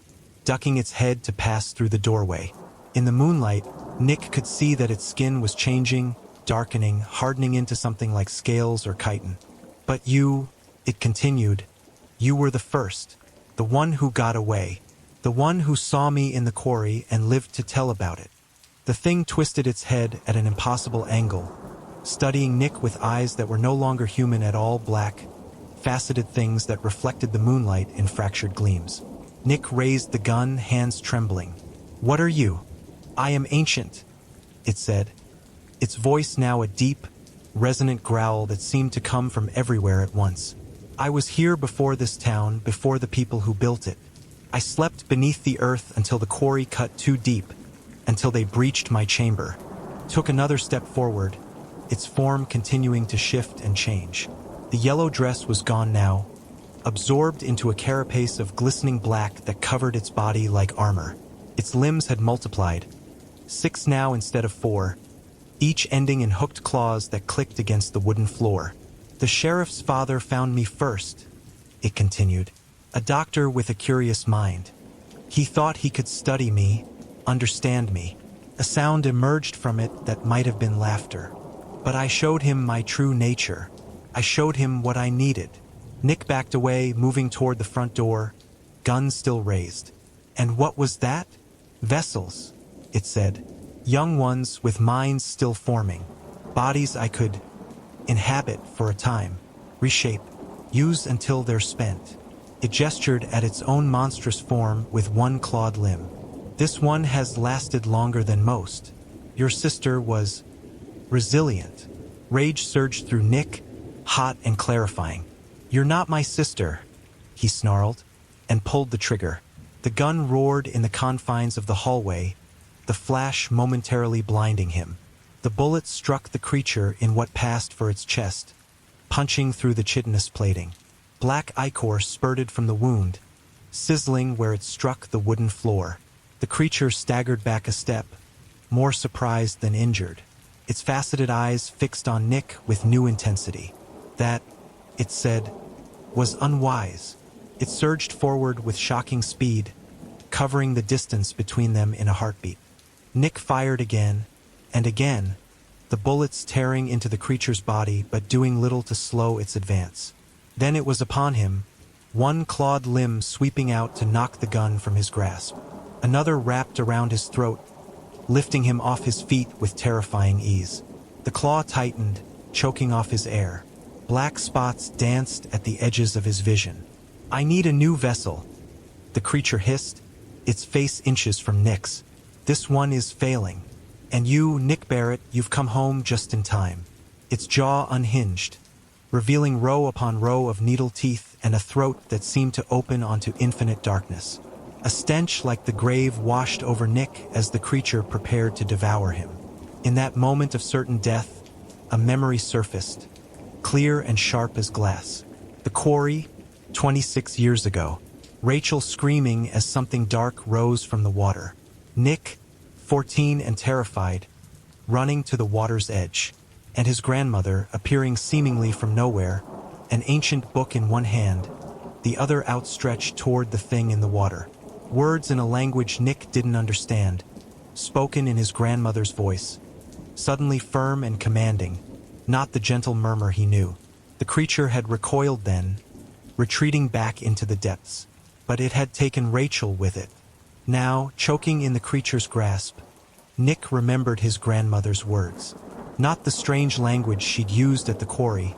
ducking its head to pass through the doorway. In the moonlight, Nick could see that its skin was changing, darkening, hardening into something like scales or chitin. But you, it continued, you were the first, the one who got away, the one who saw me in the quarry and lived to tell about it. The thing twisted its head at an impossible angle, studying Nick with eyes that were no longer human at all, black, faceted things that reflected the moonlight in fractured gleams. Nick raised the gun, hands trembling. What are you? I am ancient, it said, its voice now a deep, resonant growl that seemed to come from everywhere at once. I was here before this town, before the people who built it. I slept beneath the earth until the quarry cut too deep, until they breached my chamber. Took another step forward, its form continuing to shift and change. The yellow dress was gone now, absorbed into a carapace of glistening black that covered its body like armor. Its limbs had multiplied, 6 now instead of 4, each ending in hooked claws that clicked against the wooden floor. The sheriff's father found me first, it continued, a doctor with a curious mind. He thought he could study me, understand me. A sound emerged from it that might have been laughter. But I showed him my true nature. I showed him what I needed. Nick backed away, moving toward the front door, gun still raised. And what was that? Vessels, it said. Young ones with minds still forming. Bodies I could inhabit for a time, reshape, use until they're spent. It gestured at its own monstrous form with one clawed limb. This one has lasted longer than most. Your sister was resilient. Rage surged through Nick, hot and clarifying. You're not my sister, he snarled, and pulled the trigger. The gun roared in the confines of the hallway, the flash momentarily blinding him. The bullet struck the creature in what passed for its chest, punching through the chitinous plating. Black ichor spurted from the wound, sizzling where it struck the wooden floor. The creature staggered back a step, more surprised than injured, its faceted eyes fixed on Nick with new intensity. That, it said, was unwise. It surged forward with shocking speed, covering the distance between them in a heartbeat. Nick fired again, and again, the bullets tearing into the creature's body but doing little to slow its advance. Then it was upon him, one clawed limb sweeping out to knock the gun from his grasp. Another wrapped around his throat, lifting him off his feet with terrifying ease. The claw tightened, choking off his air. Black spots danced at the edges of his vision. I need a new vessel, the creature hissed, its face inches from Nick's. This one is failing. And you, Nick Barrett, you've come home just in time. Its jaw unhinged, revealing row upon row of needle teeth and a throat that seemed to open onto infinite darkness. A stench like the grave washed over Nick as the creature prepared to devour him. In that moment of certain death, a memory surfaced, clear and sharp as glass. The quarry, 26 years ago. Rachel screaming as something dark rose from the water. Nick, 14 and terrified, running to the water's edge. And his grandmother appearing seemingly from nowhere, an ancient book in one hand, the other outstretched toward the thing in the water. Words in a language Nick didn't understand, spoken in his grandmother's voice, suddenly firm and commanding, not the gentle murmur he knew. The creature had recoiled then, retreating back into the depths. But it had taken Rachel with it. Now, choking in the creature's grasp, Nick remembered his grandmother's words. Not the strange language she'd used at the quarry,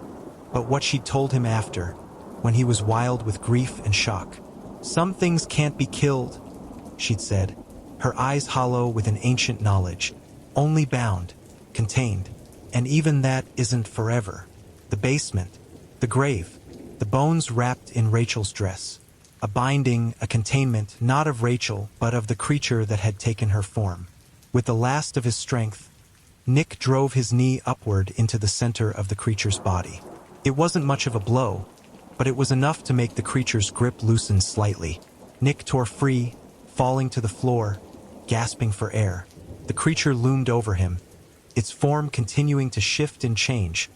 but what she'd told him after, when he was wild with grief and shock. Some things can't be killed, she'd said, her eyes hollow with an ancient knowledge. Only bound, contained, and even that isn't forever. The basement, the grave, the bones wrapped in Rachel's dress. A binding, a containment, not of Rachel, but of the creature that had taken her form. With the last of his strength, Nick drove his knee upward into the center of the creature's body. It wasn't much of a blow, but it was enough to make the creature's grip loosen slightly. Nick tore free, falling to the floor, gasping for air. The creature loomed over him, its form continuing to shift and change,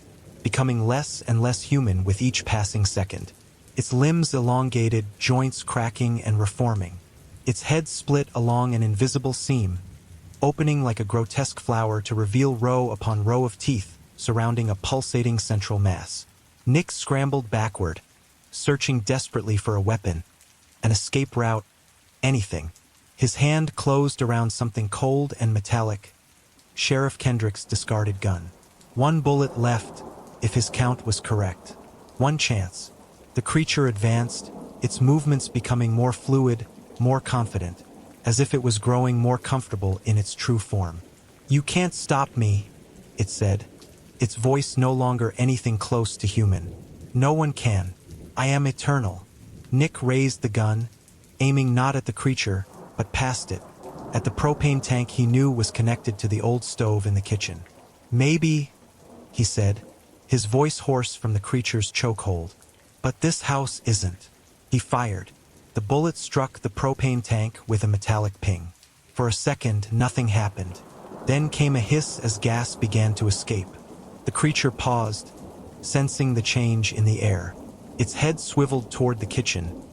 becoming less and less human with each passing second. Its limbs elongated, joints cracking and reforming. Its head split along an invisible seam, opening like a grotesque flower to reveal row upon row of teeth surrounding a pulsating central mass. Nick scrambled backward, searching desperately for a weapon, an escape route, anything. His hand closed around something cold and metallic, Sheriff Kendrick's discarded gun. One bullet left, if his count was correct. One chance. The creature advanced, its movements becoming more fluid, more confident, as if it was growing more comfortable in its true form. You can't stop me, it said, its voice no longer anything close to human. No one can. I am eternal. Nick raised the gun, aiming not at the creature, but past it, at the propane tank he knew was connected to the old stove in the kitchen. Maybe, he said, his voice hoarse from the creature's chokehold. But this house isn't. He fired. The bullet struck the propane tank with a metallic ping. For a second, nothing happened. Then came a hiss as gas began to escape. The creature paused, sensing the change in the air. Its head swiveled toward the kitchen,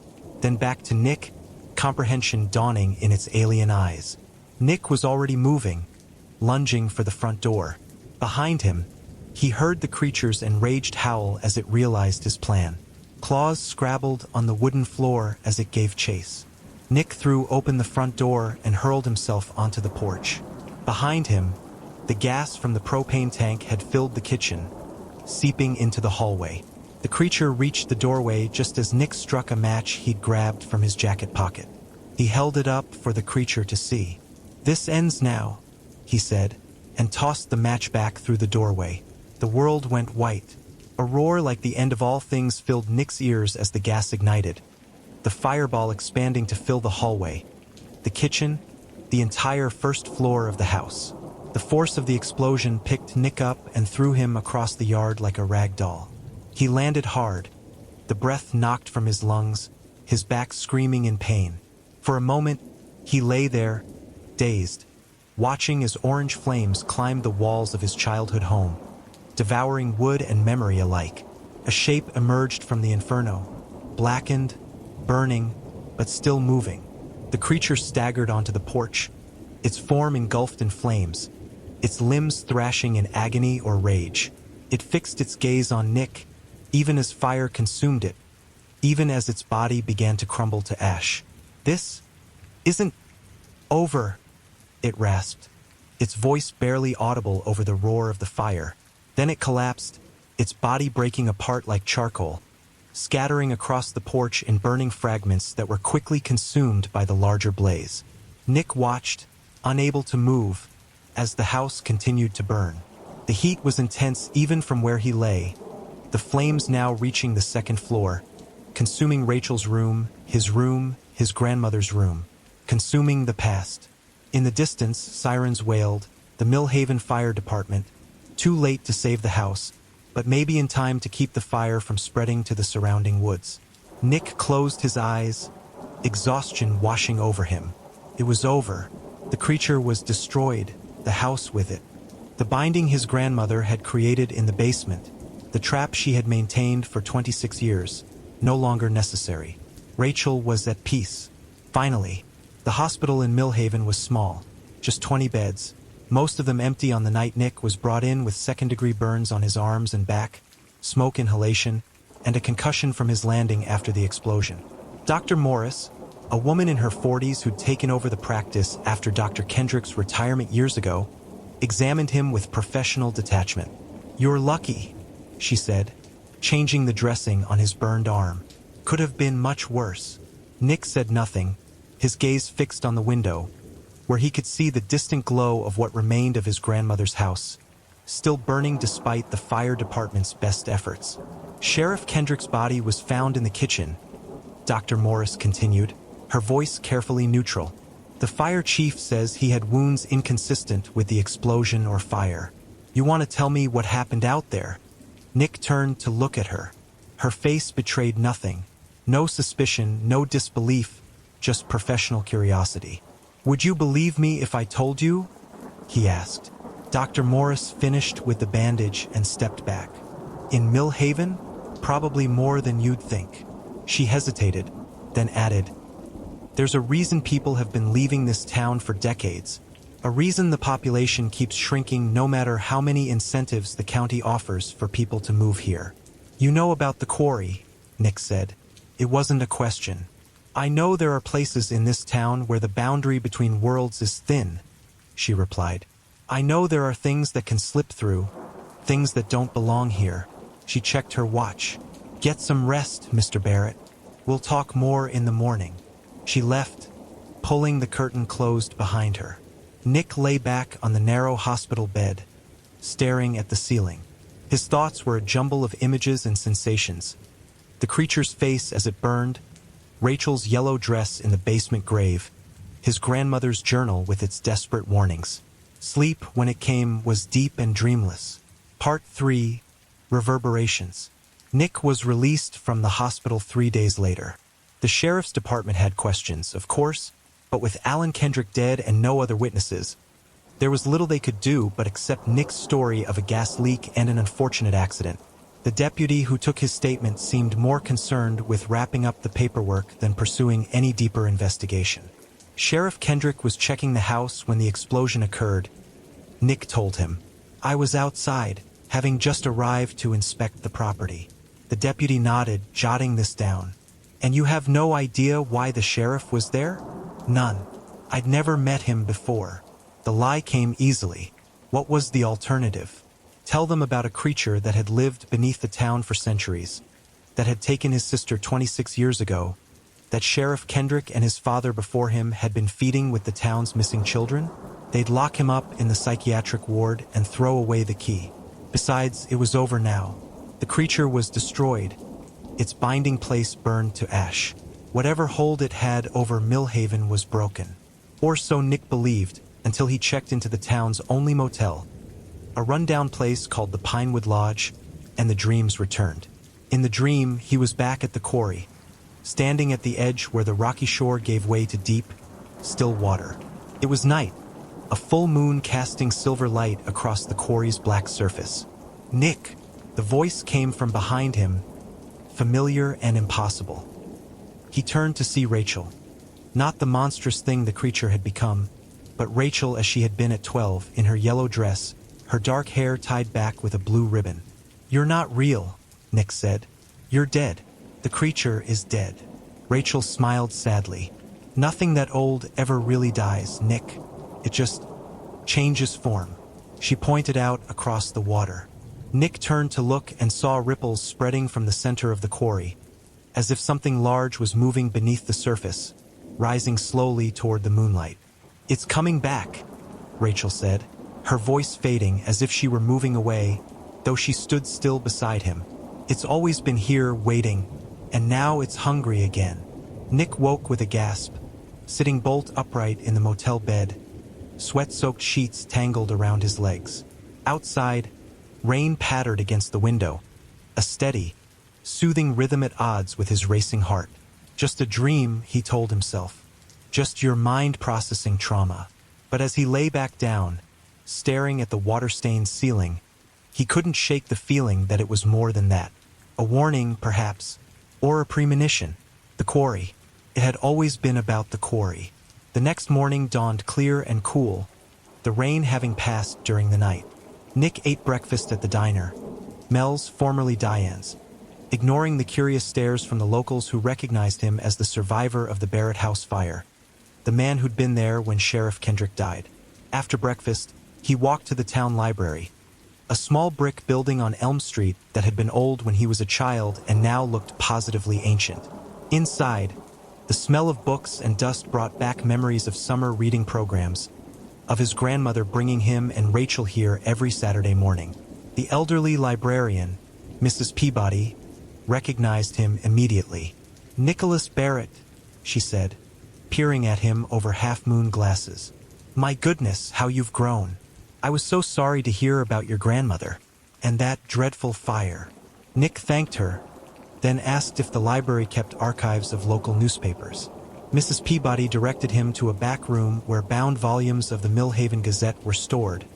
then back to Nick, comprehension dawning in its alien eyes. Nick was already moving, lunging for the front door. Behind him, he heard the creature's enraged howl as it realized his plan. Claws scrabbled on the wooden floor as it gave chase. Nick threw open the front door and hurled himself onto the porch. Behind him, the gas from the propane tank had filled the kitchen, seeping into the hallway. The creature reached the doorway just as Nick struck a match he'd grabbed from his jacket pocket. He held it up for the creature to see. "This ends now," he said, and tossed the match back through the doorway. The world went white. A roar like the end of all things filled Nick's ears as the gas ignited, the fireball expanding to fill the hallway, the kitchen, the entire first floor of the house. The force of the explosion picked Nick up and threw him across the yard like a rag doll. He landed hard, the breath knocked from his lungs, his back screaming in pain. For a moment, he lay there, dazed, watching as orange flames climbed the walls of his childhood home, devouring wood and memory alike. A shape emerged from the inferno, blackened, burning, but still moving. The creature staggered onto the porch, its form engulfed in flames, its limbs thrashing in agony or rage. It fixed its gaze on Nick, even as fire consumed it, even as its body began to crumble to ash. "This isn't over," it rasped, its voice barely audible over the roar of the fire. Then it collapsed, its body breaking apart like charcoal, scattering across the porch in burning fragments that were quickly consumed by the larger blaze. Nick watched, unable to move, as the house continued to burn. The heat was intense even from where he lay, the flames now reaching the second floor, consuming Rachel's room, his grandmother's room, consuming the past. In the distance, sirens wailed, the Millhaven Fire Department, too late to save the house, but maybe in time to keep the fire from spreading to the surrounding woods. Nick closed his eyes, exhaustion washing over him. It was over. The creature was destroyed, the house with it. The binding his grandmother had created in the basement, the trap she had maintained for 26 years, no longer necessary. Rachel was at peace. Finally, the hospital in Millhaven was small, just 20 beds, most of them empty on the night Nick was brought in with second-degree burns on his arms and back, smoke inhalation, and a concussion from his landing after the explosion. Dr. Morris, a woman in her 40s who'd taken over the practice after Dr. Kendrick's retirement years ago, examined him with professional detachment. "You're lucky," she said, changing the dressing on his burned arm. "Could have been much worse." Nick said nothing, his gaze fixed on the window, where he could see the distant glow of what remained of his grandmother's house, still burning despite the fire department's best efforts. "Sheriff Kendrick's body was found in the kitchen," Dr. Morris continued, her voice carefully neutral. "The fire chief says he had wounds inconsistent with the explosion or fire. You want to tell me what happened out there?" Nick turned to look at her. Her face betrayed nothing. No suspicion, no disbelief, just professional curiosity. "Would you believe me if I told you?" he asked. Dr. Morris finished with the bandage and stepped back. "In Millhaven? Probably more than you'd think." She hesitated, then added, "There's a reason people have been leaving this town for decades. A reason the population keeps shrinking no matter how many incentives the county offers for people to move here." "You know about the quarry," Nick said. It wasn't a question. "I know there are places in this town where the boundary between worlds is thin," she replied. "I know there are things that can slip through, things that don't belong here." She checked her watch. "Get some rest, Mr. Barrett. We'll talk more in the morning." She left, pulling the curtain closed behind her. Nick lay back on the narrow hospital bed, staring at the ceiling. His thoughts were a jumble of images and sensations. The creature's face as it burned, Rachel's yellow dress in the basement grave, his grandmother's journal with its desperate warnings. Sleep, when it came, was deep and dreamless. Part 3, Reverberations. Nick was released from the hospital 3 days later. The sheriff's department had questions, of course, but with Alan Kendrick dead and no other witnesses, there was little they could do but accept Nick's story of a gas leak and an unfortunate accident. The deputy who took his statement seemed more concerned with wrapping up the paperwork than pursuing any deeper investigation. Sheriff Kendrick was checking the house when the explosion occurred. Nick told him, "I was outside, having just arrived to inspect the property." The deputy nodded, jotting this down. "And you have no idea why the sheriff was there?" "None. I'd never met him before." The lie came easily. What was the alternative? Tell them about a creature that had lived beneath the town for centuries, that had taken his sister 26 years ago, that Sheriff Kendrick and his father before him had been feeding with the town's missing children? They'd lock him up in the psychiatric ward and throw away the key. Besides, it was over now. The creature was destroyed, its binding place burned to ash. Whatever hold it had over Millhaven was broken. Or so Nick believed, until he checked into the town's only motel, a rundown place called the Pinewood Lodge, and the dreams returned. In the dream, he was back at the quarry, standing at the edge where the rocky shore gave way to deep, still water. It was night, a full moon casting silver light across the quarry's black surface. "Nick!" The voice came from behind him, familiar and impossible. He turned to see Rachel. Not the monstrous thing the creature had become, but Rachel as she had been at 12, in her yellow dress, her dark hair tied back with a blue ribbon. "You're not real," Nick said. "You're dead. The creature is dead." Rachel smiled sadly. "Nothing that old ever really dies, Nick. It just changes form." She pointed out across the water. Nick turned to look and saw ripples spreading from the center of the quarry, as if something large was moving beneath the surface, rising slowly toward the moonlight. "It's coming back," Rachel said, her voice fading as if she were moving away, though she stood still beside him. "It's always been here, waiting, and now it's hungry again." Nick woke with a gasp, sitting bolt upright in the motel bed, sweat-soaked sheets tangled around his legs. Outside, rain pattered against the window, a steady, soothing rhythm at odds with his racing heart. Just a dream, he told himself. Just your mind processing trauma. But as he lay back down, staring at the water-stained ceiling, he couldn't shake the feeling that it was more than that. A warning, perhaps, or a premonition. The quarry. It had always been about the quarry. The next morning dawned clear and cool, the rain having passed during the night. Nick ate breakfast at the diner, Mel's, formerly Diane's, ignoring the curious stares from the locals who recognized him as the survivor of the Barrett House fire, the man who'd been there when Sheriff Kendrick died. After breakfast, he walked to the town library, a small brick building on Elm Street that had been old when he was a child and now looked positively ancient. Inside, the smell of books and dust brought back memories of summer reading programs, of his grandmother bringing him and Rachel here every Saturday morning. The elderly librarian, Mrs. Peabody, recognized him immediately. "Nicholas Barrett," she said, peering at him over half-moon glasses. "My goodness, how you've grown. I was so sorry to hear about your grandmother, and that dreadful fire." Nick thanked her, then asked if the library kept archives of local newspapers. Mrs. Peabody directed him to a back room where bound volumes of the Millhaven Gazette were stored,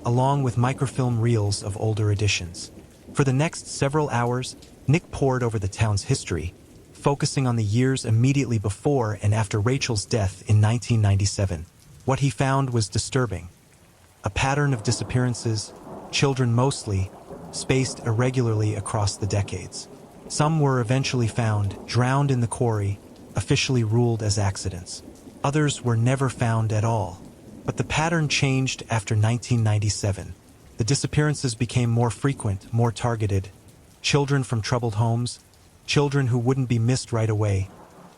along with microfilm reels of older editions. For the next several hours, Nick pored over the town's history, focusing on the years immediately before and after Rachel's death in 1997. What he found was disturbing. A pattern of disappearances, children mostly, spaced irregularly across the decades. Some were eventually found, drowned in the quarry, officially ruled as accidents. Others were never found at all. But the pattern changed after 1997. The disappearances became more frequent, more targeted. Children from troubled homes, children who wouldn't be missed right away,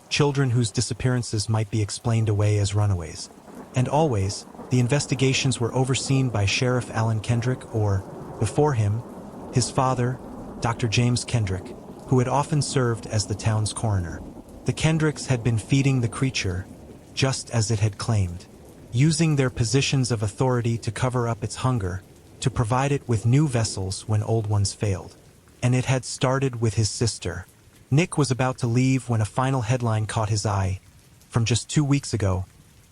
children whose disappearances might be explained away as runaways. And always, the investigations were overseen by Sheriff Alan Kendrick or, before him, his father, Dr. James Kendrick, who had often served as the town's coroner. The Kendricks had been feeding the creature, just as it had claimed, using their positions of authority to cover up its hunger, to provide it with new vessels when old ones failed. And it had started with his sister. Nick was about to leave when a final headline caught his eye. From just 2 weeks ago,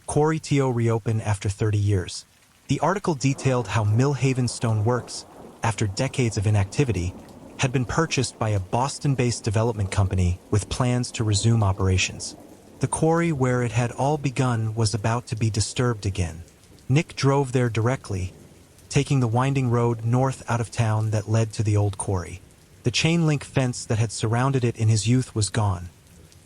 Quarry TO reopened after 30 years. The article detailed how Millhaven Stone works, after decades of inactivity, had been purchased by a Boston-based development company with plans to resume operations. The quarry where it had all begun was about to be disturbed again. Nick drove there directly, taking the winding road north out of town that led to the old quarry. The chain-link fence that had surrounded it in his youth was gone,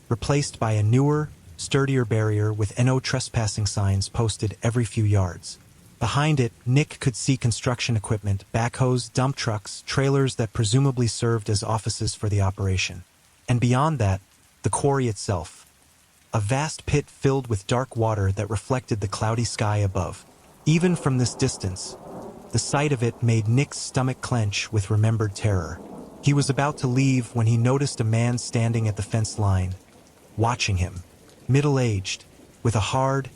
replaced by a newer, sturdier barrier with no trespassing signs posted every few yards. Behind it, Nick could see construction equipment, backhoes, dump trucks, trailers that presumably served as offices for the operation. And beyond that, the quarry itself. A vast pit filled with dark water that reflected the cloudy sky above. Even from this distance, the sight of it made Nick's stomach clench with remembered terror. He was about to leave when he noticed a man standing at the fence line, watching him. Middle-aged, with a hard,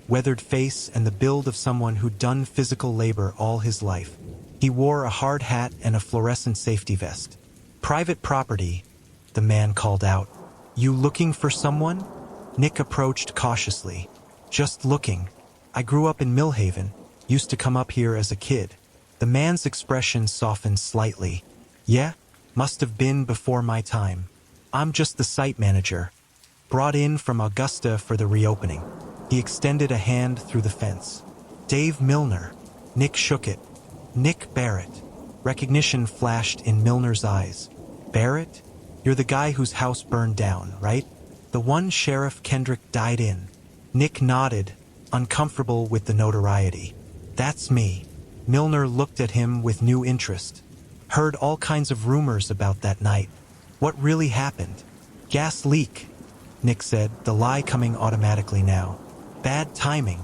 weathered face and the build of someone who'd done physical labor all his life. He wore a hard hat and a fluorescent safety vest. "Private property," the man called out. "You looking for someone?" Nick approached cautiously. "Just looking. I grew up in Millhaven, used to come up here as a kid." The man's expression softened slightly. "Yeah? Must have been before my time. I'm just the site manager, brought in from Augusta for the reopening." He extended a hand through the fence. "Dave Milner." Nick shook it. "Nick Barrett." Recognition flashed in Milner's eyes. "Barrett? You're the guy whose house burned down, right? The one Sheriff Kendrick died in." Nick nodded, uncomfortable with the notoriety. "That's me." Milner looked at him with new interest. "Heard all kinds of rumors about that night. What really happened?" "Gas leak," Nick said, the lie coming automatically now. "Bad timing."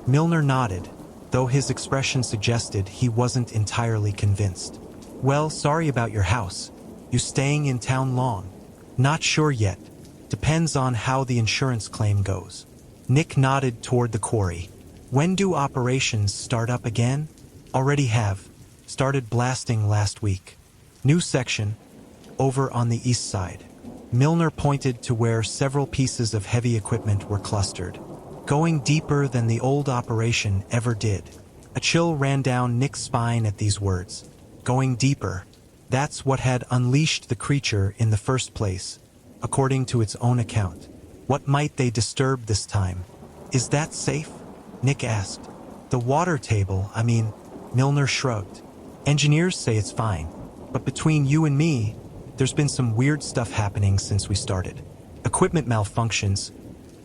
Milner nodded, though his expression suggested he wasn't entirely convinced. "Well, sorry about your house. You staying in town long?" "Not sure yet. Depends on how the insurance claim goes." Nick nodded toward the quarry. "When do operations start up again?" "Already have. Started blasting last week. New section, over on the east side." Milner pointed to where several pieces of heavy equipment were clustered. "Going deeper than the old operation ever did." A chill ran down Nick's spine at these words. Going deeper. That's what had unleashed the creature in the first place, according to its own account. What might they disturb this time? "Is that safe?" Nick asked. "The water table, I mean," Milner shrugged. "Engineers say it's fine, but between you and me, there's been some weird stuff happening since we started. Equipment malfunctions,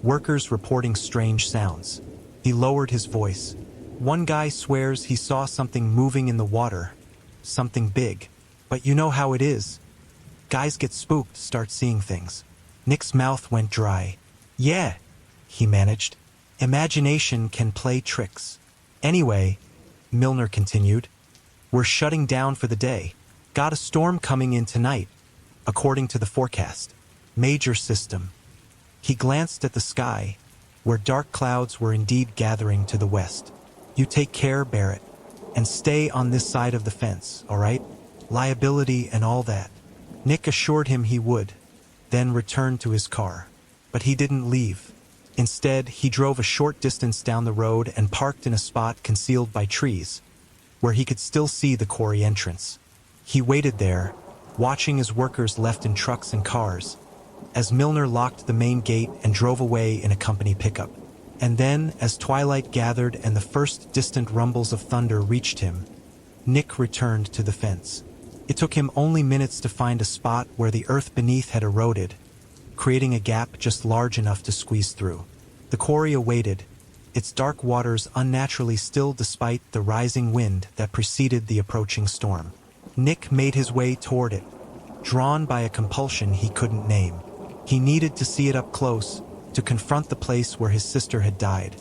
workers reporting strange sounds." He lowered his voice. "One guy swears he saw something moving in the water, something big. But you know how it is. Guys get spooked, start seeing things." Nick's mouth went dry. "Yeah," he managed. "Imagination can play tricks." "Anyway," Milner continued, "we're shutting down for the day. Got a storm coming in tonight, according to the forecast. Major system." He glanced at the sky, where dark clouds were indeed gathering to the west. "You take care, Barrett, and stay on this side of the fence, all right? Liability and all that." Nick assured him he would, then returned to his car. But he didn't leave. Instead, he drove a short distance down the road and parked in a spot concealed by trees, where he could still see the quarry entrance. He waited there, watching as workers left in trucks and cars, as Milner locked the main gate and drove away in a company pickup. And then, as twilight gathered and the first distant rumbles of thunder reached him, Nick returned to the fence. It took him only minutes to find a spot where the earth beneath had eroded, creating a gap just large enough to squeeze through. The quarry awaited, its dark waters unnaturally still despite the rising wind that preceded the approaching storm. Nick made his way toward it, drawn by a compulsion he couldn't name. He needed to see it up close, to confront the place where his sister had died,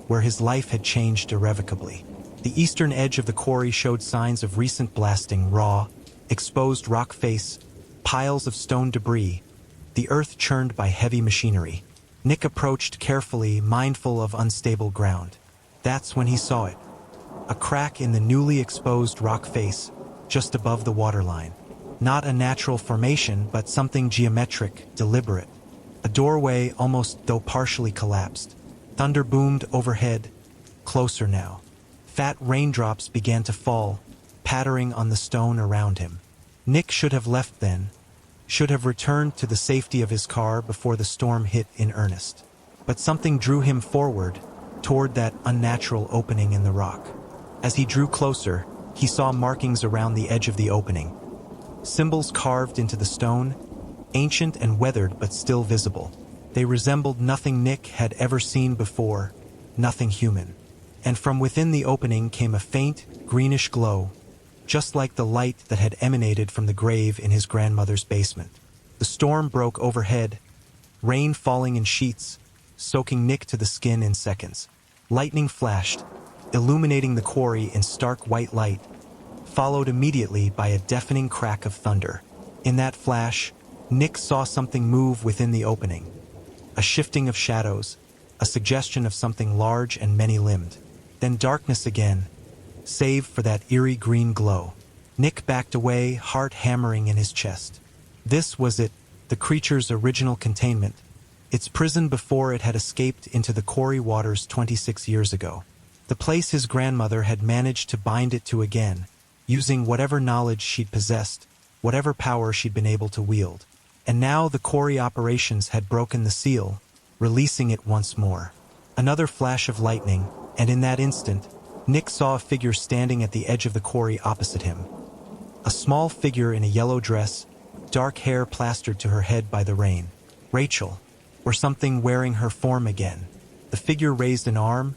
where his life had changed irrevocably. The eastern edge of the quarry showed signs of recent blasting, raw, exposed rock face, piles of stone debris, the earth churned by heavy machinery. Nick approached carefully, mindful of unstable ground. That's when he saw it. A crack in the newly exposed rock face, just above the waterline. Not a natural formation, but something geometric, deliberate. A doorway almost though partially collapsed. Thunder boomed overhead, closer now. Fat raindrops began to fall, pattering on the stone around him. Nick should have left then, should have returned to the safety of his car before the storm hit in earnest. But something drew him forward, toward that unnatural opening in the rock. As he drew closer, he saw markings around the edge of the opening. Symbols carved into the stone, ancient and weathered but still visible. They resembled nothing Nick had ever seen before, nothing human. And from within the opening came a faint, greenish glow, just like the light that had emanated from the grave in his grandmother's basement. The storm broke overhead, rain falling in sheets, soaking Nick to the skin in seconds. Lightning flashed, illuminating the quarry in stark white light, followed immediately by a deafening crack of thunder. In that flash, Nick saw something move within the opening. A shifting of shadows, a suggestion of something large and many-limbed. Then darkness again, save for that eerie green glow. Nick backed away, heart hammering in his chest. This was it, the creature's original containment, its prison before it had escaped into the quarry waters 26 years ago. The place his grandmother had managed to bind it to again, using whatever knowledge she'd possessed, whatever power she'd been able to wield. And now the quarry operations had broken the seal, releasing it once more. Another flash of lightning, and in that instant, Nick saw a figure standing at the edge of the quarry opposite him. A small figure in a yellow dress, dark hair plastered to her head by the rain. Rachel, or something wearing her form again. The figure raised an arm,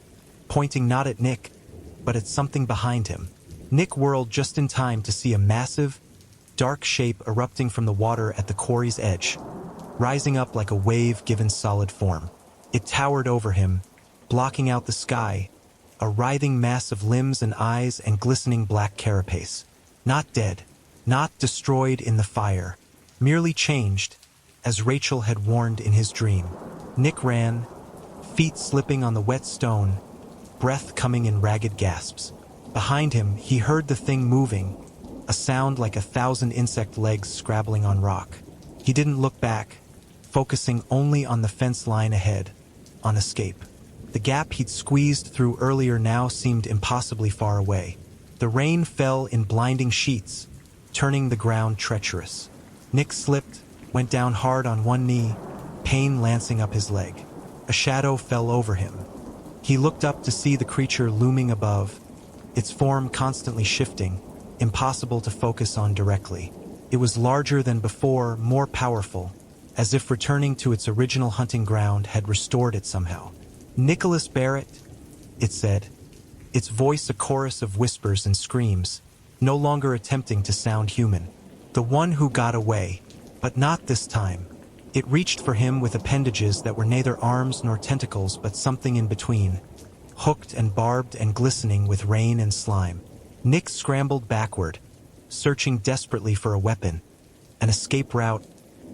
pointing not at Nick, but at something behind him. Nick whirled just in time to see a massive, dark shape erupting from the water at the quarry's edge, rising up like a wave given solid form. It towered over him, blocking out the sky, a writhing mass of limbs and eyes and glistening black carapace. Not dead, not destroyed in the fire, merely changed, as Rachel had warned in his dream. Nick ran, feet slipping on the wet stone, breath coming in ragged gasps. Behind him, he heard the thing moving, a sound like 1,000 insect legs scrabbling on rock. He didn't look back, focusing only on the fence line ahead, on escape. The gap he'd squeezed through earlier now seemed impossibly far away. The rain fell in blinding sheets, turning the ground treacherous. Nick slipped, went down hard on one knee, pain lancing up his leg. A shadow fell over him. He looked up to see the creature looming above, its form constantly shifting, impossible to focus on directly. It was larger than before, more powerful, as if returning to its original hunting ground had restored it somehow. "Nicholas Barrett," it said, its voice a chorus of whispers and screams, no longer attempting to sound human. The one who got away, but not this time. It reached for him with appendages that were neither arms nor tentacles but something in between, hooked and barbed and glistening with rain and slime. Nick scrambled backward, searching desperately for a weapon, an escape route,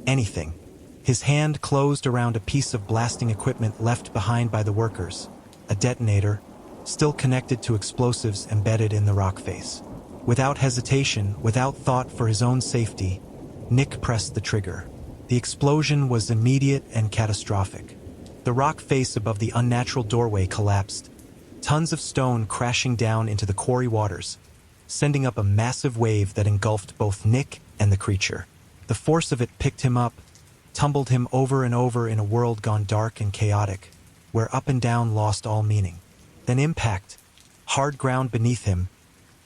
anything. His hand closed around a piece of blasting equipment left behind by the workers, a detonator, still connected to explosives embedded in the rock face. Without hesitation, without thought for his own safety, Nick pressed the trigger. The explosion was immediate and catastrophic. The rock face above the unnatural doorway collapsed, tons of stone crashing down into the quarry waters, sending up a massive wave that engulfed both Nick and the creature. The force of it picked him up, tumbled him over and over in a world gone dark and chaotic, where up and down lost all meaning. Then impact, hard ground beneath him,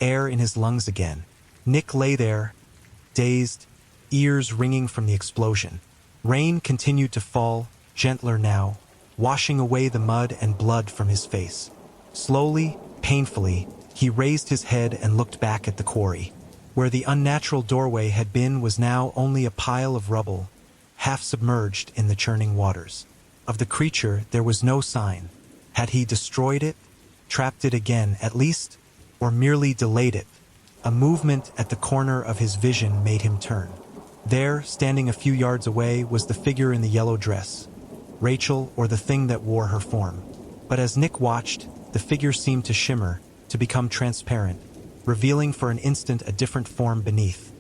air in his lungs again. Nick lay there, dazed, ears ringing from the explosion. Rain continued to fall, gentler now, washing away the mud and blood from his face. Slowly, painfully, he raised his head and looked back at the quarry. Where the unnatural doorway had been was now only a pile of rubble, half submerged in the churning waters. Of the creature there was no sign. Had he destroyed it, trapped it again at least, or merely delayed it? A movement at the corner of his vision made him turn. There, standing a few yards away, was the figure in the yellow dress, Rachel, or the thing that wore her form. But as Nick watched, the figure seemed to shimmer, to become transparent, revealing for an instant a different form beneath.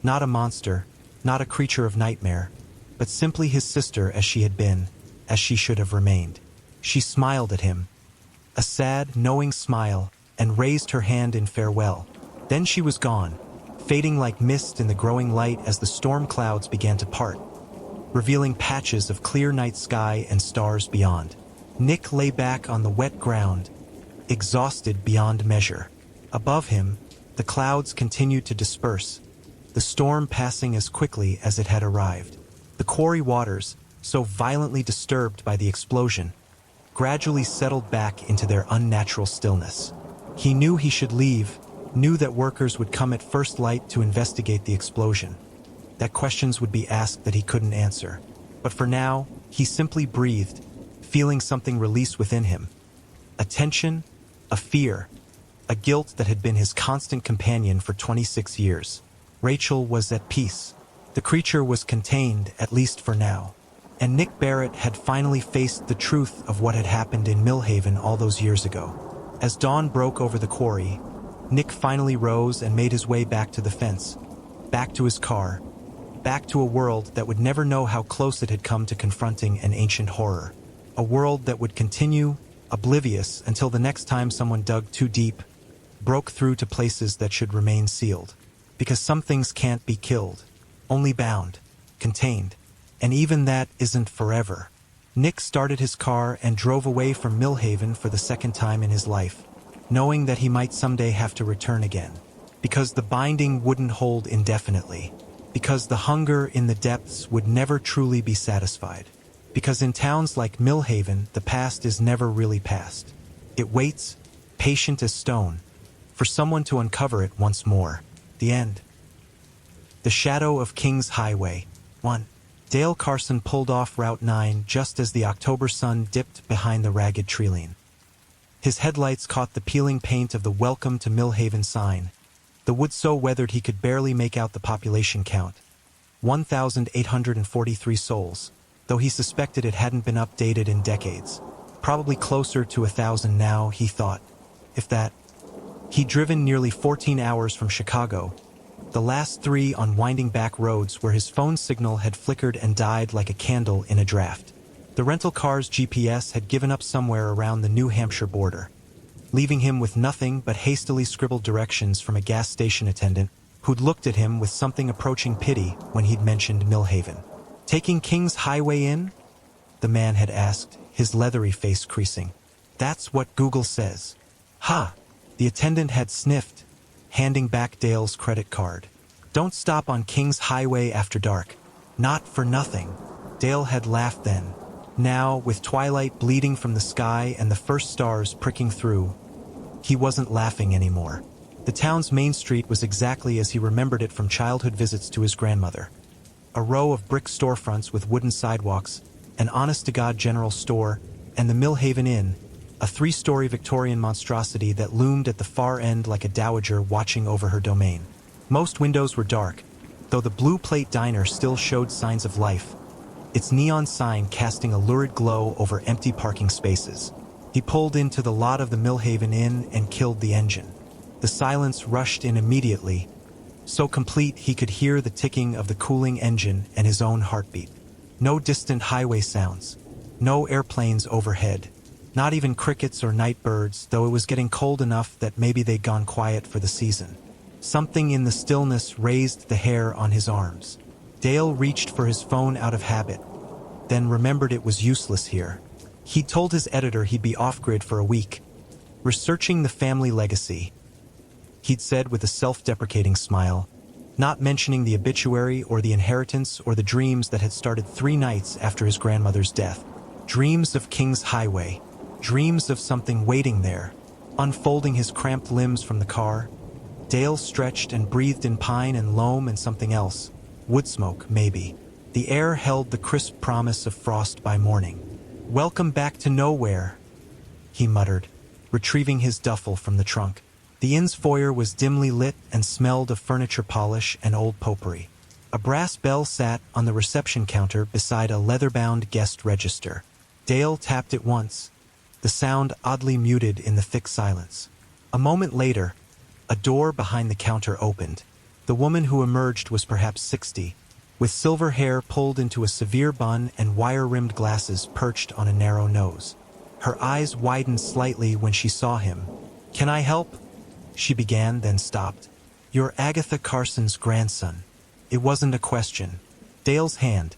Not a monster, not a creature of nightmare, but simply his sister as she had been, as she should have remained. She smiled at him, a sad, knowing smile, and raised her hand in farewell. Then she was gone, fading like mist in the growing light as the storm clouds began to part, revealing patches of clear night sky and stars beyond. Nick lay back on the wet ground, exhausted beyond measure. Above him, the clouds continued to disperse, the storm passing as quickly as it had arrived. The quarry waters, so violently disturbed by the explosion, gradually settled back into their unnatural stillness. He knew he should leave, knew that workers would come at first light to investigate the explosion, that questions would be asked that he couldn't answer. But for now, he simply breathed, feeling something release within him. A tension, a fear, a guilt that had been his constant companion for 26 years. Rachel was at peace. The creature was contained, at least for now. And Nick Barrett had finally faced the truth of what had happened in Millhaven all those years ago. As dawn broke over the quarry, Nick finally rose and made his way back to the fence, back to his car, back to a world that would never know how close it had come to confronting an ancient horror. A world that would continue, oblivious, until the next time someone dug too deep, broke through to places that should remain sealed. Because some things can't be killed, only bound, contained, and even that isn't forever. Nick started his car and drove away from Millhaven for the second time in his life, knowing that he might someday have to return again. Because the binding wouldn't hold indefinitely. Because the hunger in the depths would never truly be satisfied. Because in towns like Millhaven, the past is never really past. It waits, patient as stone, for someone to uncover it once more. The end. The Shadow of King's Highway. 1. Dale Carson pulled off Route 9 just as the October sun dipped behind the ragged treeline. His headlights caught the peeling paint of the Welcome to Millhaven sign. The wood so weathered he could barely make out the population count. 1,843 souls, though he suspected it hadn't been updated in decades. Probably closer to 1,000 now, he thought. If that. He'd driven nearly 14 hours from Chicago, the last 3 on winding back roads where his phone signal had flickered and died like a candle in a draft. The rental car's GPS had given up somewhere around the New Hampshire border, leaving him with nothing but hastily scribbled directions from a gas station attendant who'd looked at him with something approaching pity when he'd mentioned Millhaven. "Taking King's Highway in?" the man had asked, his leathery face creasing. "That's what Google says." "Ha!" the attendant had sniffed, handing back Dale's credit card. "Don't stop on King's Highway after dark. Not for nothing." Dale had laughed then. Now, with twilight bleeding from the sky and the first stars pricking through, he wasn't laughing anymore. The town's main street was exactly as he remembered it from childhood visits to his grandmother. A row of brick storefronts with wooden sidewalks, an honest-to-God general store, and the Millhaven Inn, a 3-story Victorian monstrosity that loomed at the far end like a dowager watching over her domain. Most windows were dark, though the Blue Plate Diner still showed signs of life, its neon sign casting a lurid glow over empty parking spaces. He pulled into the lot of the Millhaven Inn and killed the engine. The silence rushed in immediately, so complete he could hear the ticking of the cooling engine and his own heartbeat. No distant highway sounds, no airplanes overhead, not even crickets or night birds, though it was getting cold enough that maybe they'd gone quiet for the season. Something in the stillness raised the hair on his arms. Dale reached for his phone out of habit, then remembered it was useless here. He'd told his editor he'd be off-grid for a week, researching the family legacy. He'd said with a self-deprecating smile, not mentioning the obituary or the inheritance or the dreams that had started 3 nights after his grandmother's death. Dreams of King's Highway. Dreams of something waiting there. Unfolding his cramped limbs from the car, Dale stretched and breathed in pine and loam and something else. Wood smoke, maybe. The air held the crisp promise of frost by morning. "Welcome back to nowhere," he muttered, retrieving his duffel from the trunk. The inn's foyer was dimly lit and smelled of furniture polish and old potpourri. A brass bell sat on the reception counter beside a leather-bound guest register. Dale tapped it once, the sound oddly muted in the thick silence. A moment later, a door behind the counter opened. The woman who emerged was perhaps 60, with silver hair pulled into a severe bun and wire-rimmed glasses perched on a narrow nose. Her eyes widened slightly when she saw him. "Can I help?" she began, then stopped. You're Agatha Carson's grandson. It wasn't a question. Dale's hand,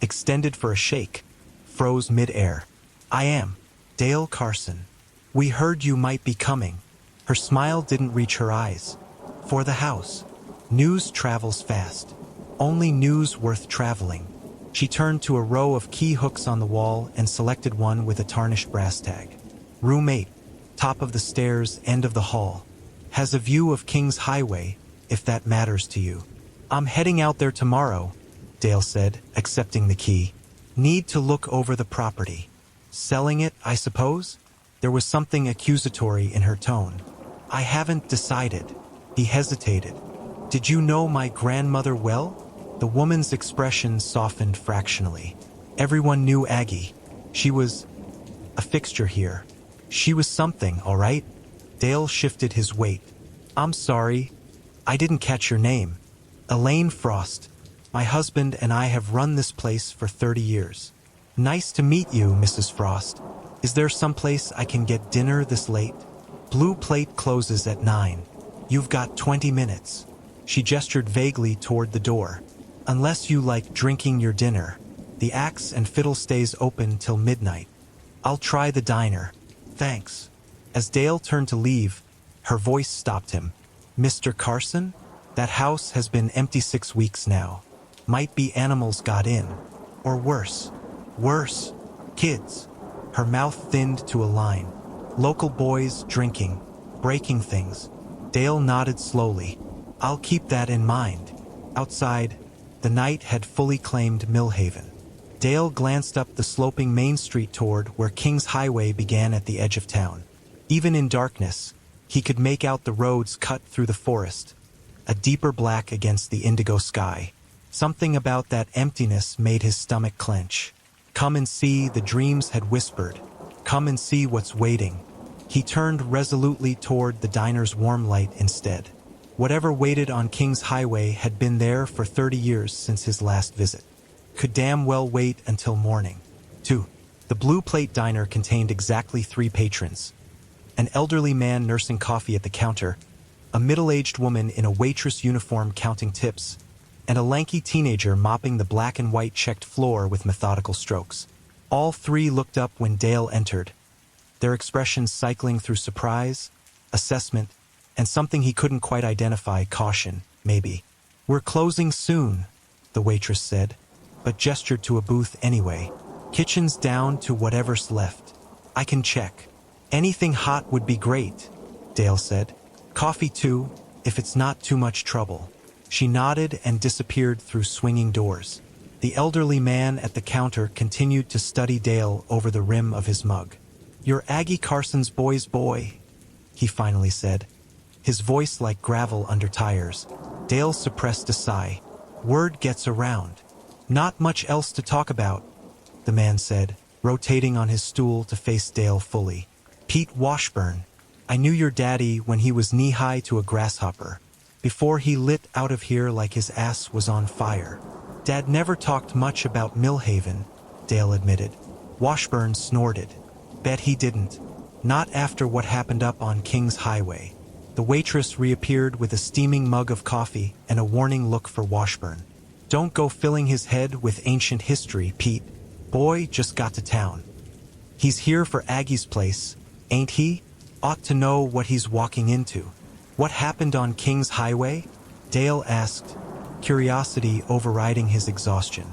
extended for a shake, froze mid-air. I am. Dale Carson. We heard you might be coming. Her smile didn't reach her eyes. For the house. News travels fast. Only news worth traveling. She turned to a row of key hooks on the wall and selected one with a tarnished brass tag. Room 8, top of the stairs, end of the hall. Has a view of King's Highway, if that matters to you. I'm heading out there tomorrow, Dale said, accepting the key. Need to look over the property. Selling it, I suppose? There was something accusatory in her tone. I haven't decided. He hesitated. Did you know my grandmother well? The woman's expression softened fractionally. Everyone knew Aggie. She was a fixture here. She was something, all right? Dale shifted his weight. I'm sorry. I didn't catch your name. Elaine Frost. My husband and I have run this place for 30 years. Nice to meet you, Mrs. Frost. Is there someplace I can get dinner this late? Blue Plate closes at 9. You've got 20 minutes. She gestured vaguely toward the door. Unless you like drinking your dinner. The Axe and Fiddle stays open till midnight. I'll try the diner. Thanks. As Dale turned to leave, her voice stopped him. Mr. Carson? That house has been empty 6 weeks now. Might be animals got in. Or worse. Worse. Kids. Her mouth thinned to a line. Local boys drinking. Breaking things. Dale nodded slowly. I'll keep that in mind. Outside, the night had fully claimed Millhaven. Dale glanced up the sloping Main Street toward where King's Highway began at the edge of town. Even in darkness, he could make out the roads cut through the forest, a deeper black against the indigo sky. Something about that emptiness made his stomach clench. Come and see, the dreams had whispered. Come and see what's waiting. He turned resolutely toward the diner's warm light instead. Whatever waited on King's Highway had been there for 30 years since his last visit. Could damn well wait until morning. 2. The Blue Plate diner contained exactly 3 patrons. An elderly man nursing coffee at the counter, a middle-aged woman in a waitress uniform counting tips, and a lanky teenager mopping the black and white checked floor with methodical strokes. All 3 looked up when Dale entered, their expressions cycling through surprise, assessment, and something he couldn't quite identify, caution, maybe. We're closing soon, the waitress said, but gestured to a booth anyway. Kitchen's down to whatever's left. I can check. Anything hot would be great, Dale said. Coffee too, if it's not too much trouble. She nodded and disappeared through swinging doors. The elderly man at the counter continued to study Dale over the rim of his mug. You're Aggie Carson's boy's boy, he finally said, his voice like gravel under tires. Dale suppressed a sigh. Word gets around. Not much else to talk about, the man said, rotating on his stool to face Dale fully. Pete Washburn. I knew your daddy when he was knee-high to a grasshopper, before he lit out of here like his ass was on fire. Dad never talked much about Millhaven, Dale admitted. Washburn snorted. Bet he didn't. Not after what happened up on King's Highway. The waitress reappeared with a steaming mug of coffee and a warning look for Washburn. Don't go filling his head with ancient history, Pete. Boy just got to town. He's here for Aggie's place, ain't he? Ought to know what he's walking into. What happened on King's Highway? Dale asked, curiosity overriding his exhaustion.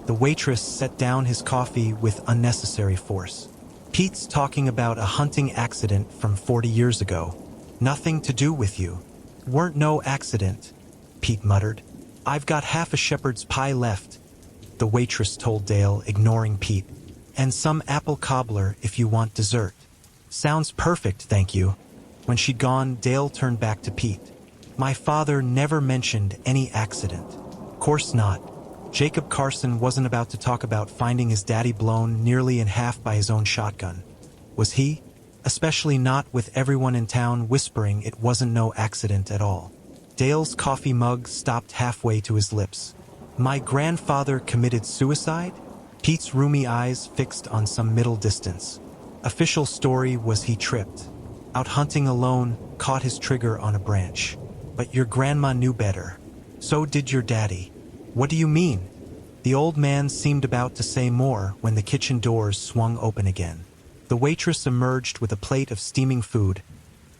The waitress set down his coffee with unnecessary force. Pete's talking about a hunting accident from 40 years ago. Nothing to do with you. Weren't no accident, Pete muttered. I've got half a shepherd's pie left, the waitress told Dale, ignoring Pete. And some apple cobbler if you want dessert. Sounds perfect, thank you. When she'd gone, Dale turned back to Pete. My father never mentioned any accident. Course not. Jacob Carson wasn't about to talk about finding his daddy blown nearly in half by his own shotgun. Was he? Especially not with everyone in town whispering it wasn't no accident at all. Dale's coffee mug stopped halfway to his lips. My grandfather committed suicide? Pete's roomy eyes fixed on some middle distance. Official story was he tripped. Out hunting alone, caught his trigger on a branch. But your grandma knew better. So did your daddy. What do you mean? The old man seemed about to say more when the kitchen doors swung open again. The waitress emerged with a plate of steaming food,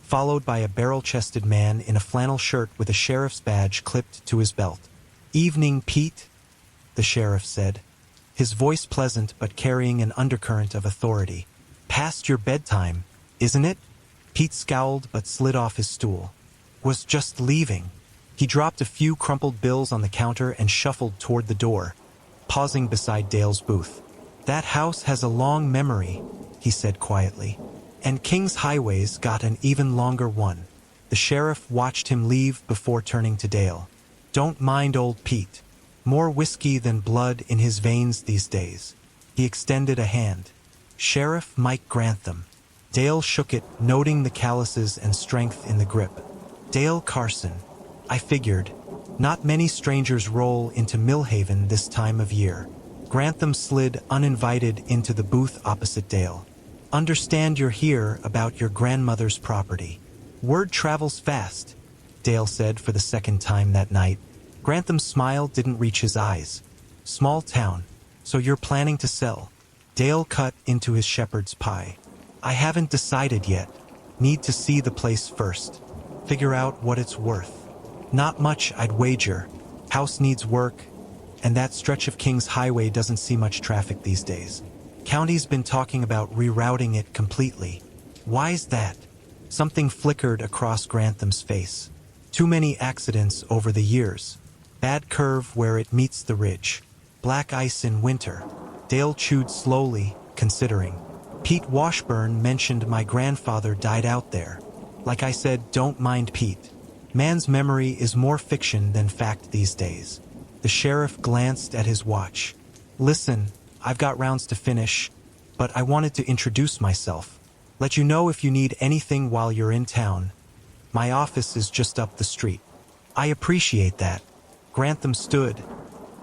followed by a barrel-chested man in a flannel shirt with a sheriff's badge clipped to his belt. "Evening, Pete," the sheriff said, his voice pleasant but carrying an undercurrent of authority. "Past your bedtime, isn't it?" Pete scowled but slid off his stool. "Was just leaving." He dropped a few crumpled bills on the counter and shuffled toward the door, pausing beside Dale's booth. "That house has a long memory," he said quietly. "And King's Highway's got an even longer one." The sheriff watched him leave before turning to Dale. "Don't mind old Pete. More whiskey than blood in his veins these days." He extended a hand. "Sheriff Mike Grantham." Dale shook it, noting the calluses and strength in the grip. "Dale Carson. I figured. Not many strangers roll into Millhaven this time of year." Grantham slid uninvited into the booth opposite Dale. "Understand you're here about your grandmother's property." "Word travels fast," Dale said for the second time that night. Grantham's smile didn't reach his eyes. "Small town, so you're planning to sell?" Dale cut into his shepherd's pie. "I haven't decided yet. Need to see the place first. Figure out what it's worth. Not much, I'd wager. House needs work, and that stretch of King's Highway doesn't see much traffic these days. County's been talking about rerouting it completely." "Why's that?" Something flickered across Grantham's face. "Too many accidents over the years. Bad curve where it meets the ridge. Black ice in winter." Dale chewed slowly, considering. "Pete Washburn mentioned my grandfather died out there. Like I said, don't mind Pete. Man's memory is more fiction than fact these days." The sheriff glanced at his watch. "Listen, I've got rounds to finish, but I wanted to introduce myself. Let you know if you need anything while you're in town. My office is just up the street." "I appreciate that." Grantham stood,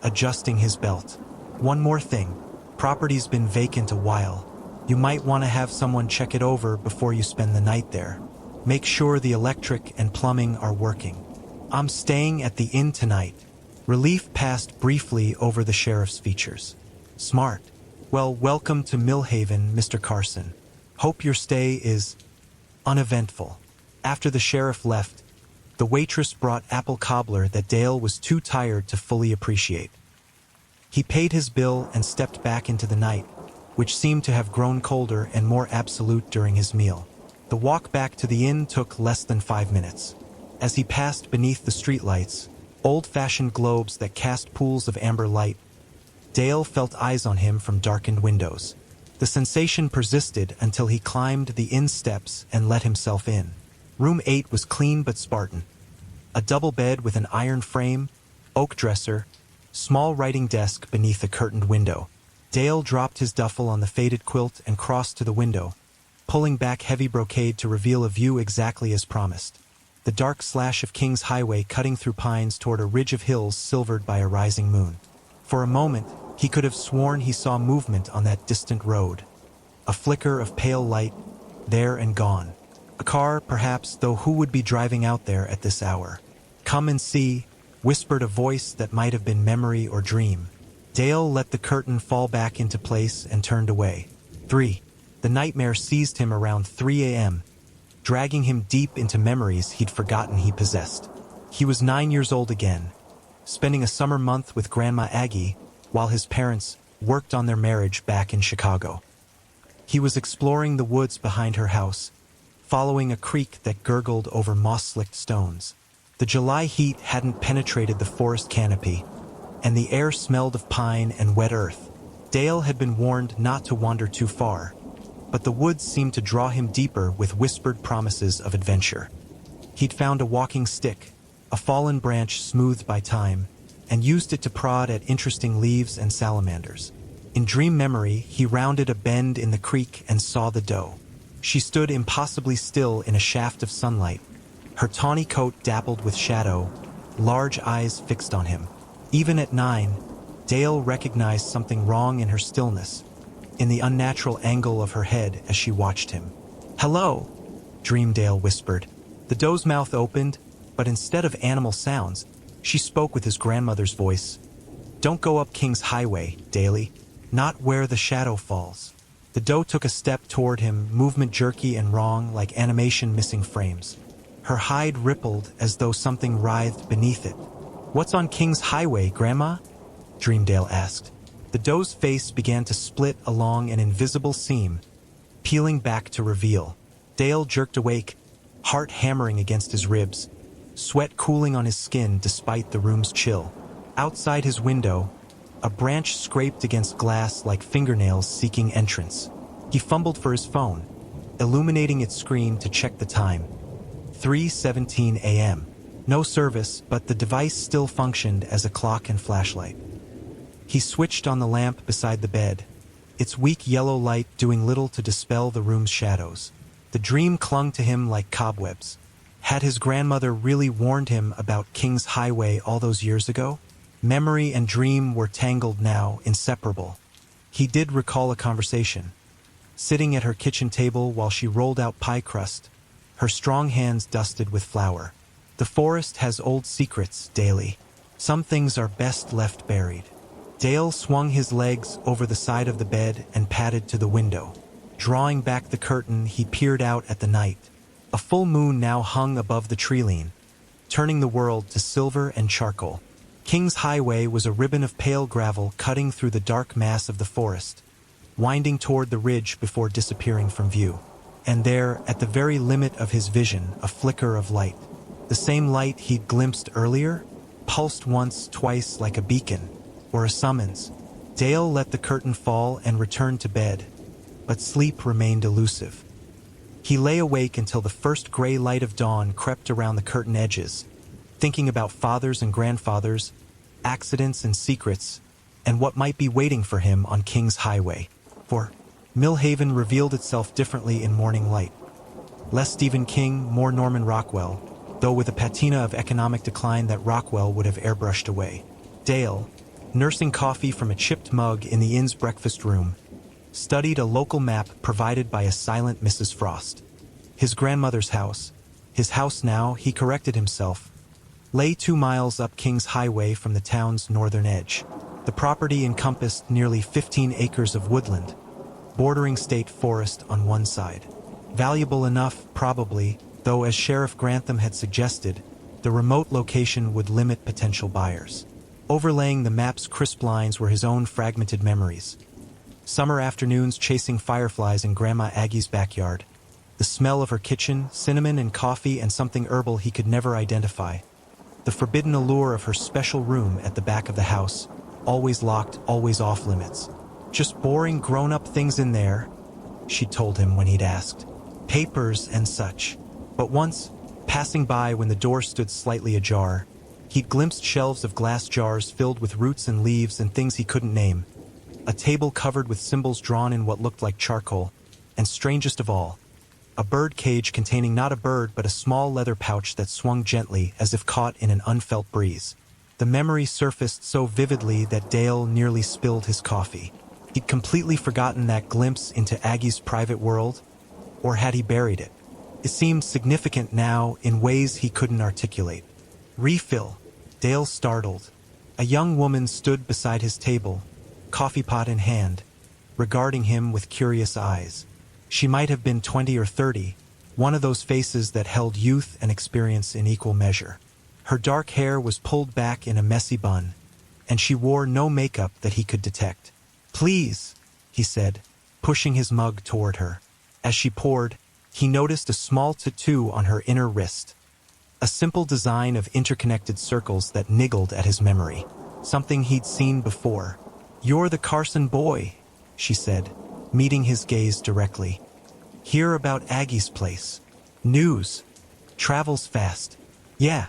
adjusting his belt. "One more thing. Property's been vacant a while. You might want to have someone check it over before you spend the night there. Make sure the electric and plumbing are working." "I'm staying at the inn tonight." Relief passed briefly over the sheriff's features. "Smart. Well, welcome to Millhaven, Mr. Carson. Hope your stay is uneventful." After the sheriff left, the waitress brought apple cobbler that Dale was too tired to fully appreciate. He paid his bill and stepped back into the night, which seemed to have grown colder and more absolute during his meal. The walk back to the inn took less than 5 minutes. As he passed beneath the streetlights, old-fashioned globes that cast pools of amber light, Dale felt eyes on him from darkened windows. The sensation persisted until he climbed the inn steps and let himself in. Room 8 was clean but Spartan. A double bed with an iron frame, oak dresser, small writing desk beneath a curtained window. Dale dropped his duffel on the faded quilt and crossed to the window, pulling back heavy brocade to reveal a view exactly as promised. The dark slash of King's Highway cutting through pines toward a ridge of hills silvered by a rising moon. For a moment, he could have sworn he saw movement on that distant road. A flicker of pale light, there and gone. A car, perhaps, though who would be driving out there at this hour? "Come and see," whispered a voice that might have been memory or dream. Dale let the curtain fall back into place and turned away. 3. The nightmare seized him around 3 a.m., dragging him deep into memories he'd forgotten he possessed. He was 9 years old again, spending a summer month with Grandma Aggie while his parents worked on their marriage back in Chicago. He was exploring the woods behind her house, following a creek that gurgled over moss-slicked stones. The July heat hadn't penetrated the forest canopy, and the air smelled of pine and wet earth. Dale had been warned not to wander too far, but the woods seemed to draw him deeper with whispered promises of adventure. He'd found a walking stick, a fallen branch smoothed by time, and used it to prod at interesting leaves and salamanders. In dream memory, he rounded a bend in the creek and saw the doe. She stood impossibly still in a shaft of sunlight, her tawny coat dappled with shadow, large eyes fixed on him. Even at 9, Dale recognized something wrong in her stillness, in the unnatural angle of her head as she watched him. "Hello," Dreamdale whispered. The doe's mouth opened, but instead of animal sounds, she spoke with his grandmother's voice. "Don't go up King's Highway, Daly. Not where the shadow falls." The doe took a step toward him, movement jerky and wrong like animation missing frames. Her hide rippled as though something writhed beneath it. "What's on King's Highway, Grandma?" Dreamdale asked. The doe's face began to split along an invisible seam, peeling back to reveal. Dale jerked awake, heart hammering against his ribs, sweat cooling on his skin despite the room's chill. Outside his window, a branch scraped against glass like fingernails seeking entrance. He fumbled for his phone, illuminating its screen to check the time. 3:17 a.m. No service, but the device still functioned as a clock and flashlight. He switched on the lamp beside the bed, its weak yellow light doing little to dispel the room's shadows. The dream clung to him like cobwebs. Had his grandmother really warned him about King's Highway all those years ago? Memory and dream were tangled now, inseparable. He did recall a conversation. Sitting at her kitchen table while she rolled out pie crust, her strong hands dusted with flour. "The forest has old secrets, Daly. Some things are best left buried." Dale swung his legs over the side of the bed and padded to the window. Drawing back the curtain, he peered out at the night. A full moon now hung above the treeline, turning the world to silver and charcoal. King's Highway was a ribbon of pale gravel cutting through the dark mass of the forest, winding toward the ridge before disappearing from view. And there, at the very limit of his vision, a flicker of light. The same light he'd glimpsed earlier, pulsed once, twice like a beacon, or a summons. Dale let the curtain fall and returned to bed, but sleep remained elusive. He lay awake until the first gray light of dawn crept around the curtain edges, thinking about fathers and grandfathers, accidents and secrets, and what might be waiting for him on King's Highway. For Millhaven revealed itself differently in morning light. Less Stephen King, more Norman Rockwell, though with a patina of economic decline that Rockwell would have airbrushed away. Dale, nursing coffee from a chipped mug in the inn's breakfast room, studied a local map provided by a silent Mrs. Frost. His grandmother's house, his house now, he corrected himself, lay 2 miles up King's Highway from the town's northern edge. The property encompassed nearly 15 acres of woodland, bordering state forest on one side. Valuable enough, probably, though as Sheriff Grantham had suggested, the remote location would limit potential buyers. Overlaying the map's crisp lines were his own fragmented memories. Summer afternoons chasing fireflies in Grandma Aggie's backyard. The smell of her kitchen, cinnamon and coffee and something herbal he could never identify. The forbidden allure of her special room at the back of the house, always locked, always off limits. "Just boring grown-up things in there," she'd told him when he'd asked. "Papers and such." But once, passing by when the door stood slightly ajar, he'd glimpsed shelves of glass jars filled with roots and leaves and things he couldn't name. A table covered with symbols drawn in what looked like charcoal, and strangest of all, a bird cage containing not a bird but a small leather pouch that swung gently as if caught in an unfelt breeze. The memory surfaced so vividly that Dale nearly spilled his coffee. He'd completely forgotten that glimpse into Aggie's private world, or had he buried it? It seemed significant now in ways he couldn't articulate. "Refill." Dale startled. A young woman stood beside his table, coffee pot in hand, regarding him with curious eyes. She might have been 20 or 30, one of those faces that held youth and experience in equal measure. Her dark hair was pulled back in a messy bun, and she wore no makeup that he could detect. "Please," he said, pushing his mug toward her. As she poured, he noticed a small tattoo on her inner wrist, a simple design of interconnected circles that niggled at his memory, something he'd seen before. "You're the Carson boy," she said, meeting his gaze directly. "Hear about Aggie's place. News. Travels fast. Yeah,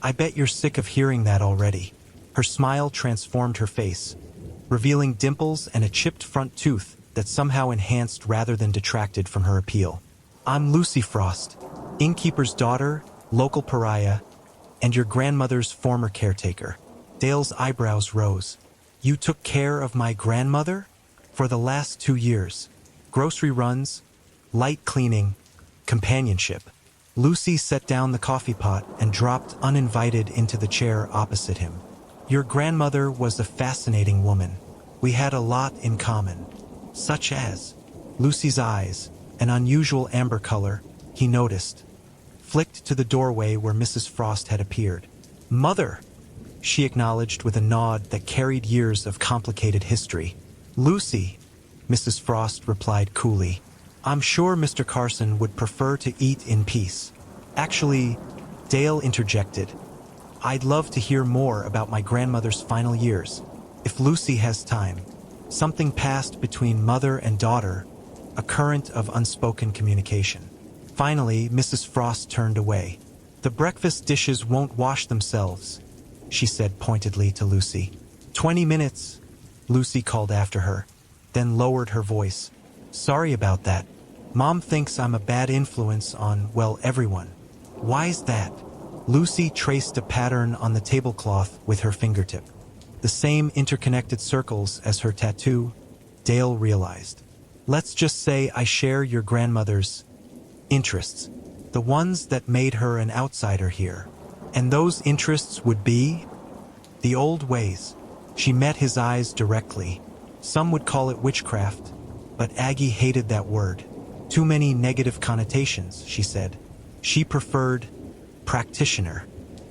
I bet you're sick of hearing that already." Her smile transformed her face, revealing dimples and a chipped front tooth that somehow enhanced rather than detracted from her appeal. "I'm Lucy Frost, innkeeper's daughter, local pariah, and your grandmother's former caretaker." Dale's eyebrows rose. "You took care of my grandmother? For the last 2 years. Grocery runs, light cleaning, companionship." Lucy set down the coffee pot and dropped uninvited into the chair opposite him. Your grandmother was a fascinating woman. We had a lot in common. Such as Lucy's eyes, an unusual amber color, he noticed, flicked to the doorway where Mrs. Frost had appeared. Mother, she acknowledged with a nod that carried years of complicated history. Lucy, Mrs. Frost replied coolly. I'm sure Mr. Carson would prefer to eat in peace. Actually, Dale interjected, I'd love to hear more about my grandmother's final years, if Lucy has time. Something passed between mother and daughter, a current of unspoken communication. Finally, Mrs. Frost turned away. The breakfast dishes won't wash themselves, she said pointedly to Lucy. 20 minutes, Lucy called after her, then lowered her voice. Sorry about that. Mom thinks I'm a bad influence on, well, everyone. Why's that? Lucy traced a pattern on the tablecloth with her fingertip. The same interconnected circles as her tattoo, Dale realized. Let's just say I share your grandmother's interests, the ones that made her an outsider here. And those interests would be the old ways. She met his eyes directly. Some would call it witchcraft, but Aggie hated that word. Too many negative connotations, she said. She preferred practitioner.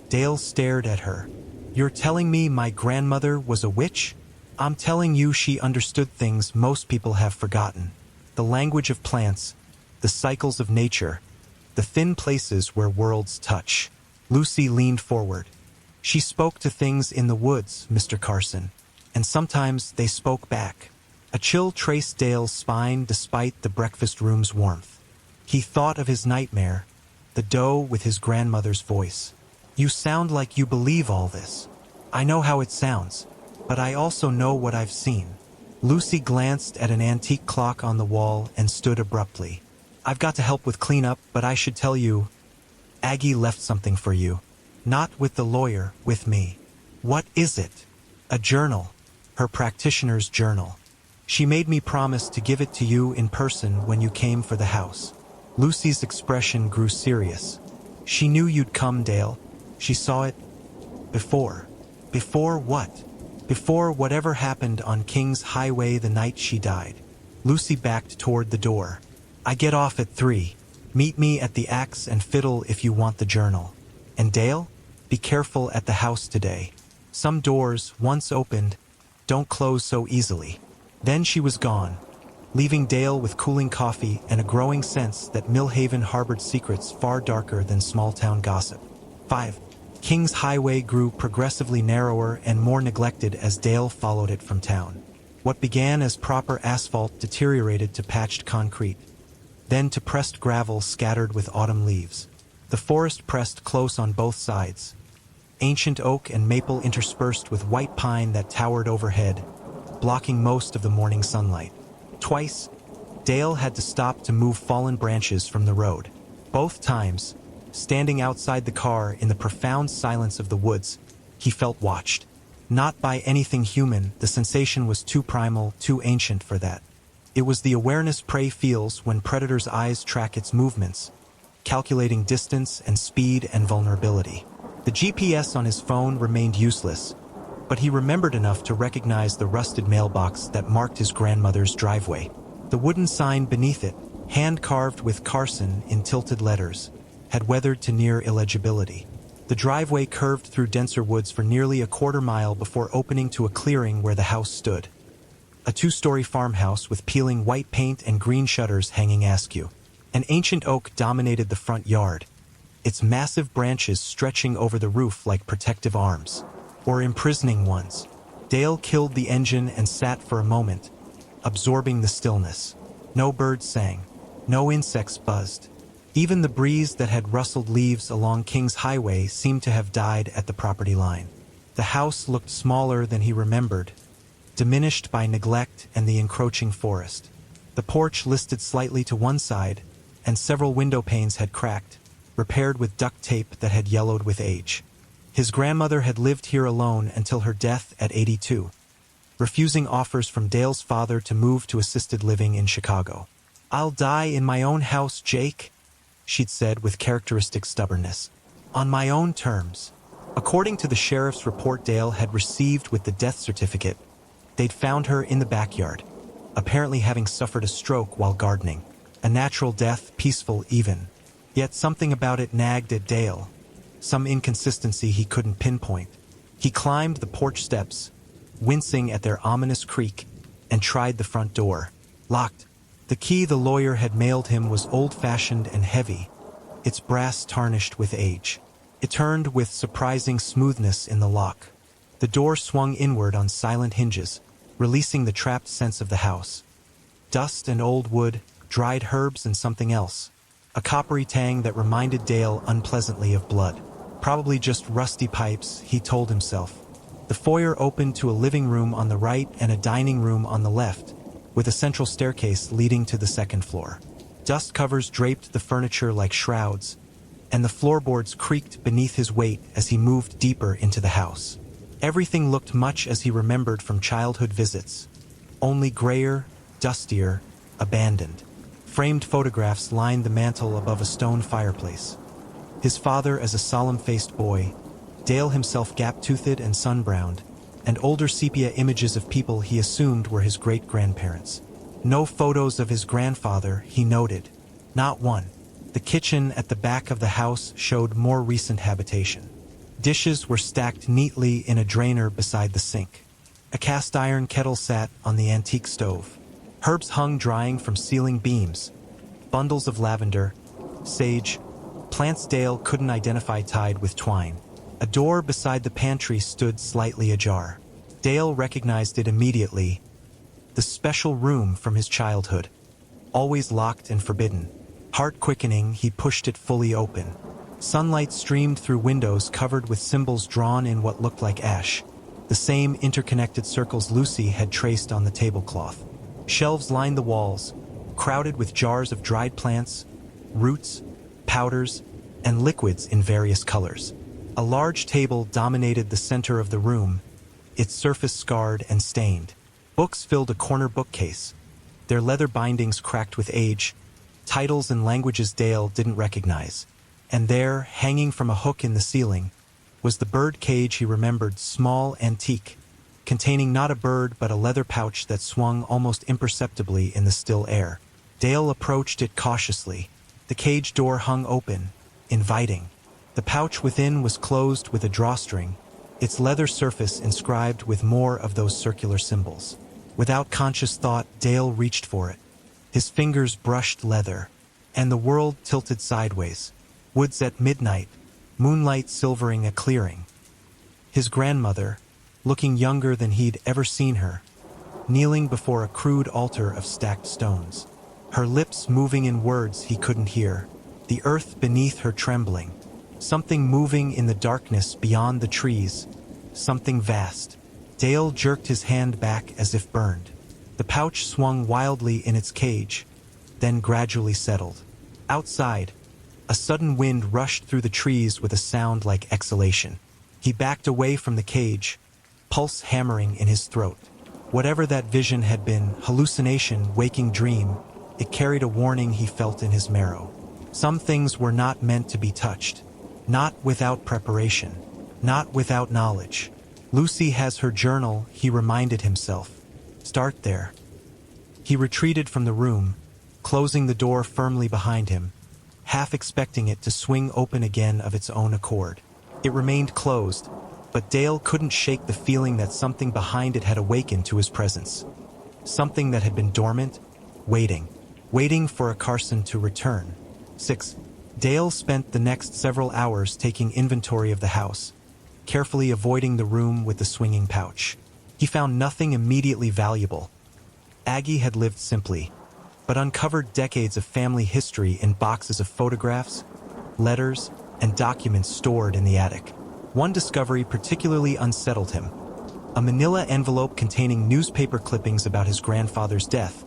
Dale stared at her. You're telling me my grandmother was a witch? I'm telling you she understood things most people have forgotten. The language of plants, the cycles of nature, the thin places where worlds touch. Lucy leaned forward. She spoke to things in the woods, Mr. Carson, and sometimes they spoke back. A chill traced Dale's spine despite the breakfast room's warmth. He thought of his nightmare, the doe with his grandmother's voice. You sound like you believe all this. I know how it sounds, but I also know what I've seen. Lucy glanced at an antique clock on the wall and stood abruptly. I've got to help with cleanup, but I should tell you, Aggie left something for you. Not with the lawyer, with me. What is it? A journal. Her practitioner's journal. She made me promise to give it to you in person when you came for the house. Lucy's expression grew serious. She knew you'd come, Dale. She saw it before. Before what? Before whatever happened on King's Highway the night she died. Lucy backed toward the door. I get off at 3. Meet me at the Axe and Fiddle if you want the journal. And Dale, be careful at the house today. Some doors, once opened, don't close so easily. Then she was gone, leaving Dale with cooling coffee and a growing sense that Millhaven harbored secrets far darker than small-town gossip. 5. King's Highway grew progressively narrower and more neglected as Dale followed it from town. What began as proper asphalt deteriorated to patched concrete, then to pressed gravel scattered with autumn leaves. The forest pressed close on both sides, ancient oak and maple interspersed with white pine that towered overhead, blocking most of the morning sunlight. Twice, Dale had to stop to move fallen branches from the road. Both times, standing outside the car in the profound silence of the woods, he felt watched. Not by anything human, the sensation was too primal, too ancient for that. It was the awareness prey feels when predator's eyes track its movements, calculating distance and speed and vulnerability. The GPS on his phone remained useless, but he remembered enough to recognize the rusted mailbox that marked his grandmother's driveway. The wooden sign beneath it, hand-carved with Carson in tilted letters, had weathered to near illegibility. The driveway curved through denser woods for nearly a quarter mile before opening to a clearing where the house stood. A 2-story farmhouse with peeling white paint and green shutters hanging askew. An ancient oak dominated the front yard, its massive branches stretching over the roof like protective arms, or imprisoning ones. Dale killed the engine and sat for a moment, absorbing the stillness. No birds sang, no insects buzzed. Even the breeze that had rustled leaves along King's Highway seemed to have died at the property line. The house looked smaller than he remembered, diminished by neglect and the encroaching forest. The porch listed slightly to one side, and several window panes had cracked, repaired with duct tape that had yellowed with age. His grandmother had lived here alone until her death at 82, refusing offers from Dale's father to move to assisted living in Chicago. I'll die in my own house, Jake, she'd said with characteristic stubbornness. On my own terms. According to the sheriff's report Dale had received with the death certificate, they'd found her in the backyard, apparently having suffered a stroke while gardening. A natural death, peaceful even. Yet something about it nagged at Dale. Some inconsistency he couldn't pinpoint. He climbed the porch steps, wincing at their ominous creak, and tried the front door. Locked. The key the lawyer had mailed him was old-fashioned and heavy, its brass tarnished with age. It turned with surprising smoothness in the lock. The door swung inward on silent hinges, releasing the trapped sense of the house. Dust and old wood, dried herbs and something else. A coppery tang that reminded Dale unpleasantly of blood. Probably just rusty pipes, he told himself. The foyer opened to a living room on the right and a dining room on the left, with a central staircase leading to the second floor. Dust covers draped the furniture like shrouds, and the floorboards creaked beneath his weight as he moved deeper into the house. Everything looked much as he remembered from childhood visits, only grayer, dustier, abandoned. Framed photographs lined the mantel above a stone fireplace. His father as a solemn-faced boy, Dale himself gap-toothed and sun-browned, and older sepia images of people he assumed were his great-grandparents. No photos of his grandfather, he noted. Not one. The kitchen at the back of the house showed more recent habitation. Dishes were stacked neatly in a drainer beside the sink. A cast-iron kettle sat on the antique stove. Herbs hung drying from ceiling beams. Bundles of lavender, sage, plants Dale couldn't identify tied with twine. A door beside the pantry stood slightly ajar. Dale recognized it immediately. The special room from his childhood. Always locked and forbidden. Heart quickening, he pushed it fully open. Sunlight streamed through windows covered with symbols drawn in what looked like ash. The same interconnected circles Lucy had traced on the tablecloth. Shelves lined the walls, crowded with jars of dried plants, roots, powders, and liquids in various colors. A large table dominated the center of the room, its surface scarred and stained. Books filled a corner bookcase, their leather bindings cracked with age, titles in languages Dale didn't recognize. And there, hanging from a hook in the ceiling, was the bird cage he remembered, small, antique, containing not a bird but a leather pouch that swung almost imperceptibly in the still air. Dale approached it cautiously. The cage door hung open, inviting. The pouch within was closed with a drawstring, its leather surface inscribed with more of those circular symbols. Without conscious thought, Dale reached for it. His fingers brushed leather, and the world tilted sideways. Woods at midnight, moonlight silvering a clearing. His grandmother, looking younger than he'd ever seen her, kneeling before a crude altar of stacked stones. Her lips moving in words he couldn't hear, the earth beneath her trembling. Something moving in the darkness beyond the trees, something vast. Dale jerked his hand back as if burned. The pouch swung wildly in its cage, then gradually settled. Outside, a sudden wind rushed through the trees with a sound like exhalation. He backed away from the cage, pulse hammering in his throat. Whatever that vision had been, hallucination, waking dream, it carried a warning he felt in his marrow. Some things were not meant to be touched. Not without preparation. Not without knowledge. Lucy has her journal, he reminded himself. Start there. He retreated from the room, closing the door firmly behind him, half expecting it to swing open again of its own accord. It remained closed, but Dale couldn't shake the feeling that something behind it had awakened to his presence. Something that had been dormant, waiting for a Carson to return. 6. Dale spent the next several hours taking inventory of the house, carefully avoiding the room with the swinging pouch. He found nothing immediately valuable. Aggie had lived simply, but uncovered decades of family history in boxes of photographs, letters, and documents stored in the attic. One discovery particularly unsettled him: a manila envelope containing newspaper clippings about his grandfather's death,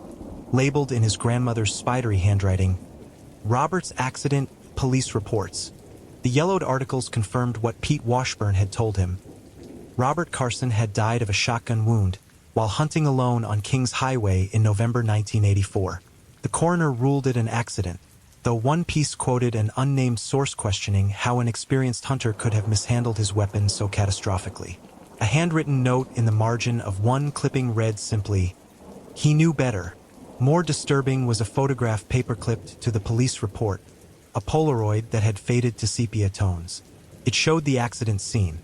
labeled in his grandmother's spidery handwriting, "Robert's accident, police reports." The yellowed articles confirmed what Pete Washburn had told him. Robert Carson had died of a shotgun wound while hunting alone on Kings Highway in November 1984. The coroner ruled it an accident, though one piece quoted an unnamed source questioning how an experienced hunter could have mishandled his weapon so catastrophically. A handwritten note in the margin of one clipping read simply, "He knew better." More disturbing was a photograph paperclipped to the police report, a Polaroid that had faded to sepia tones. It showed the accident scene.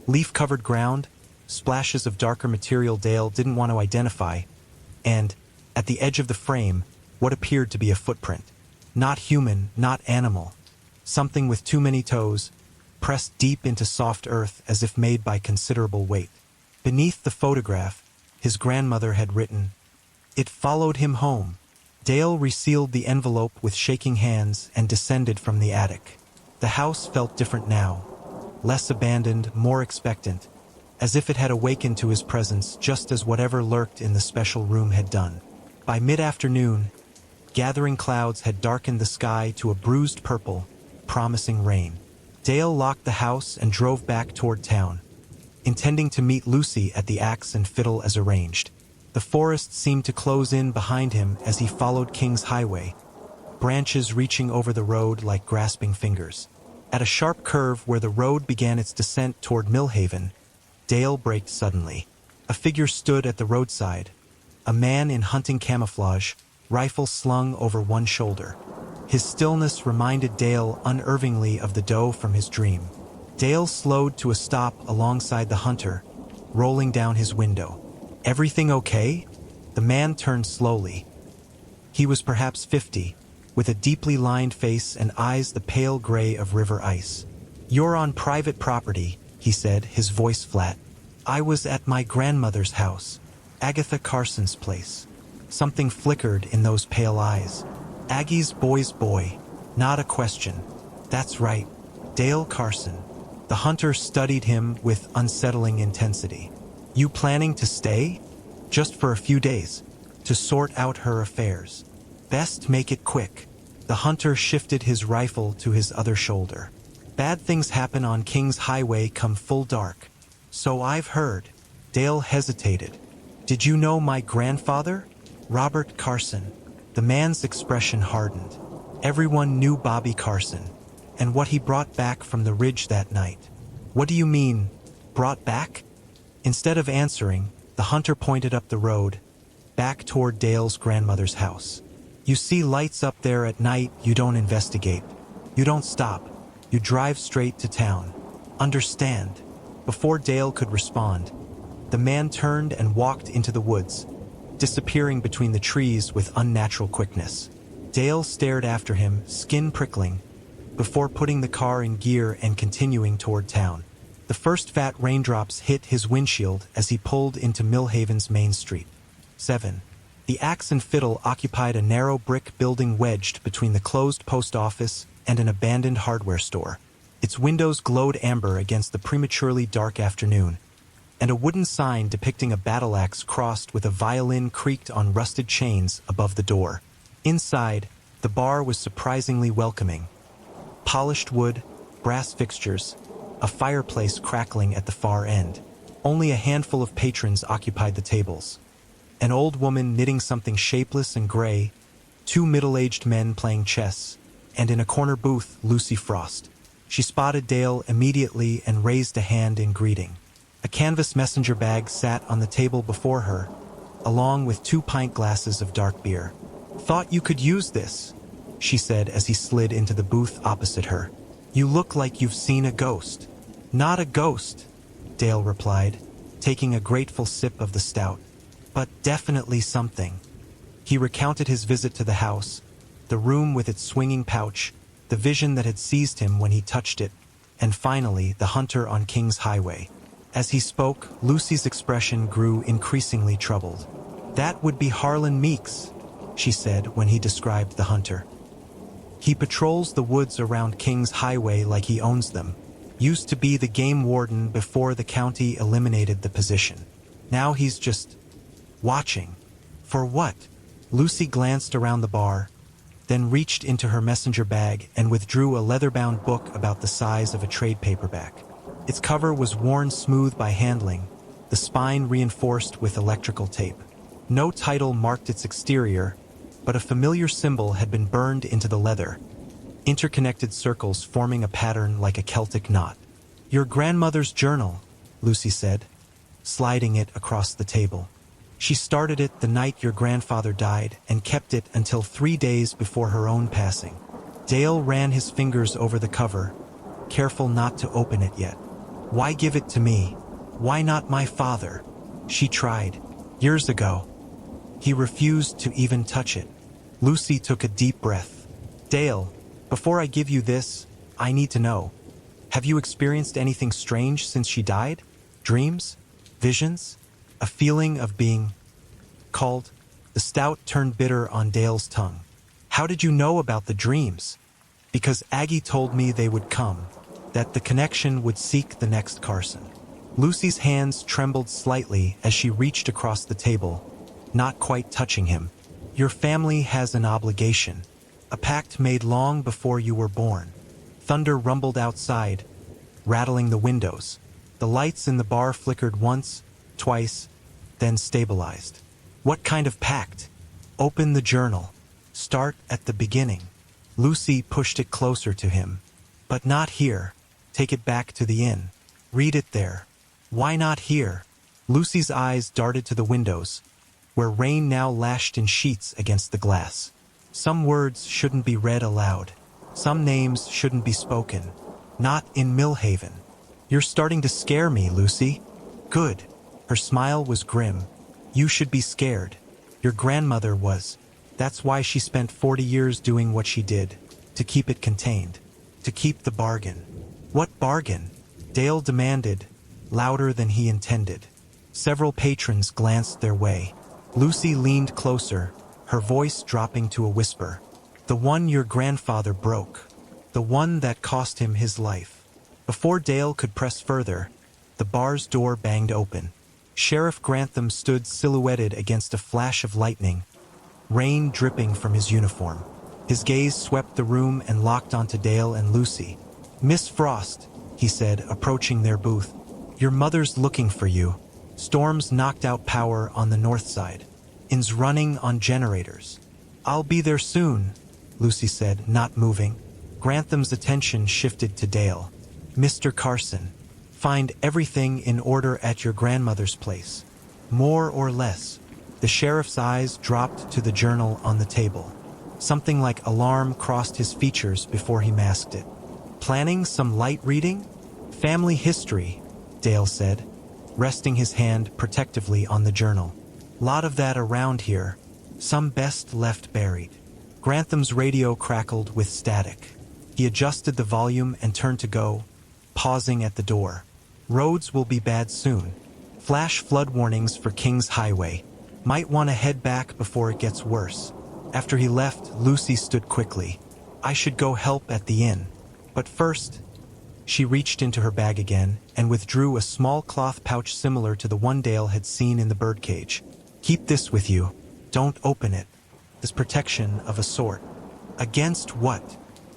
Leaf-covered ground, splashes of darker material Dale didn't want to identify, and, at the edge of the frame, what appeared to be a footprint. Not human, not animal. Something with too many toes, pressed deep into soft earth as if made by considerable weight. Beneath the photograph, his grandmother had written, "It followed him home." Dale resealed the envelope with shaking hands and descended from the attic. The house felt different now, less abandoned, more expectant, as if it had awakened to his presence just as whatever lurked in the special room had done. By mid-afternoon, gathering clouds had darkened the sky to a bruised purple, promising rain. Dale locked the house and drove back toward town, intending to meet Lucy at the Axe and Fiddle as arranged. The forest seemed to close in behind him as he followed King's Highway, branches reaching over the road like grasping fingers. At a sharp curve where the road began its descent toward Millhaven, Dale braked suddenly. A figure stood at the roadside, a man in hunting camouflage, rifle slung over one shoulder. His stillness reminded Dale unervingly of the doe from his dream. Dale slowed to a stop alongside the hunter, rolling down his window. "Everything okay?" The man turned slowly. He was perhaps 50, with a deeply lined face and eyes the pale gray of river ice. "You're on private property," he said, his voice flat. "I was at my grandmother's house, Agatha Carson's place." Something flickered in those pale eyes. Aggie's boy's boy, not a question. "That's right, Dale Carson." The hunter studied him with unsettling intensity. "You planning to stay?" "Just for a few days, to sort out her affairs." "Best make it quick." The hunter shifted his rifle to his other shoulder. "Bad things happen on King's Highway come full dark." "So I've heard." Dale hesitated. "Did you know my grandfather?" "Robert Carson." The man's expression hardened. Everyone knew Bobby Carson, and what he brought back from the ridge that night. "What do you mean, brought back?" Instead of answering, the hunter pointed up the road, back toward Dale's grandmother's house. "You see lights up there at night, you don't investigate. You don't stop. You drive straight to town. Understand?" Before Dale could respond, the man turned and walked into the woods, disappearing between the trees with unnatural quickness. Dale stared after him, skin prickling, before putting the car in gear and continuing toward town. The first fat raindrops hit his windshield as he pulled into Millhaven's main street. 7. The Axe and Fiddle occupied a narrow brick building wedged between the closed post office and an abandoned hardware store. Its windows glowed amber against the prematurely dark afternoon, and a wooden sign depicting a battle axe crossed with a violin creaked on rusted chains above the door. Inside, the bar was surprisingly welcoming. Polished wood, brass fixtures, a fireplace crackling at the far end. Only a handful of patrons occupied the tables. An old woman knitting something shapeless and gray, two middle-aged men playing chess, and in a corner booth, Lucy Frost. She spotted Dale immediately and raised a hand in greeting. A canvas messenger bag sat on the table before her, along with 2 pint glasses of dark beer. "Thought you could use this," she said as he slid into the booth opposite her. "You look like you've seen a ghost." "Not a ghost," Dale replied, taking a grateful sip of the stout. "But definitely something." He recounted his visit to the house, the room with its swinging pouch, the vision that had seized him when he touched it, and finally the hunter on King's Highway. As he spoke, Lucy's expression grew increasingly troubled. "That would be Harlan Meeks," she said when he described the hunter. "He patrols the woods around King's Highway like he owns them. Used to be the game warden before the county eliminated the position. Now he's just watching." "For what?" Lucy glanced around the bar, then reached into her messenger bag and withdrew a leather-bound book about the size of a trade paperback. Its cover was worn smooth by handling, the spine reinforced with electrical tape. No title marked its exterior, but a familiar symbol had been burned into the leather, interconnected circles forming a pattern like a Celtic knot. "Your grandmother's journal," Lucy said, sliding it across the table. "She started it the night your grandfather died and kept it until 3 days before her own passing." Dale ran his fingers over the cover, careful not to open it yet. "Why give it to me? Why not my father?" She tried. "Years ago." He refused to even touch it. Lucy took a deep breath. "Dale, before I give you this, I need to know. Have you experienced anything strange since she died? Dreams? Visions? A feeling of being called?" The stout turned bitter on Dale's tongue. "How did you know about the dreams?" "Because Aggie told me they would come, that the connection would seek the next Carson." Lucy's hands trembled slightly as she reached across the table, not quite touching him. "Your family has an obligation, a pact made long before you were born." Thunder rumbled outside, rattling the windows. The lights in the bar flickered once, twice, then stabilized. "What kind of pact?" "Open the journal. Start at the beginning." Lucy pushed it closer to him. "But not here. Take it back to the inn. Read it there." "Why not here?" Lucy's eyes darted to the windows, where rain now lashed in sheets against the glass. "Some words shouldn't be read aloud. Some names shouldn't be spoken. Not in Millhaven." "You're starting to scare me, Lucy." "Good." Her smile was grim. "You should be scared. Your grandmother was. That's why she spent 40 years doing what she did, to keep it contained, to keep the bargain." "What bargain?" Dale demanded, louder than he intended. Several patrons glanced their way. Lucy leaned closer, her voice dropping to a whisper. "The one your grandfather broke. The one that cost him his life." Before Dale could press further, the bar's door banged open. Sheriff Grantham stood silhouetted against a flash of lightning, rain dripping from his uniform. His gaze swept the room and locked onto Dale and Lucy. "Miss Frost," he said, approaching their booth. "Your mother's looking for you. Storms knocked out power on the north side. Inn's running on generators." "I'll be there soon," Lucy said, not moving. Grantham's attention shifted to Dale. "Mr. Carson, find everything in order at your grandmother's place. More or less." The sheriff's eyes dropped to the journal on the table. Something like alarm crossed his features before he masked it. "Planning some light reading?" "Family history," Dale said, resting his hand protectively on the journal. "Lot of that around here. Some best left buried." Grantham's radio crackled with static. He adjusted the volume and turned to go, pausing at the door. "Roads will be bad soon. Flash flood warnings for King's Highway. Might want to head back before it gets worse." After he left, Lucy stood quickly. "I should go help at the inn. But first..." She reached into her bag again and withdrew a small cloth pouch similar to the one Dale had seen in the birdcage. "Keep this with you. Don't open it. This protection of a sort." "Against what?"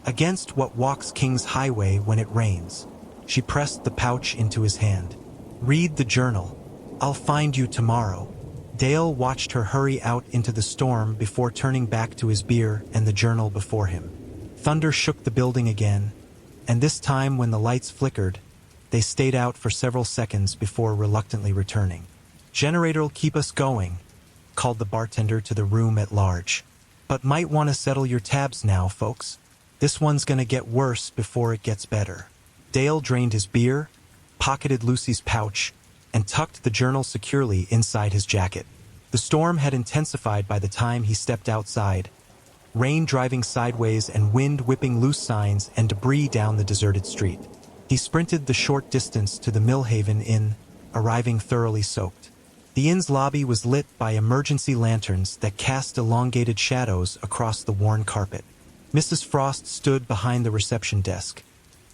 "Against what walks King's Highway when it rains." She pressed the pouch into his hand. "Read the journal. I'll find you tomorrow." Dale watched her hurry out into the storm before turning back to his beer and the journal before him. Thunder shook the building again, and this time when the lights flickered, they stayed out for several seconds before reluctantly returning. "Generator'll keep us going," called the bartender to the room at large. "But might want to settle your tabs now, folks. This one's gonna get worse before it gets better." Dale drained his beer, pocketed Lucy's pouch, and tucked the journal securely inside his jacket. The storm had intensified by the time he stepped outside, rain driving sideways and wind whipping loose signs and debris down the deserted street. He sprinted the short distance to the Millhaven Inn, arriving thoroughly soaked. The inn's lobby was lit by emergency lanterns that cast elongated shadows across the worn carpet. Mrs. Frost stood behind the reception desk,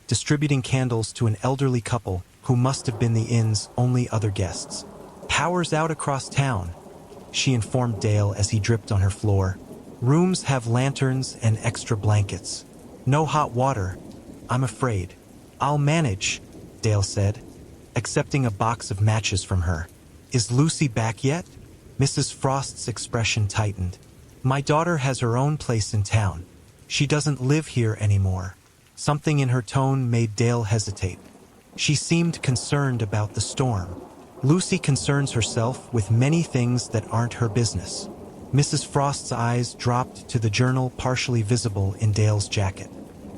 distributing candles to an elderly couple who must have been the inn's only other guests. "Power's out across town," she informed Dale as he dripped on her floor. "Rooms have lanterns and extra blankets. No hot water, I'm afraid." "I'll manage," Dale said, accepting a box of matches from her. "Is Lucy back yet?" Mrs. Frost's expression tightened. My daughter has her own place in town. She doesn't live here anymore. Something in her tone made Dale hesitate. She seemed concerned about the storm. Lucy concerns herself with many things that aren't her business. Mrs. Frost's eyes dropped to the journal partially visible in Dale's jacket.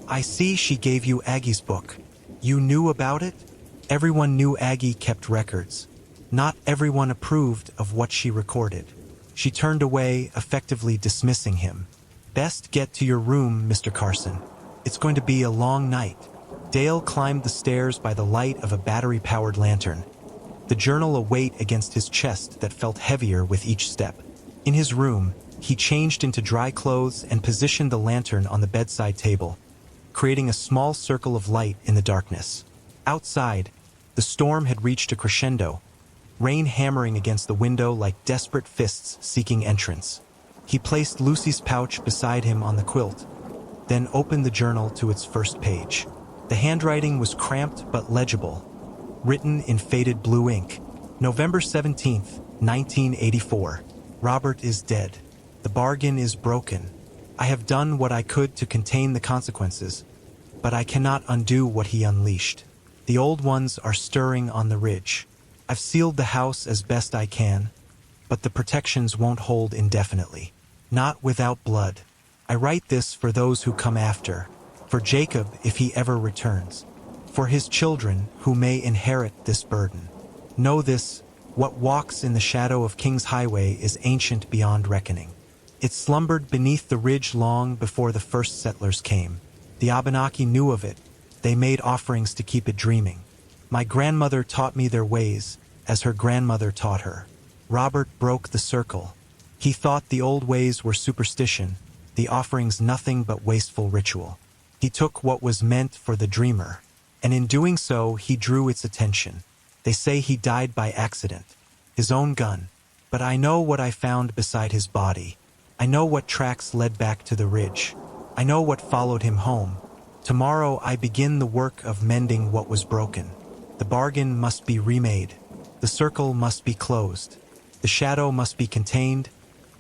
I see she gave you Aggie's book. You knew about it? Everyone knew Aggie kept records. Not everyone approved of what she recorded. She turned away, effectively dismissing him. Best get to your room, Mr. Carson. It's going to be a long night. Dale climbed the stairs by the light of a battery-powered lantern, the journal a weight against his chest that felt heavier with each step. In his room, he changed into dry clothes and positioned the lantern on the bedside table, creating a small circle of light in the darkness. Outside, the storm had reached a crescendo, rain hammering against the window like desperate fists seeking entrance. He placed Lucy's pouch beside him on the quilt, then opened the journal to its first page. The handwriting was cramped but legible, written in faded blue ink. November 17th, 1984. Robert is dead. The bargain is broken. I have done what I could to contain the consequences, but I cannot undo what he unleashed. The old ones are stirring on the ridge. I've sealed the house as best I can, but the protections won't hold indefinitely. Not without blood. I write this for those who come after, for Jacob if he ever returns, for his children who may inherit this burden. Know this, what walks in the shadow of King's Highway is ancient beyond reckoning. It slumbered beneath the ridge long before the first settlers came. The Abenaki knew of it. They made offerings to keep it dreaming. My grandmother taught me their ways, as her grandmother taught her. Robert broke the circle. He thought the old ways were superstition, the offerings nothing but wasteful ritual. He took what was meant for the dreamer, and in doing so he drew its attention. They say he died by accident, his own gun. But I know what I found beside his body. I know what tracks led back to the ridge. I know what followed him home. Tomorrow I begin the work of mending what was broken. The bargain must be remade. The circle must be closed. The shadow must be contained,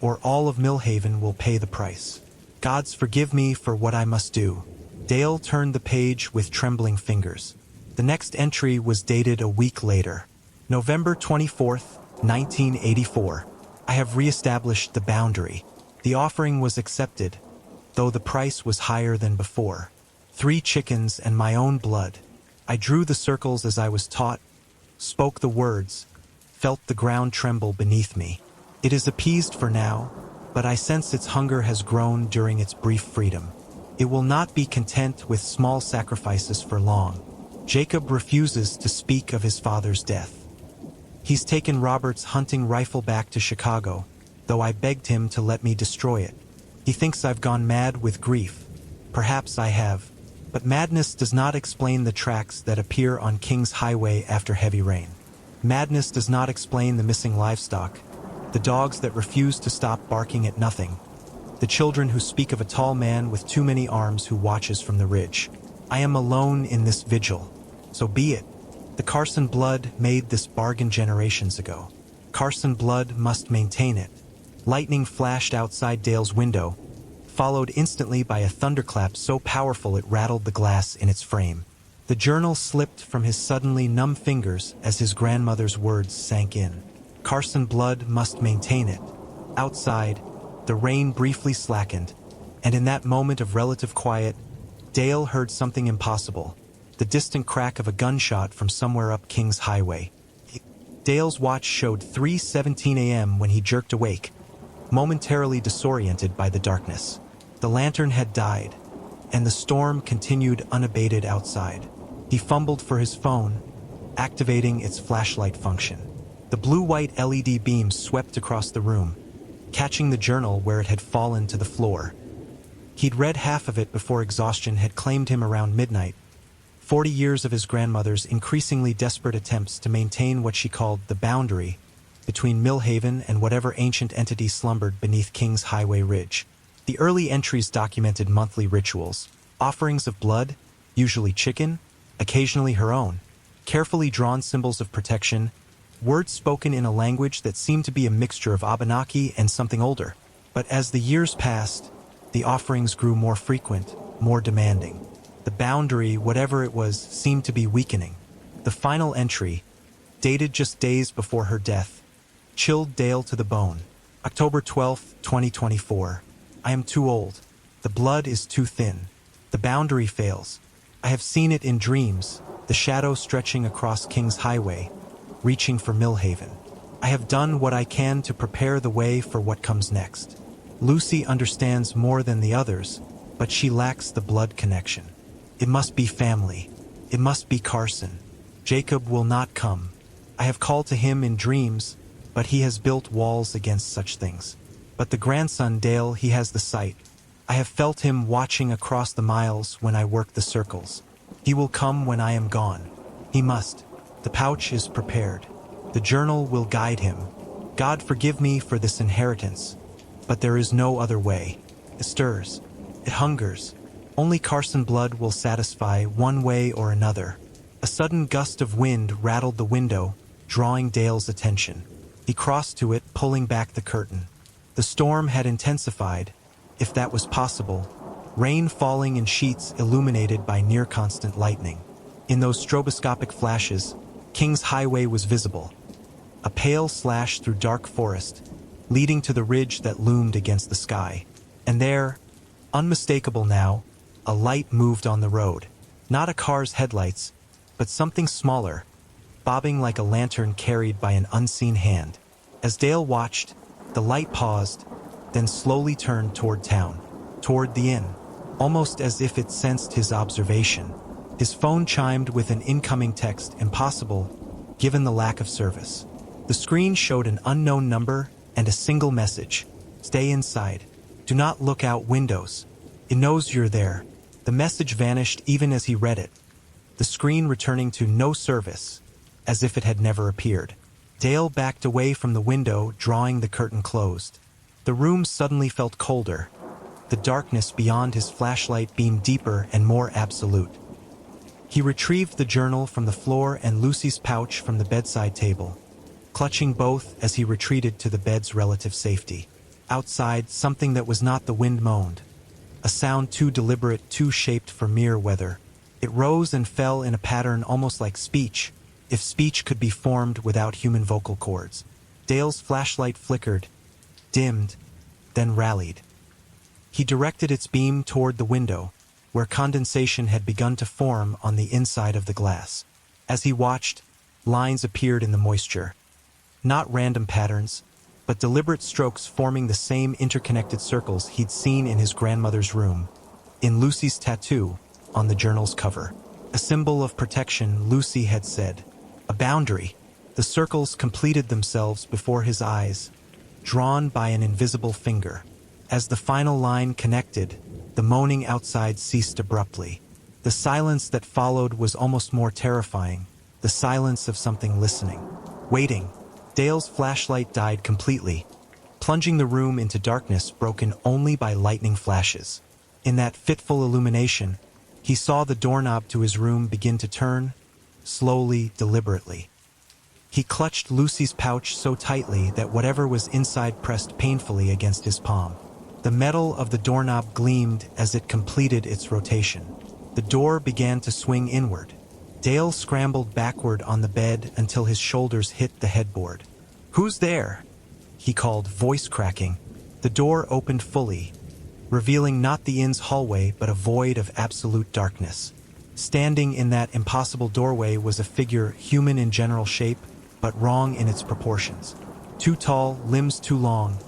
or all of Millhaven will pay the price. Gods forgive me for what I must do. Dale turned the page with trembling fingers. The next entry was dated a week later. November 24th, 1984. I have reestablished the boundary. The offering was accepted, though the price was higher than before. 3 chickens and my own blood. I drew the circles as I was taught, spoke the words, felt the ground tremble beneath me. It is appeased for now, but I sense its hunger has grown during its brief freedom. It will not be content with small sacrifices for long. Jacob refuses to speak of his father's death. He's taken Robert's hunting rifle back to Chicago, though I begged him to let me destroy it. He thinks I've gone mad with grief. Perhaps I have, but madness does not explain the tracks that appear on King's Highway after heavy rain. Madness does not explain the missing livestock, the dogs that refuse to stop barking at nothing, the children who speak of a tall man with too many arms who watches from the ridge. I am alone in this vigil, so be it. The Carson blood made this bargain generations ago. Carson blood must maintain it. Lightning flashed outside Dale's window, followed instantly by a thunderclap so powerful it rattled the glass in its frame. The journal slipped from his suddenly numb fingers as his grandmother's words sank in. Carson blood must maintain it. Outside, the rain briefly slackened, and in that moment of relative quiet, Dale heard something impossible, the distant crack of a gunshot from somewhere up King's Highway. Dale's watch showed 3:17 a.m. when he jerked awake, momentarily disoriented by the darkness. The lantern had died, and the storm continued unabated outside. He fumbled for his phone, activating its flashlight function. The blue-white LED beam swept across the room, catching the journal where it had fallen to the floor. He'd read half of it before exhaustion had claimed him around midnight. 40 years of his grandmother's increasingly desperate attempts to maintain what she called the boundary between Millhaven and whatever ancient entity slumbered beneath King's Highway Ridge. The early entries documented monthly rituals, offerings of blood, usually chicken, occasionally her own, carefully drawn symbols of protection, words spoken in a language that seemed to be a mixture of Abenaki and something older. But as the years passed, the offerings grew more frequent, more demanding. The boundary, whatever it was, seemed to be weakening. The final entry, dated just days before her death, chilled Dale to the bone. October 12th, 2024. I am too old. The blood is too thin. The boundary fails. I have seen it in dreams, the shadow stretching across King's Highway, reaching for Millhaven. I have done what I can to prepare the way for what comes next. Lucy understands more than the others, but she lacks the blood connection. It must be family. It must be Carson. Jacob will not come. I have called to him in dreams, but he has built walls against such things. But the grandson, Dale, he has the sight. I have felt him watching across the miles when I work the circles. He will come when I am gone. He must. The pouch is prepared. The journal will guide him. God forgive me for this inheritance. But there is no other way. It stirs. It hungers. Only Carson blood will satisfy one way or another. A sudden gust of wind rattled the window, drawing Dale's attention. He crossed to it, pulling back the curtain. The storm had intensified, if that was possible, rain falling in sheets illuminated by near-constant lightning. In those stroboscopic flashes, King's Highway was visible. A pale slash through dark forest, leading to the ridge that loomed against the sky. And there, unmistakable now, a light moved on the road. Not a car's headlights, but something smaller, bobbing like a lantern carried by an unseen hand. As Dale watched, the light paused, then slowly turned toward town, toward the inn, almost as if it sensed his observation. His phone chimed with an incoming text, impossible, given the lack of service. The screen showed an unknown number and a single message. Stay inside. Do not look out windows. It knows you're there. The message vanished even as he read it, the screen returning to no service, as if it had never appeared. Dale backed away from the window, drawing the curtain closed. The room suddenly felt colder. The darkness beyond his flashlight beamed deeper and more absolute. He retrieved the journal from the floor and Lucy's pouch from the bedside table, clutching both as he retreated to the bed's relative safety. Outside, something that was not the wind moaned. A sound too deliberate, too shaped for mere weather. It rose and fell in a pattern almost like speech, if speech could be formed without human vocal cords. Dale's flashlight flickered, dimmed, then rallied. He directed its beam toward the window, where condensation had begun to form on the inside of the glass. As he watched, lines appeared in the moisture. Not random patterns, but deliberate strokes forming the same interconnected circles he'd seen in his grandmother's room, in Lucy's tattoo on the journal's cover. A symbol of protection, Lucy had said. A boundary. The circles completed themselves before his eyes, drawn by an invisible finger. As the final line connected, the moaning outside ceased abruptly. The silence that followed was almost more terrifying, the silence of something listening, waiting. Dale's flashlight died completely, plunging the room into darkness broken only by lightning flashes. In that fitful illumination, he saw the doorknob to his room begin to turn, slowly, deliberately. He clutched Lucy's pouch so tightly that whatever was inside pressed painfully against his palm. The metal of the doorknob gleamed as it completed its rotation. The door began to swing inward. Dale scrambled backward on the bed until his shoulders hit the headboard. "Who's there?" he called, voice cracking. The door opened fully, revealing not the inn's hallway but a void of absolute darkness. Standing in that impossible doorway was a figure human in general shape, but wrong in its proportions. Too tall, limbs too long,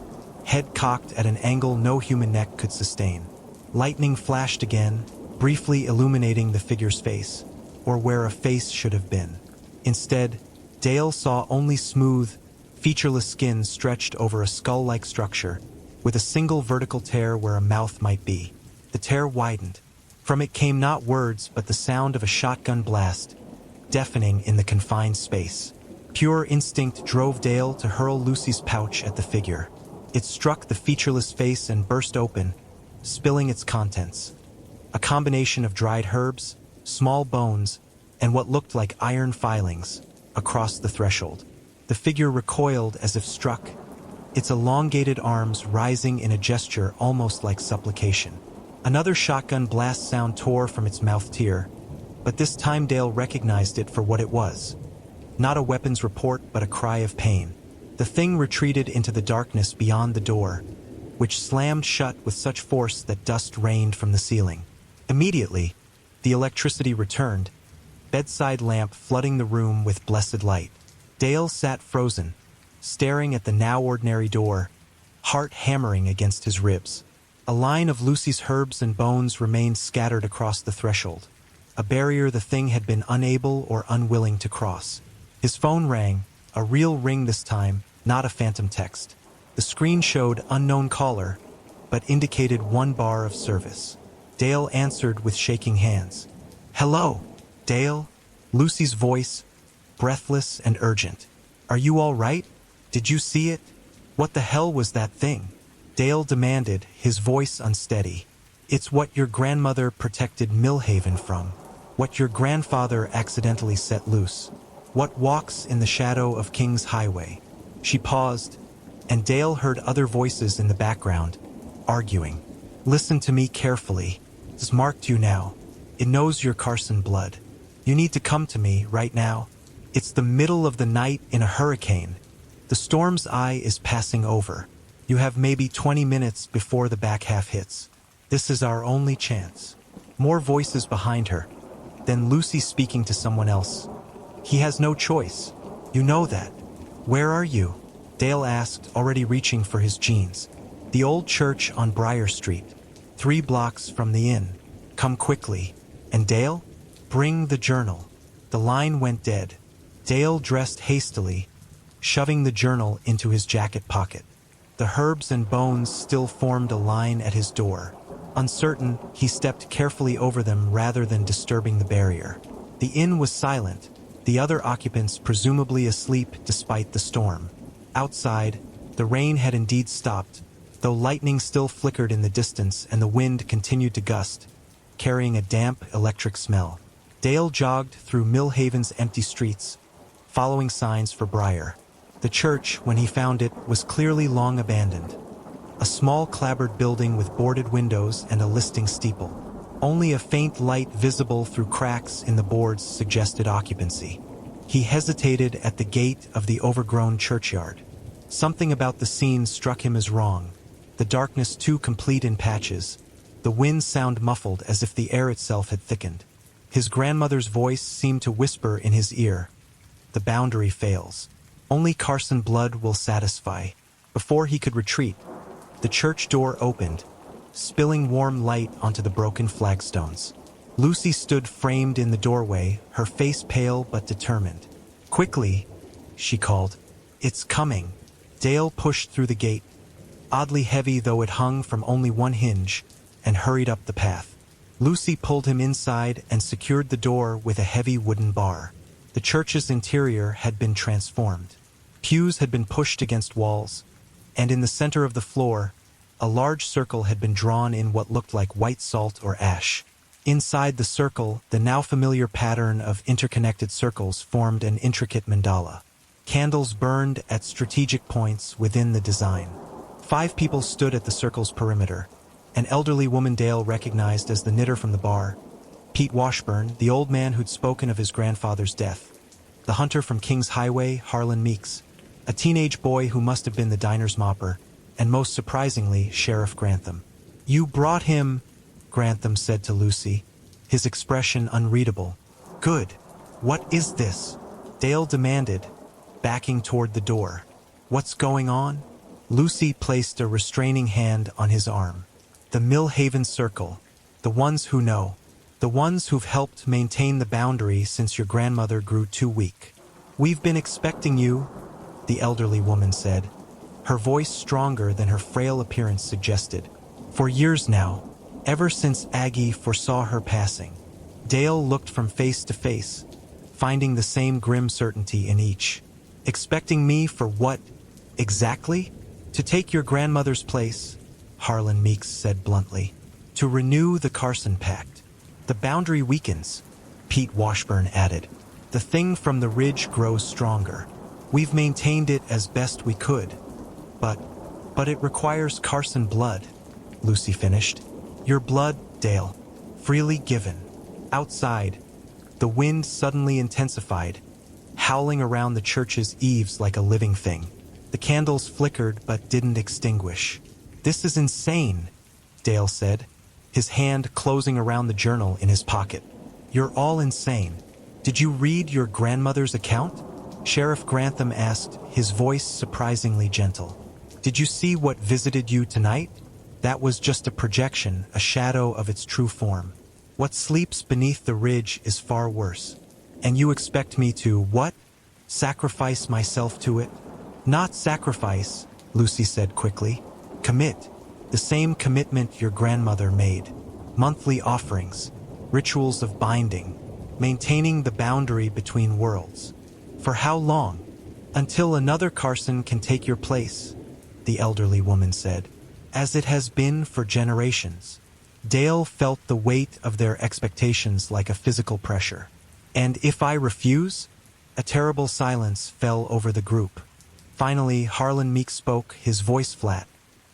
head cocked at an angle no human neck could sustain. Lightning flashed again, briefly illuminating the figure's face, or where a face should have been. Instead, Dale saw only smooth, featureless skin stretched over a skull-like structure, with a single vertical tear where a mouth might be. The tear widened. From it came not words but the sound of a shotgun blast, deafening in the confined space. Pure instinct drove Dale to hurl Lucy's pouch at the figure. It struck the featureless face and burst open, spilling its contents. A combination of dried herbs, small bones, and what looked like iron filings across the threshold. The figure recoiled as if struck, its elongated arms rising in a gesture almost like supplication. Another shotgun blast sound tore from its mouth tier, but this time Dale recognized it for what it was. Not a weapon's report, but a cry of pain. The thing retreated into the darkness beyond the door, which slammed shut with such force that dust rained from the ceiling. Immediately, the electricity returned, bedside lamp flooding the room with blessed light. Dale sat frozen, staring at the now ordinary door, heart hammering against his ribs. A line of Lucy's herbs and bones remained scattered across the threshold, a barrier the thing had been unable or unwilling to cross. His phone rang, a real ring this time, not a phantom text. The screen showed unknown caller, but indicated 1 bar of service. Dale answered with shaking hands. "Hello, Dale?" Lucy's voice, breathless and urgent. "Are you all right? Did you see it? What the hell was that thing?" Dale demanded, his voice unsteady. "It's what your grandmother protected Millhaven from. What your grandfather accidentally set loose. What walks in the shadow of King's Highway." She paused, and Dale heard other voices in the background, arguing. "Listen to me carefully. It's marked you now. It knows your Carson blood. You need to come to me right now. It's the middle of the night in a hurricane. The storm's eye is passing over. You have maybe 20 minutes before the back half hits. This is our only chance." More voices behind her. Then Lucy speaking to someone else. "He has no choice. You know that. Where are you?" Dale asked, already reaching for his jeans. "The old church on Briar Street, 3 blocks from the inn. Come quickly." "And Dale? Bring the journal." The line went dead. Dale dressed hastily, shoving the journal into his jacket pocket. The herbs and bones still formed a line at his door. Uncertain, he stepped carefully over them rather than disturbing the barrier. The inn was silent, the other occupants presumably asleep despite the storm. Outside, the rain had indeed stopped, though lightning still flickered in the distance and the wind continued to gust, carrying a damp, electric smell. Dale jogged through Millhaven's empty streets, following signs for Briar. The church, when he found it, was clearly long abandoned. A small clapboard building with boarded windows and a listing steeple. Only a faint light visible through cracks in the boards suggested occupancy. He hesitated at the gate of the overgrown churchyard. Something about the scene struck him as wrong. The darkness too complete in patches. The wind sounded muffled as if the air itself had thickened. His grandmother's voice seemed to whisper in his ear. "The boundary fails. Only Carson blood will satisfy." Before he could retreat, the church door opened, spilling warm light onto the broken flagstones. Lucy stood framed in the doorway, her face pale but determined. "Quickly," she called. "It's coming." Dale pushed through the gate, oddly heavy though it hung from only one hinge, and hurried up the path. Lucy pulled him inside and secured the door with a heavy wooden bar. The church's interior had been transformed. Pews had been pushed against walls, and in the center of the floor, a large circle had been drawn in what looked like white salt or ash. Inside the circle, the now familiar pattern of interconnected circles formed an intricate mandala. Candles burned at strategic points within the design. 5 people stood at the circle's perimeter. An elderly woman Dale recognized as the knitter from the bar, Pete Washburn, the old man who'd spoken of his grandfather's death, the hunter from King's Highway, Harlan Meeks, a teenage boy who must have been the diner's mopper, and most surprisingly, Sheriff Grantham. "You brought him," Grantham said to Lucy, his expression unreadable. "Good. What is this?" Dale demanded, backing toward the door. "What's going on?" Lucy placed a restraining hand on his arm. "The Millhaven Circle. The ones who know. The ones who've helped maintain the boundary since your grandmother grew too weak. We've been expecting you," the elderly woman said, her voice stronger than her frail appearance suggested. "For years now, ever since Aggie foresaw her passing." Dale looked from face to face, finding the same grim certainty in each. "Expecting me for what, exactly?" "To take your grandmother's place," Harlan Meeks said bluntly. "To renew the Carson Pact." "The boundary weakens," Pete Washburn added. "The thing from the ridge grows stronger. We've maintained it as best we could. But it requires Carson blood, Lucy finished. Your blood, Dale, freely given. Outside, the wind suddenly intensified, howling around the church's eaves like a living thing. The candles flickered but didn't extinguish. This is insane, Dale said, his hand closing around the journal in his pocket. You're all insane. Did you read your grandmother's account? Sheriff Grantham asked, his voice surprisingly gentle. Did you see what visited you tonight? That was just a projection, a shadow of its true form. What sleeps beneath the ridge is far worse. And you expect me to, what? Sacrifice myself to it? Not sacrifice, Lucy said quickly. Commit. The same commitment your grandmother made. Monthly offerings, rituals of binding, maintaining the boundary between worlds. For how long? Until another Carson can take your place, the elderly woman said, as it has been for generations. Dale felt the weight of their expectations like a physical pressure. And if I refuse? A terrible silence fell over the group. Finally, Harlan Meek spoke, his voice flat.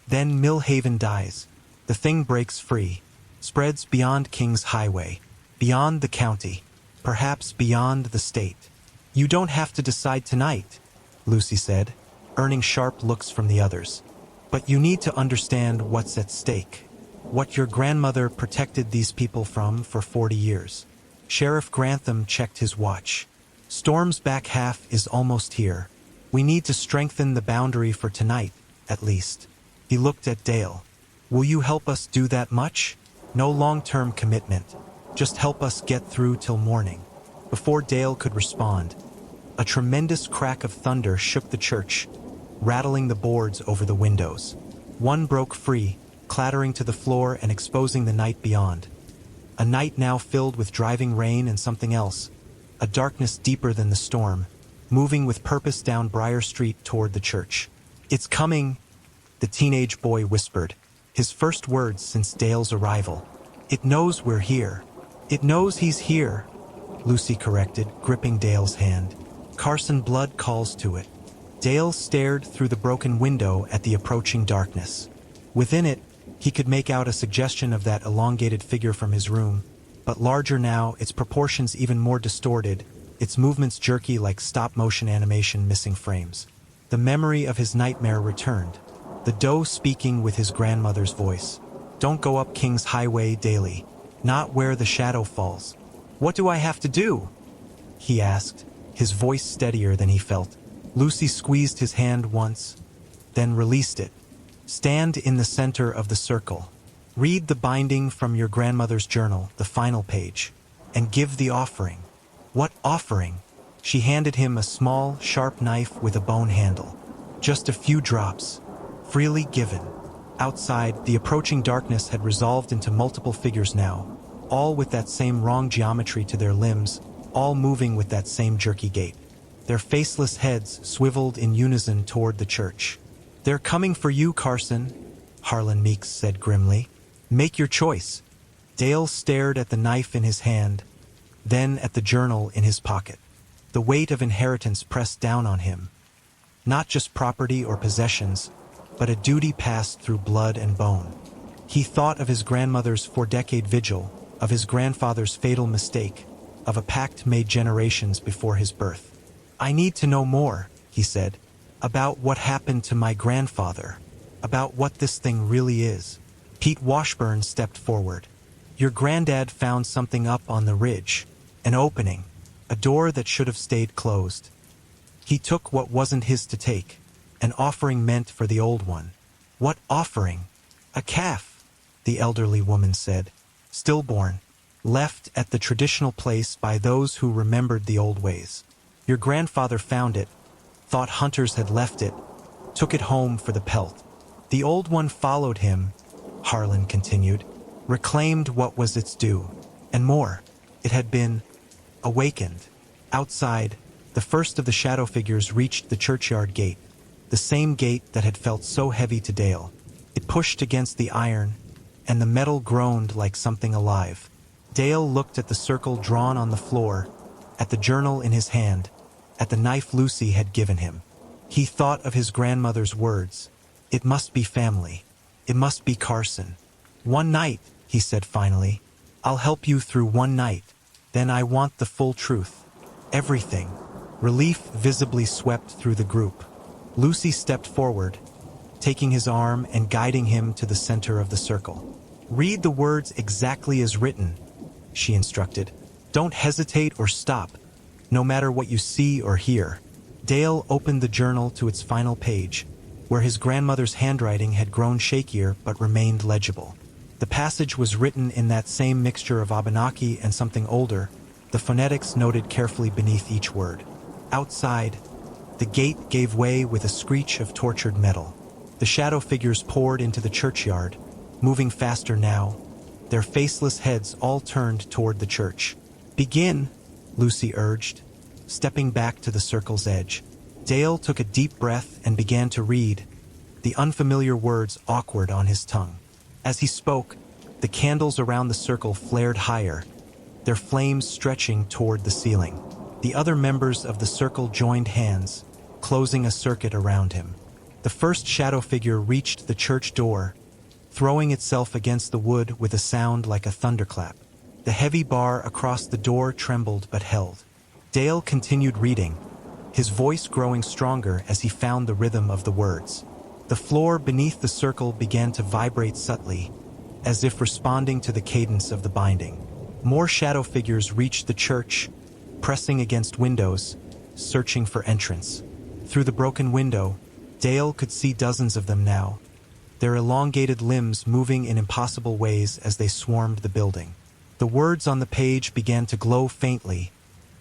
Then Millhaven dies. The thing breaks free, spreads beyond King's Highway, beyond the county, perhaps beyond the state. You don't have to decide tonight, Lucy said, earning sharp looks from the others. But you need to understand what's at stake. What your grandmother protected these people from for 40 years. Sheriff Grantham checked his watch. Storm's back half is almost here. We need to strengthen the boundary for tonight, at least. He looked at Dale. Will you help us do that much? No long-term commitment. Just help us get through till morning. Before Dale could respond, a tremendous crack of thunder shook the church, rattling the boards over the windows. One broke free, clattering to the floor and exposing the night beyond. A night now filled with driving rain and something else, a darkness deeper than the storm, moving with purpose down Briar Street toward the church. It's coming, the teenage boy whispered, his first words since Dale's arrival. It knows we're here. It knows he's here, Lucy corrected, gripping Dale's hand. Carson blood calls to it. Dale stared through the broken window at the approaching darkness. Within it, he could make out a suggestion of that elongated figure from his room, but larger now, its proportions even more distorted, its movements jerky like stop-motion animation missing frames. The memory of his nightmare returned, the doe speaking with his grandmother's voice. Don't go up King's Highway daily, not where the shadow falls. What do I have to do? He asked, his voice steadier than he felt. Lucy squeezed his hand once, then released it. Stand in the center of the circle. Read the binding from your grandmother's journal, the final page, and give the offering. What offering? She handed him a small, sharp knife with a bone handle. Just a few drops, freely given. Outside, the approaching darkness had resolved into multiple figures now, all with that same wrong geometry to their limbs, all moving with that same jerky gait. Their faceless heads swiveled in unison toward the church. They're coming for you, Carson, Harlan Meeks said grimly. Make your choice. Dale stared at the knife in his hand, then at the journal in his pocket. The weight of inheritance pressed down on him. Not just property or possessions, but a duty passed through blood and bone. He thought of his grandmother's 4-decade vigil, of his grandfather's fatal mistake, of a pact made generations before his birth. I need to know more, he said, about what happened to my grandfather, about what this thing really is. Pete Washburn stepped forward. Your granddad found something up on the ridge, an opening, a door that should have stayed closed. He took what wasn't his to take, an offering meant for the old one. What offering? A calf, the elderly woman said, stillborn, left at the traditional place by those who remembered the old ways. Your grandfather found it, thought hunters had left it, took it home for the pelt. The old one followed him, Harlan continued, reclaimed what was its due, and more. It had been awakened. Outside, the first of the shadow figures reached the churchyard gate, the same gate that had felt so heavy to Dale. It pushed against the iron, and the metal groaned like something alive. Dale looked at the circle drawn on the floor, at the journal in his hand, at the knife Lucy had given him. He thought of his grandmother's words, It must be family. It must be Carson. One night, he said finally. I'll help you through one night. Then I want the full truth. Everything. Relief visibly swept through the group. Lucy stepped forward, taking his arm and guiding him to the center of the circle. Read the words exactly as written, she instructed. Don't hesitate or stop, no matter what you see or hear. Dale opened the journal to its final page, where his grandmother's handwriting had grown shakier but remained legible. The passage was written in that same mixture of Abenaki and something older, the phonetics noted carefully beneath each word. Outside, the gate gave way with a screech of tortured metal. The shadow figures poured into the churchyard, moving faster now, their faceless heads all turned toward the church. Begin, Lucy urged, stepping back to the circle's edge. Dale took a deep breath and began to read, the unfamiliar words awkward on his tongue. As he spoke, the candles around the circle flared higher, their flames stretching toward the ceiling. The other members of the circle joined hands, closing a circuit around him. The first shadow figure reached the church door, throwing itself against the wood with a sound like a thunderclap. The heavy bar across the door trembled but held. Dale continued reading, his voice growing stronger as he found the rhythm of the words. The floor beneath the circle began to vibrate subtly, as if responding to the cadence of the binding. More shadow figures reached the church, pressing against windows, searching for entrance. Through the broken window, Dale could see dozens of them now, their elongated limbs moving in impossible ways as they swarmed the building. The words on the page began to glow faintly,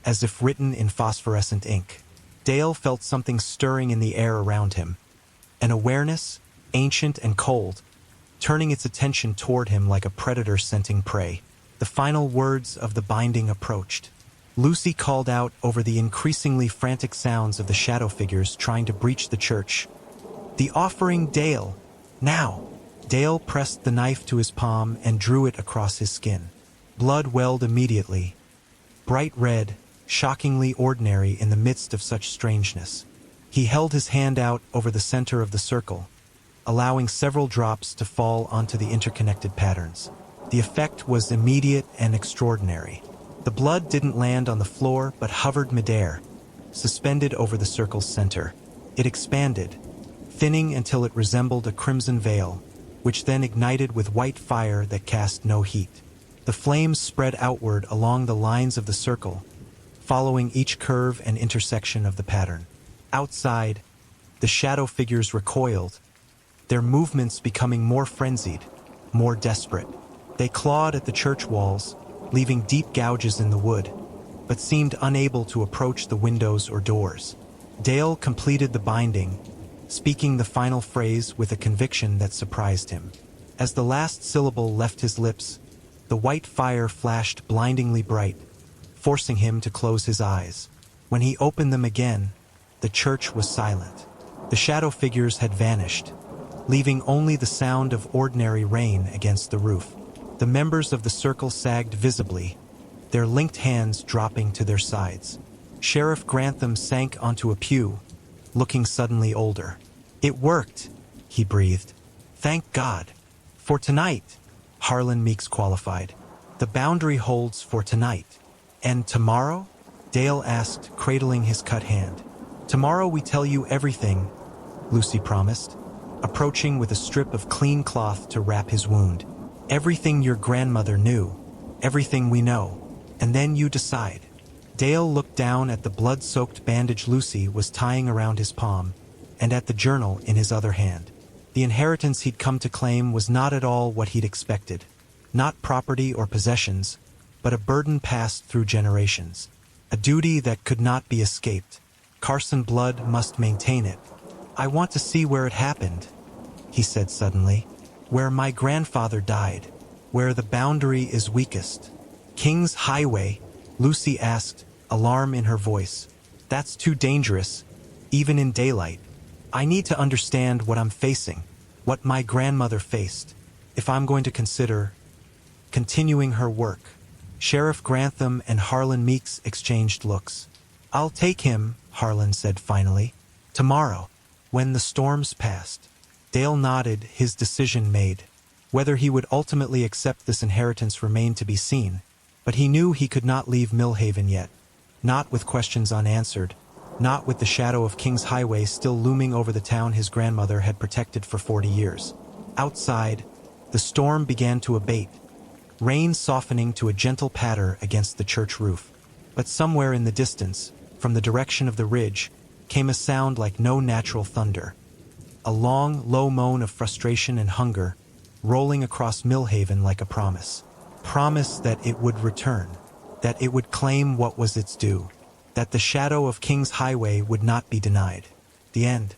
as if written in phosphorescent ink. Dale felt something stirring in the air around him, an awareness, ancient and cold, turning its attention toward him like a predator scenting prey. The final words of the binding approached. Lucy called out over the increasingly frantic sounds of the shadow figures trying to breach the church. The offering, Dale! Now! Dale pressed the knife to his palm and drew it across his skin. Blood welled immediately, bright red, shockingly ordinary in the midst of such strangeness. He held his hand out over the center of the circle, allowing several drops to fall onto the interconnected patterns. The effect was immediate and extraordinary. The blood didn't land on the floor but hovered midair, suspended over the circle's center. It expanded, thinning until it resembled a crimson veil, which then ignited with white fire that cast no heat. The flames spread outward along the lines of the circle, following each curve and intersection of the pattern. Outside, the shadow figures recoiled, their movements becoming more frenzied, more desperate. They clawed at the church walls, leaving deep gouges in the wood, but seemed unable to approach the windows or doors. Dale completed the binding, speaking the final phrase with a conviction that surprised him. As the last syllable left his lips, the white fire flashed blindingly bright, forcing him to close his eyes. When he opened them again, the church was silent. The shadow figures had vanished, leaving only the sound of ordinary rain against the roof. The members of the circle sagged visibly, their linked hands dropping to their sides. Sheriff Grantham sank onto a pew, looking suddenly older. "It worked," he breathed. "Thank God. For tonight," Harlan Meeks qualified. "The boundary holds for tonight." "And tomorrow?" Dale asked, cradling his cut hand. "Tomorrow we tell you everything," Lucy promised, approaching with a strip of clean cloth to wrap his wound. "Everything your grandmother knew, everything we know, and then you decide." Dale looked down at the blood-soaked bandage Lucy was tying around his palm, and at the journal in his other hand. The inheritance he'd come to claim was not at all what he'd expected. Not property or possessions, but a burden passed through generations. A duty that could not be escaped. Carson blood must maintain it. "I want to see where it happened," he said suddenly. "Where my grandfather died. Where the boundary is weakest." "King's Highway?" Lucy asked, alarm in her voice. "That's too dangerous, even in daylight. I need to understand what I'm facing, what my grandmother faced, if I'm going to consider continuing her work." Sheriff Grantham and Harlan Meeks exchanged looks. "I'll take him," Harlan said finally. "Tomorrow, when the storm's passed." Dale nodded, his decision made. Whether he would ultimately accept this inheritance remained to be seen, but he knew he could not leave Millhaven yet. Not with questions unanswered, not with the shadow of King's Highway still looming over the town his grandmother had protected for 40 years. Outside, the storm began to abate, rain softening to a gentle patter against the church roof. But somewhere in the distance, from the direction of the ridge, came a sound like no natural thunder. A long, low moan of frustration and hunger, rolling across Millhaven like a promise. Promise that it would return, that it would claim what was its due, that the shadow of King's Highway would not be denied. The end.